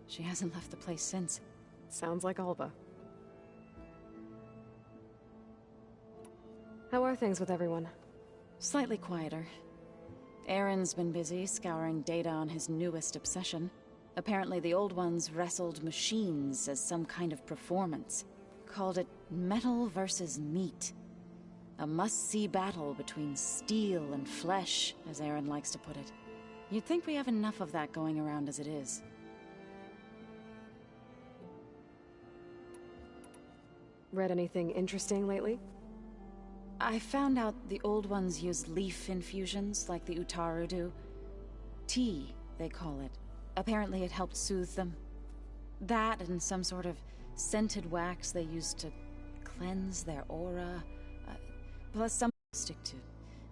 She hasn't left the place since. Sounds like Alba. How are things with everyone? Slightly quieter. Aaron's been busy scouring data on his newest obsession. Apparently the old ones wrestled machines as some kind of performance. Called it metal versus meat. A must-see battle between steel and flesh, as Aaron likes to put it. You'd think we have enough of that going around as it is. Read anything interesting lately? I found out the old ones use leaf infusions like the Utaru do. Tea, they call it. Apparently it helped soothe them. That and some sort of scented wax they used to cleanse their aura. Plus some stick to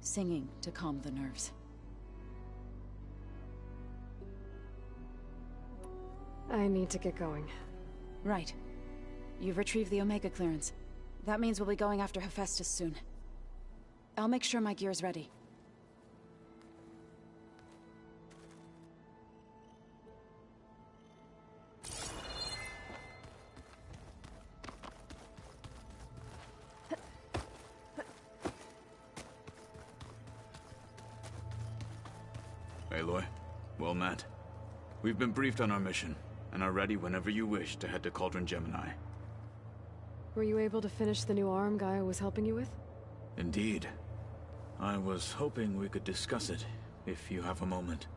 singing to calm the nerves. I need to get going. Right. You've retrieved the Omega clearance. That means we'll be going after Hephaestus soon. I'll make sure my gear's ready. Aloy, well met. We've been briefed on our mission, and are ready whenever you wish to head to Cauldron Gemini. Were you able to finish the new arm Gaia was helping you with? Indeed. I was hoping we could discuss it, if you have a moment.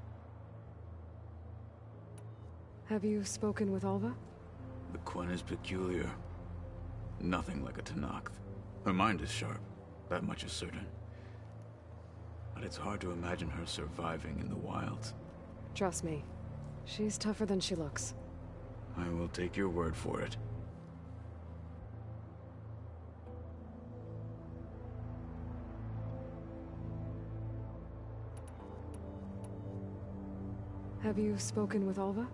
Have you spoken with Alva? The Quen is peculiar. Nothing like a Tenakth. Her mind is sharp, that much is certain. But it's hard to imagine her surviving in the wilds. Trust me, she's tougher than she looks. I will take your word for it. Have you spoken with Alva?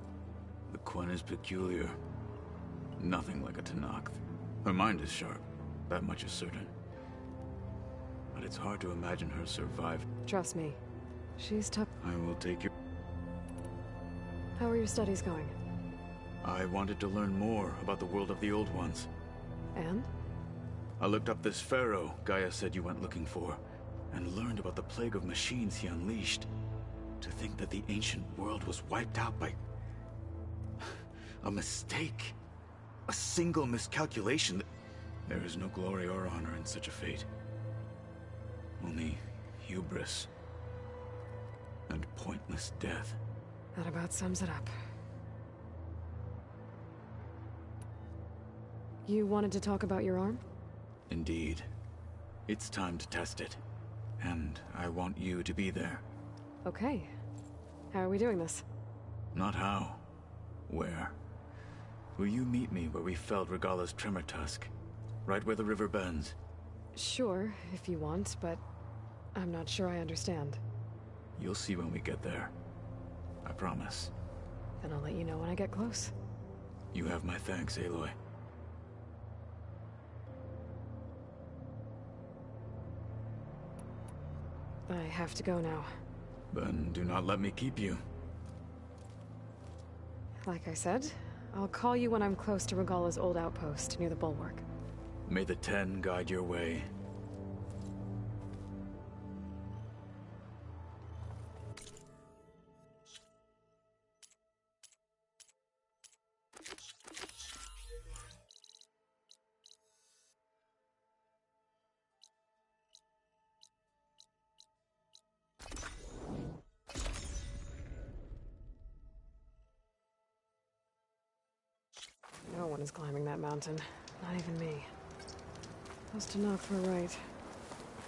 The Quen is peculiar. Nothing like a Tenakth. Her mind is sharp, that much is certain. But it's hard to imagine her survive. Trust me, she's tough. I will take your... How are your studies going? I wanted to learn more about the world of the Old Ones. And? I looked up this pharaoh Gaia said you went looking for, and learned about the plague of machines he unleashed. To think that the ancient world was wiped out by... a mistake. A single miscalculation. There is no glory or honor in such a fate. Only hubris. And pointless death. That about sums it up. You wanted to talk about your arm? Indeed. It's time to test it. And I want you to be there. Okay. How are we doing this? Not how. Where. Will you meet me where we felled Regalla's Tremor Tusk? Right where the river bends? Sure, if you want, but I'm not sure I understand. You'll see when we get there. I promise. Then I'll let you know when I get close. You have my thanks, Aloy. I have to go now. Then do not let me keep you. Like I said, I'll call you when I'm close to Regalla's old outpost near the bulwark. May the Ten guide your way. No one is climbing that mountain. Not even me. Those Tenakth were right.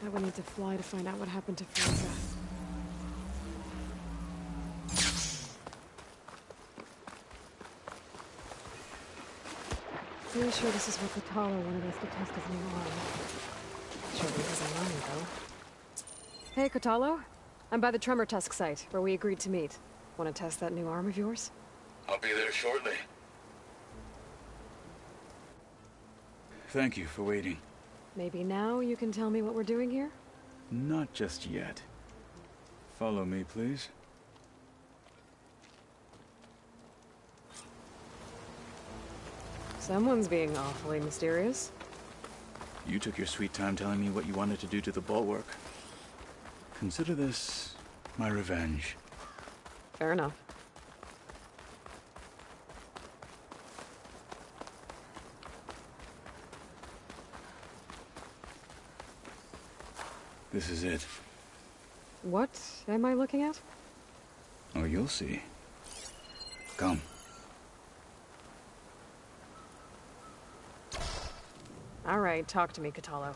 I would need to fly to find out what happened to Franca. Pretty sure this is what Kotallo wanted us to test his new arm. Surely he doesn't mind, though. Hey, Kotallo. I'm by the Tremor Tusk site, where we agreed to meet. Want to test that new arm of yours? I'll be there shortly. Thank you for waiting. Maybe now you can tell me what we're doing here? Not just yet. Follow me, please. Someone's being awfully mysterious. You took your sweet time telling me what you wanted to do to the bulwark. Consider this my revenge. Fair enough. This is it. What am I looking at? Oh, you'll see. Come. All right, talk to me, Kotallo.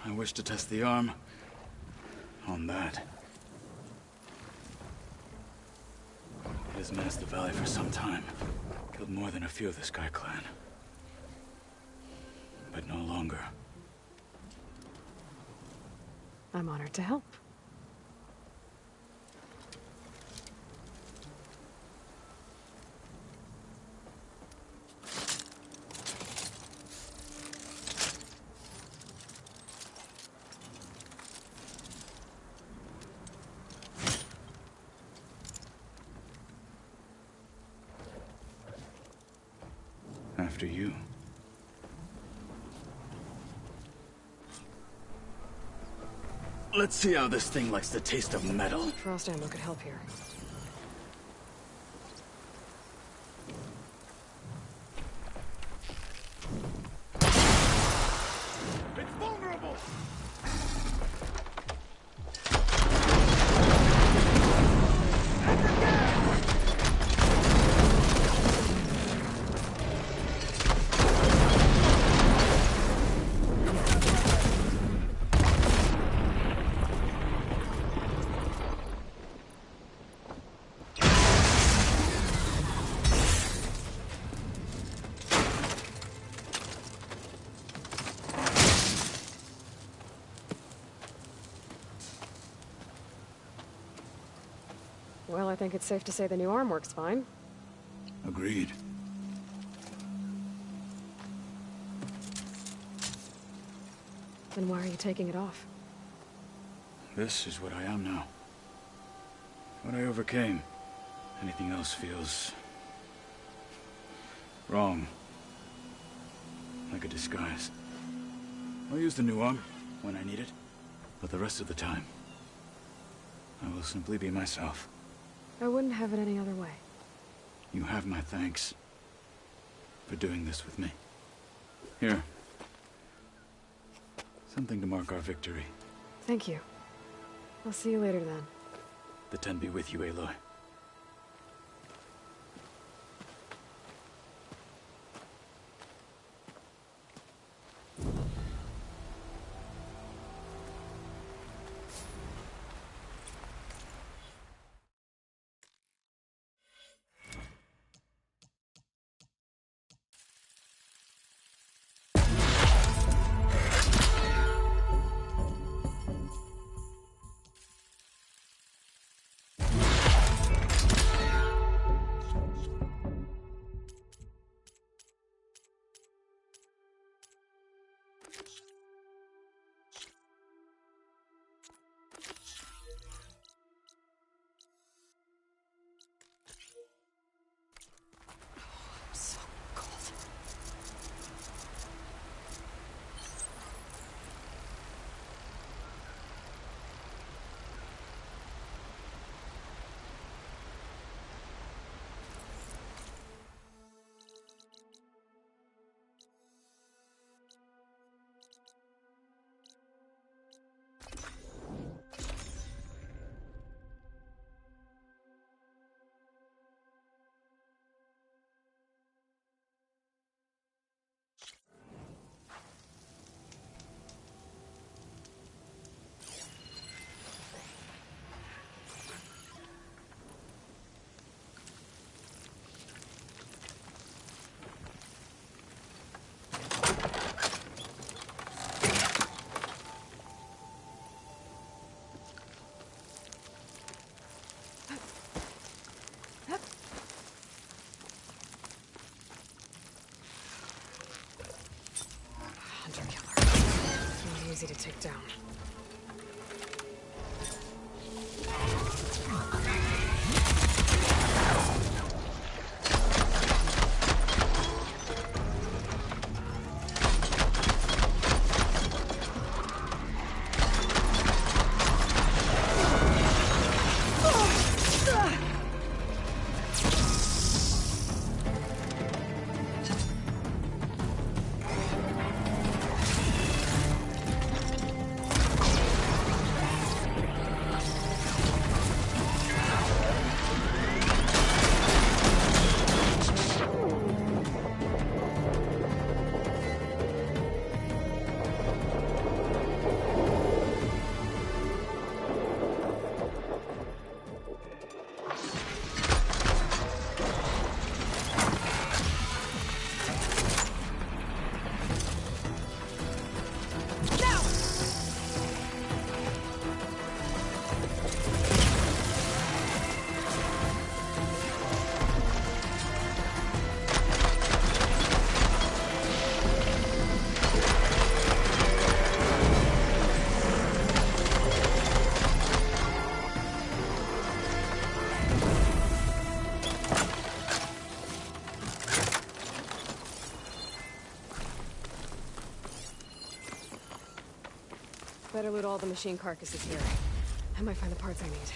I wish to test the arm on that. It has menaced the valley for some time. Killed more than a few of the Sky Clan. But no longer. I'm honored to help. after you. Let's see how this thing likes the taste of metal. Frost ammo could help here. It's vulnerable! Well, I think it's safe to say the new arm works fine. Agreed. Then why are you taking it off? This is what I am now. What I overcame. Anything else feels... wrong. Like a disguise. I'll use the new arm when I need it, but the rest of the time, I will simply be myself. I wouldn't have it any other way. You have my thanks for doing this with me. Here. Something to mark our victory. Thank you. I'll see you later then. The Ten be with you, Aloy. Easy to take down. Better loot all the machine carcasses here. I might find the parts I need.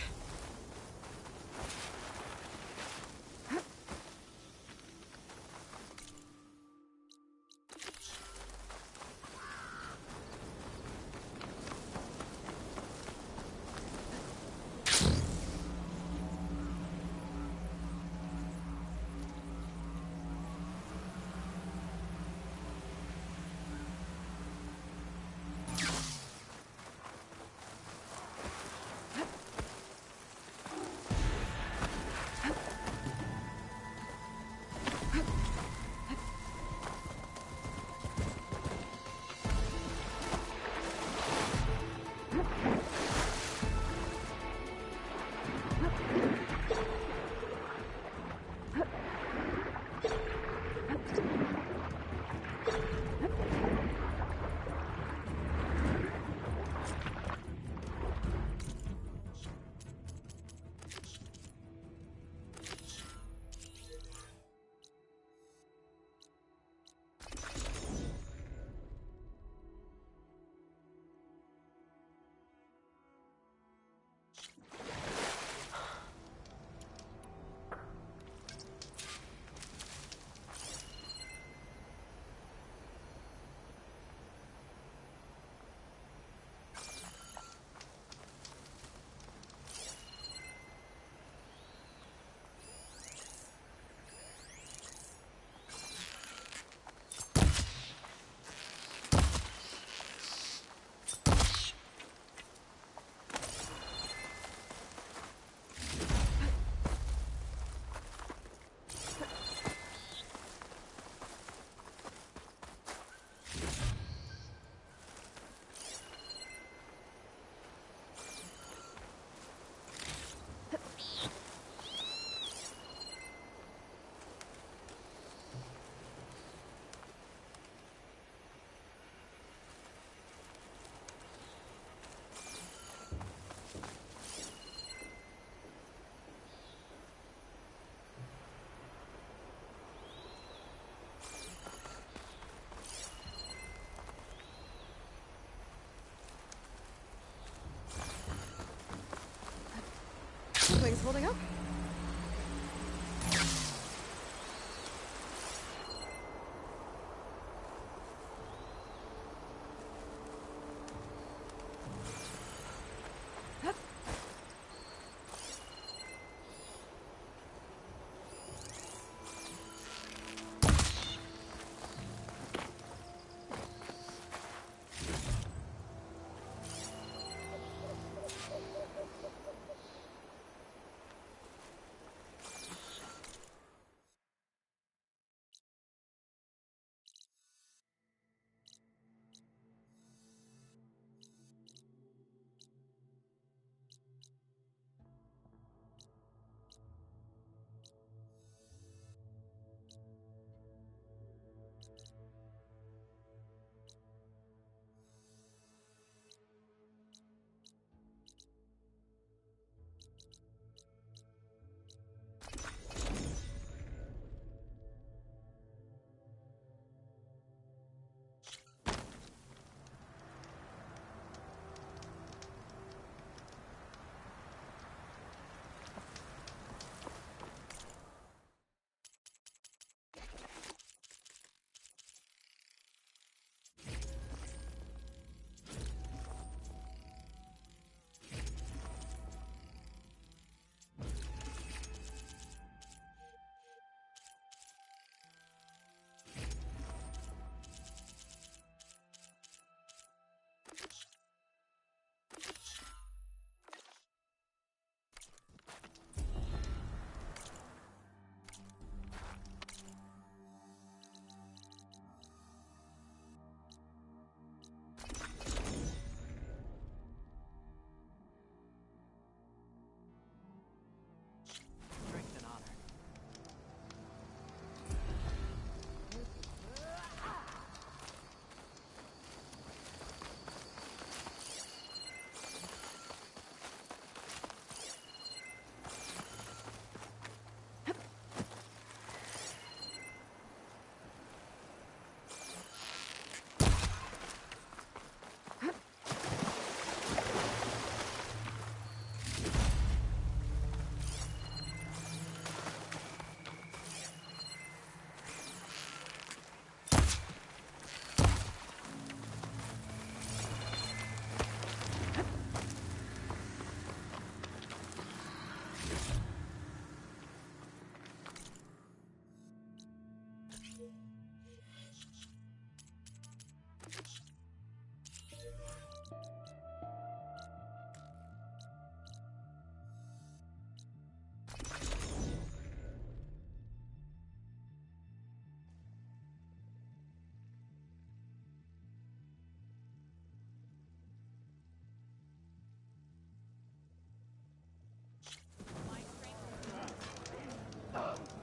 Wings holding up?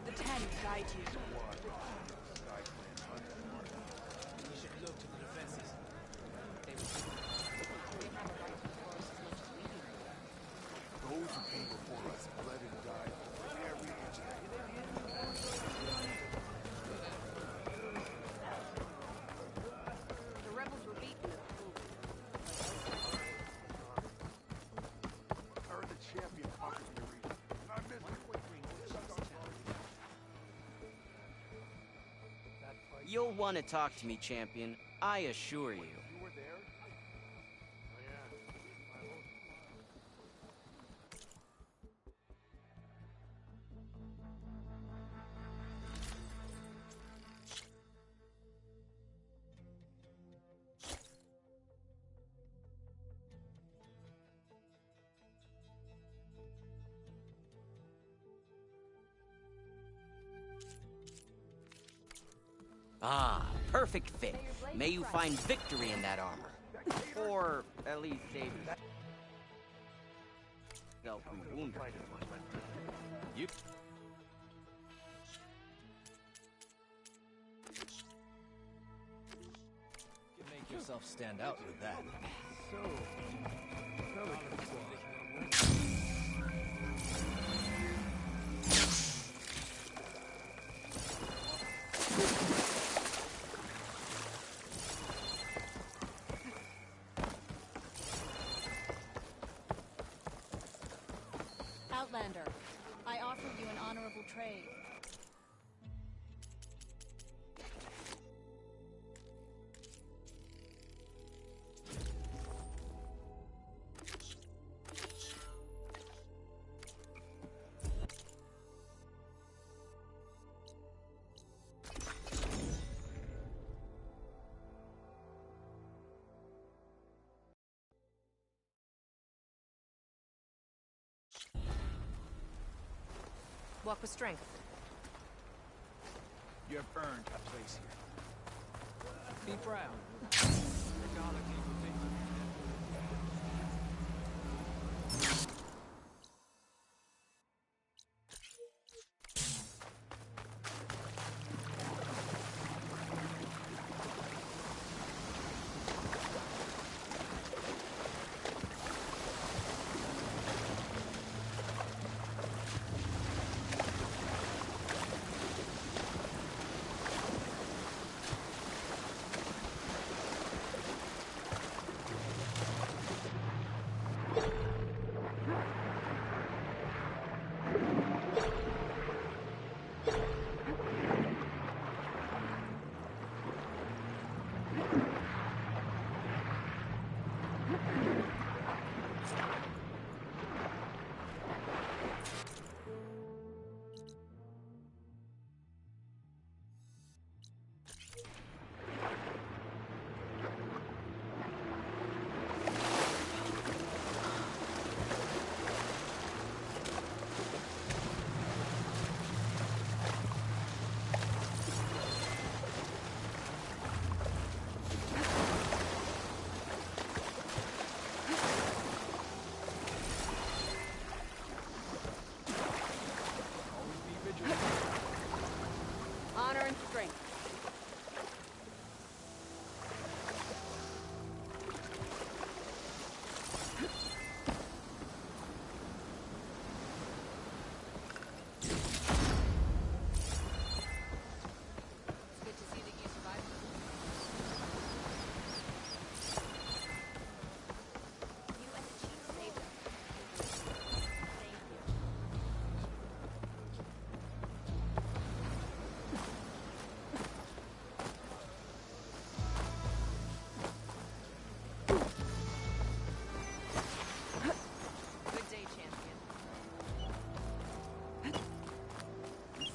The tent guide you. We should look to the defenses. Those who came before us bled and died for every inch of The rebels were beaten at Proving. I heard the champion conquered the arena. I missed it. You'll want to talk to me, champion. I assure you. You were there? Ah, perfect fit. May you find victory in that armor. Or at least save yourself from wounded. You. You can make yourself stand out with that. Outlander, I offered you an honorable trade. Walk with strength. You have earned a place here. Be proud. Regala gave you victory.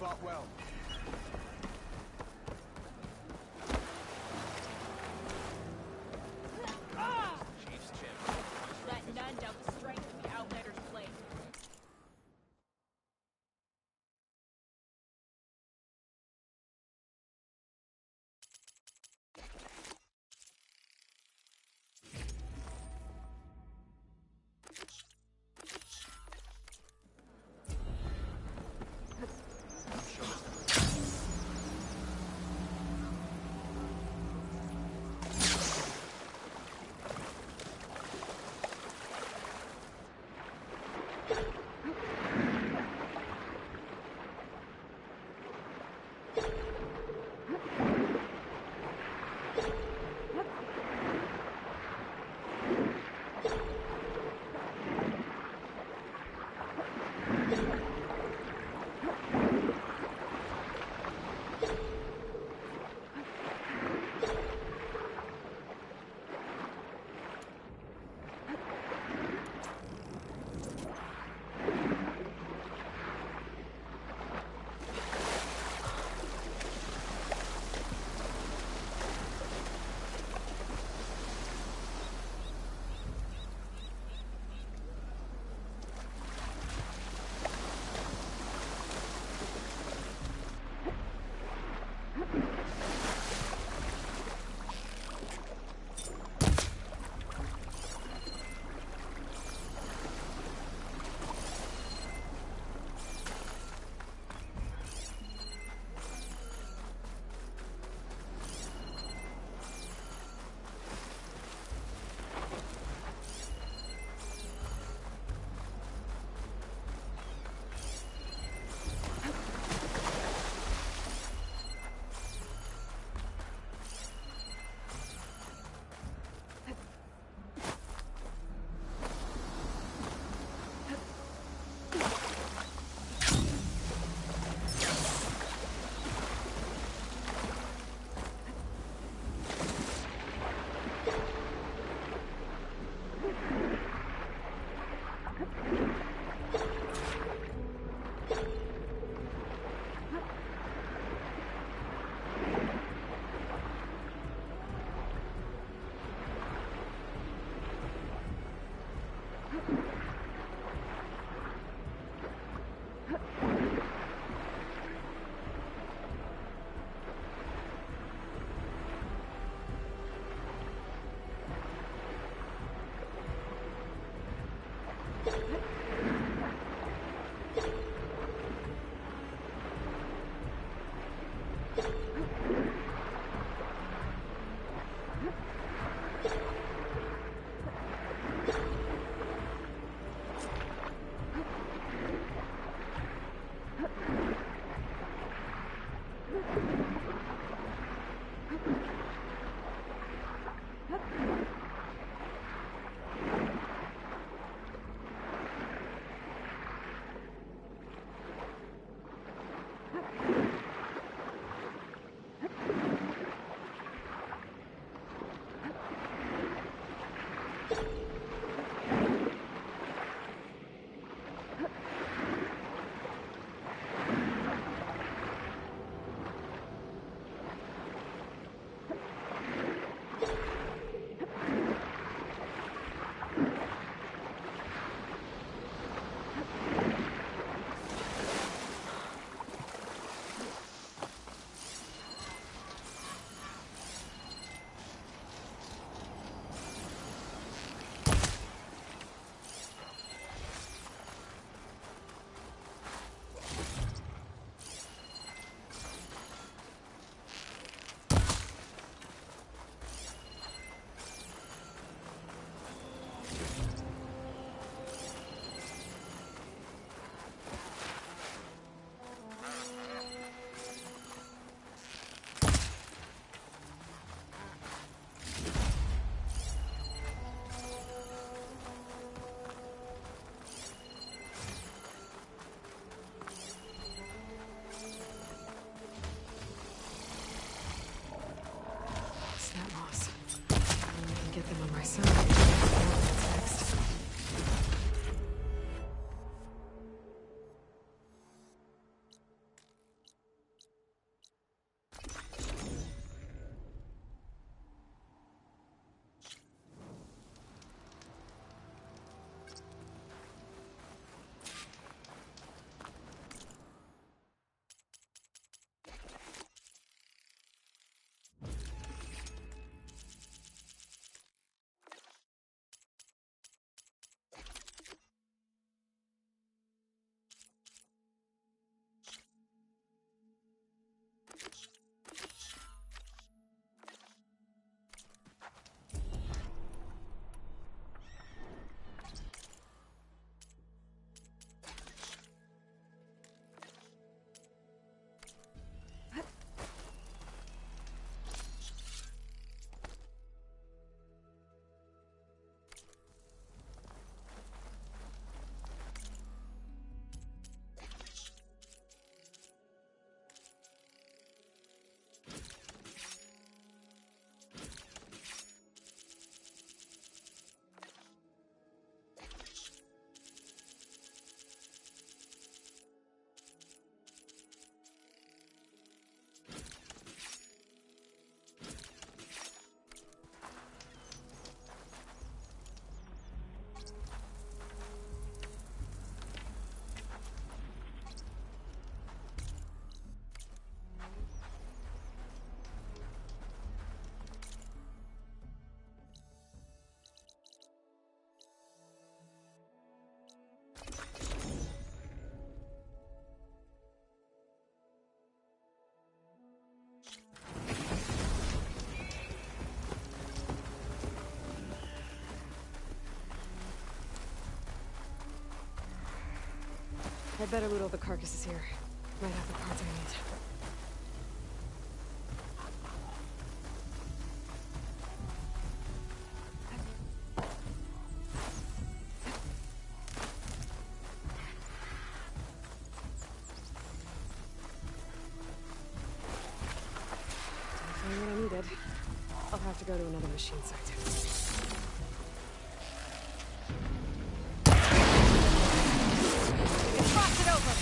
fought well. Chief's champion. Let none doubt the strength of the Outlander's blade. I'd better loot all the carcasses here. Might have the parts I need. What I needed. I'll have to go to another machine site. Cross it over!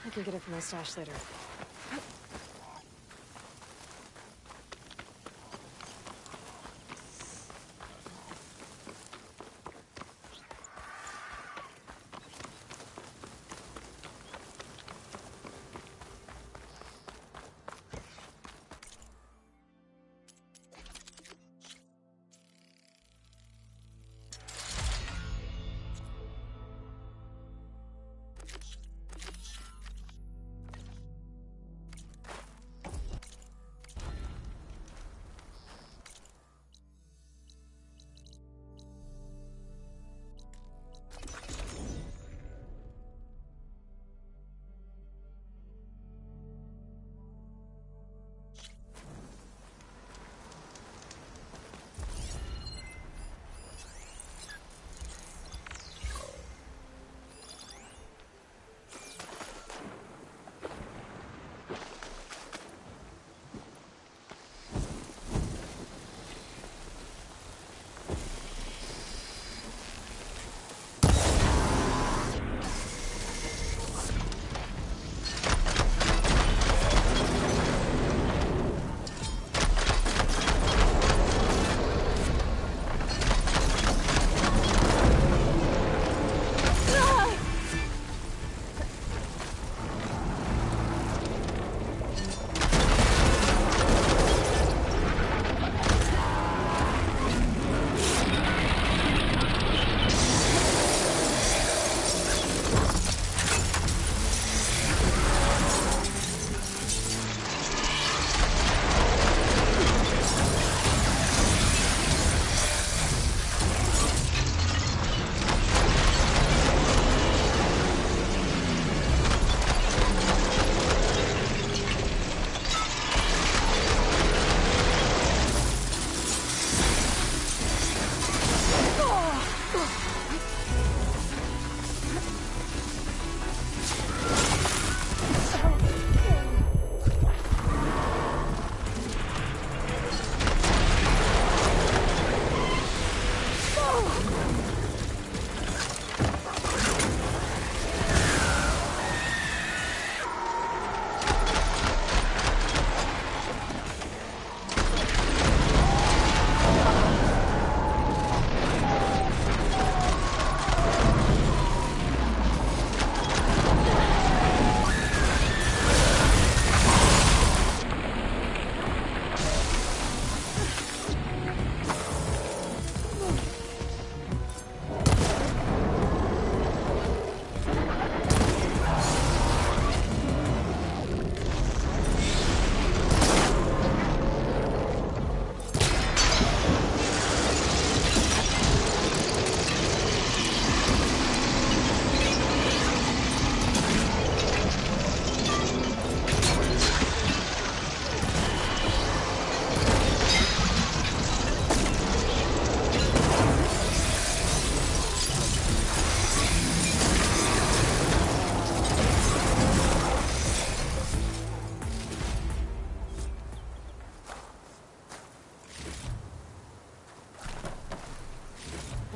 I can get it from my stash later.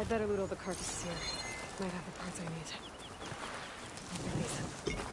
I'd better loot all the carcasses here. Might have the parts I need. Please.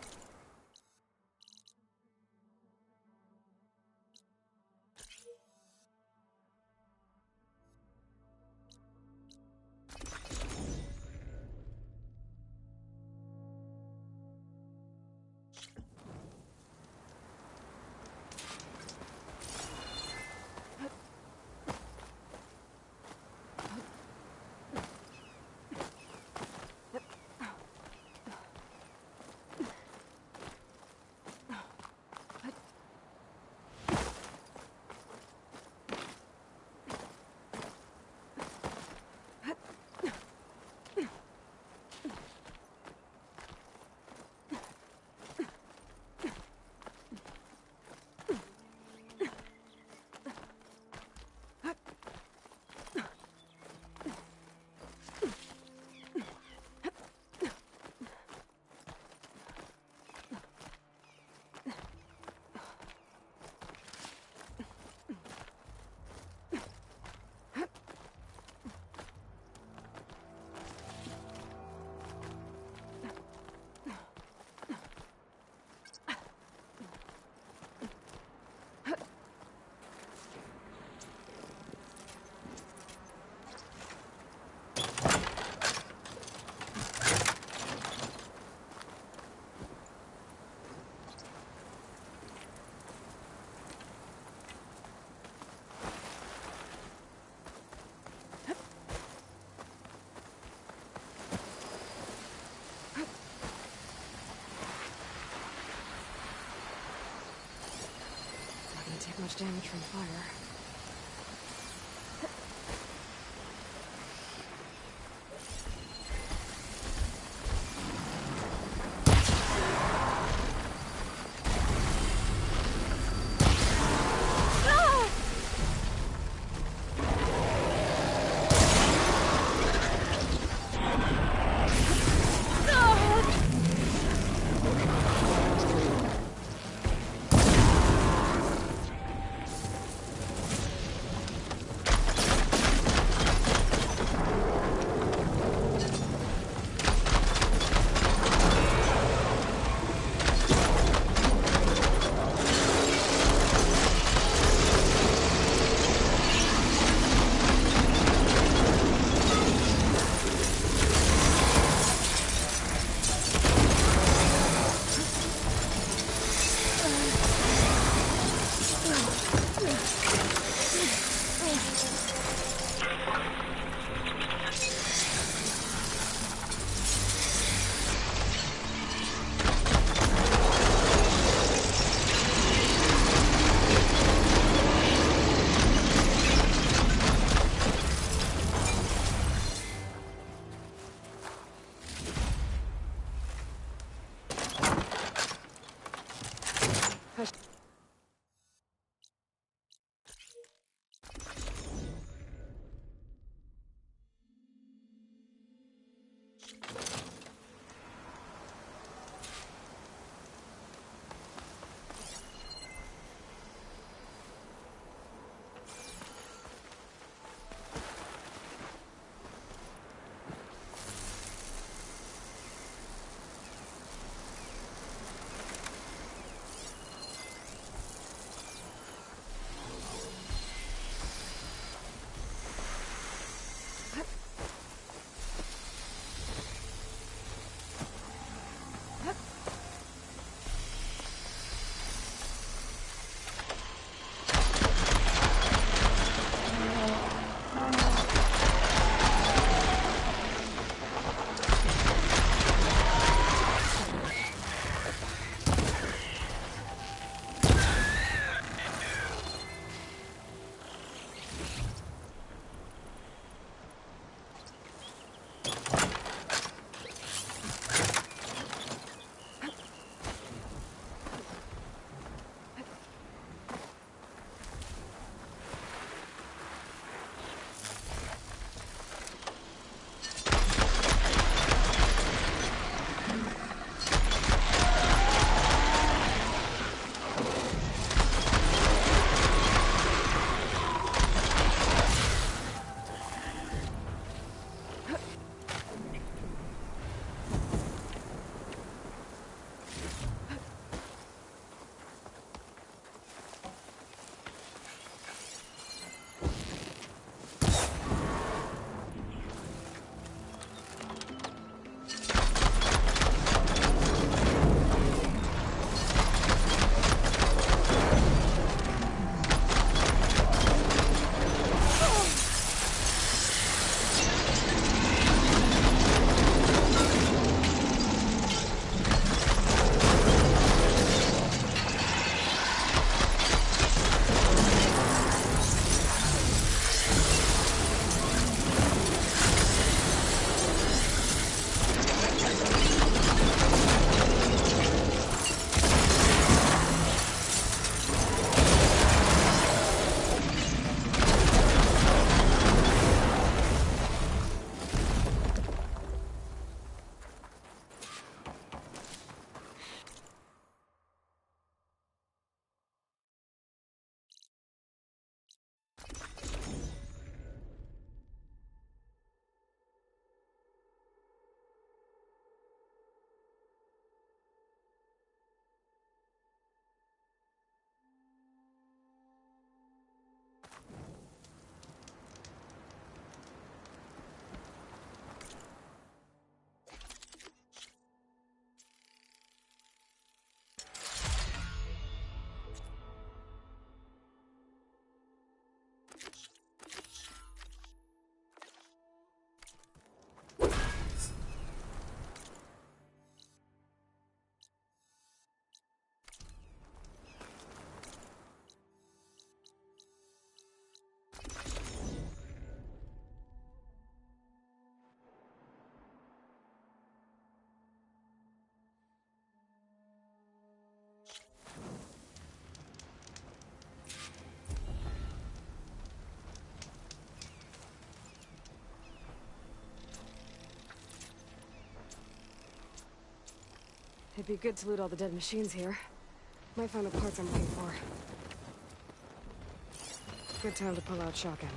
Take much damage from fire. It'd be good to loot all the dead machines here. Might find the parts I'm looking for. Good time to pull out shock ammo.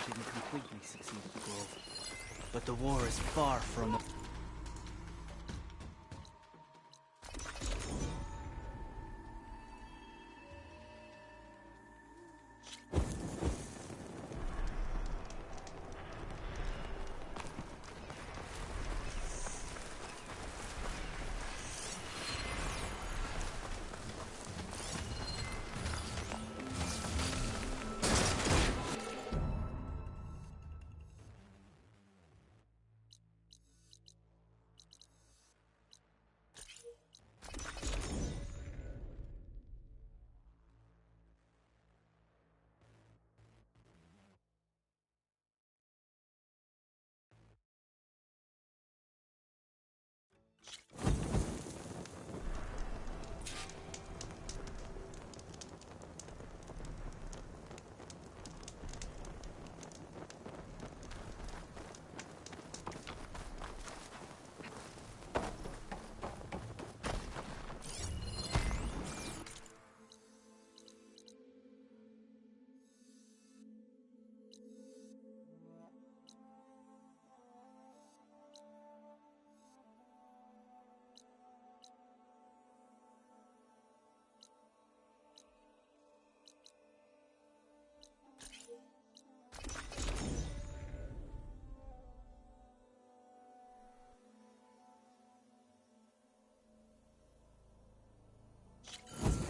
Didn't completely succeed at the Grove, but the war is far from...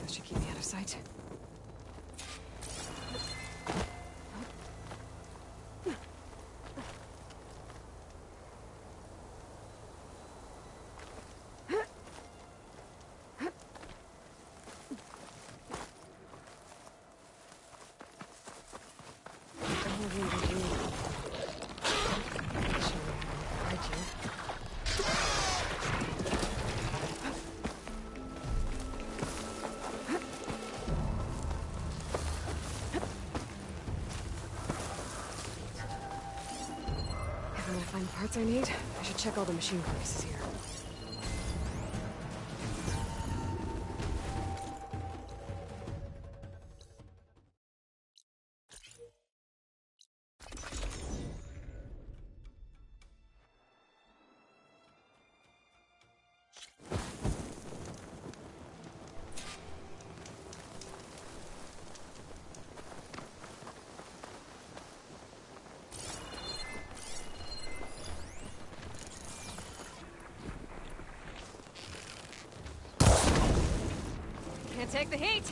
Should keep me out of sight. When I find the parts I need, I should check all the machine carcasses here. Can't take the heat!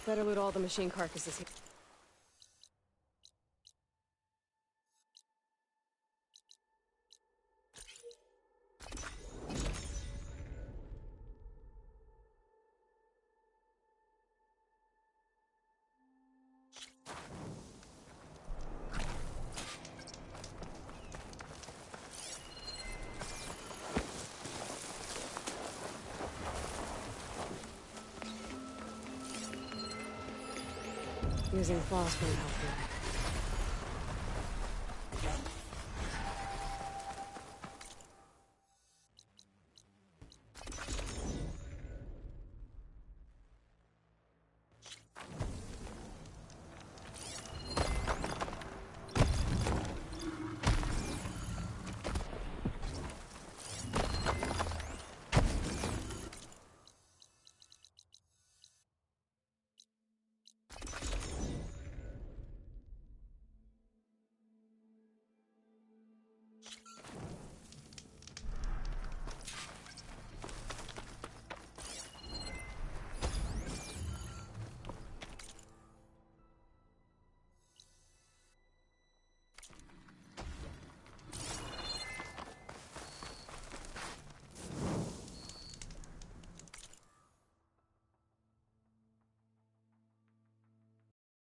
Better loot all the machine carcasses here. Using Falls won't help here.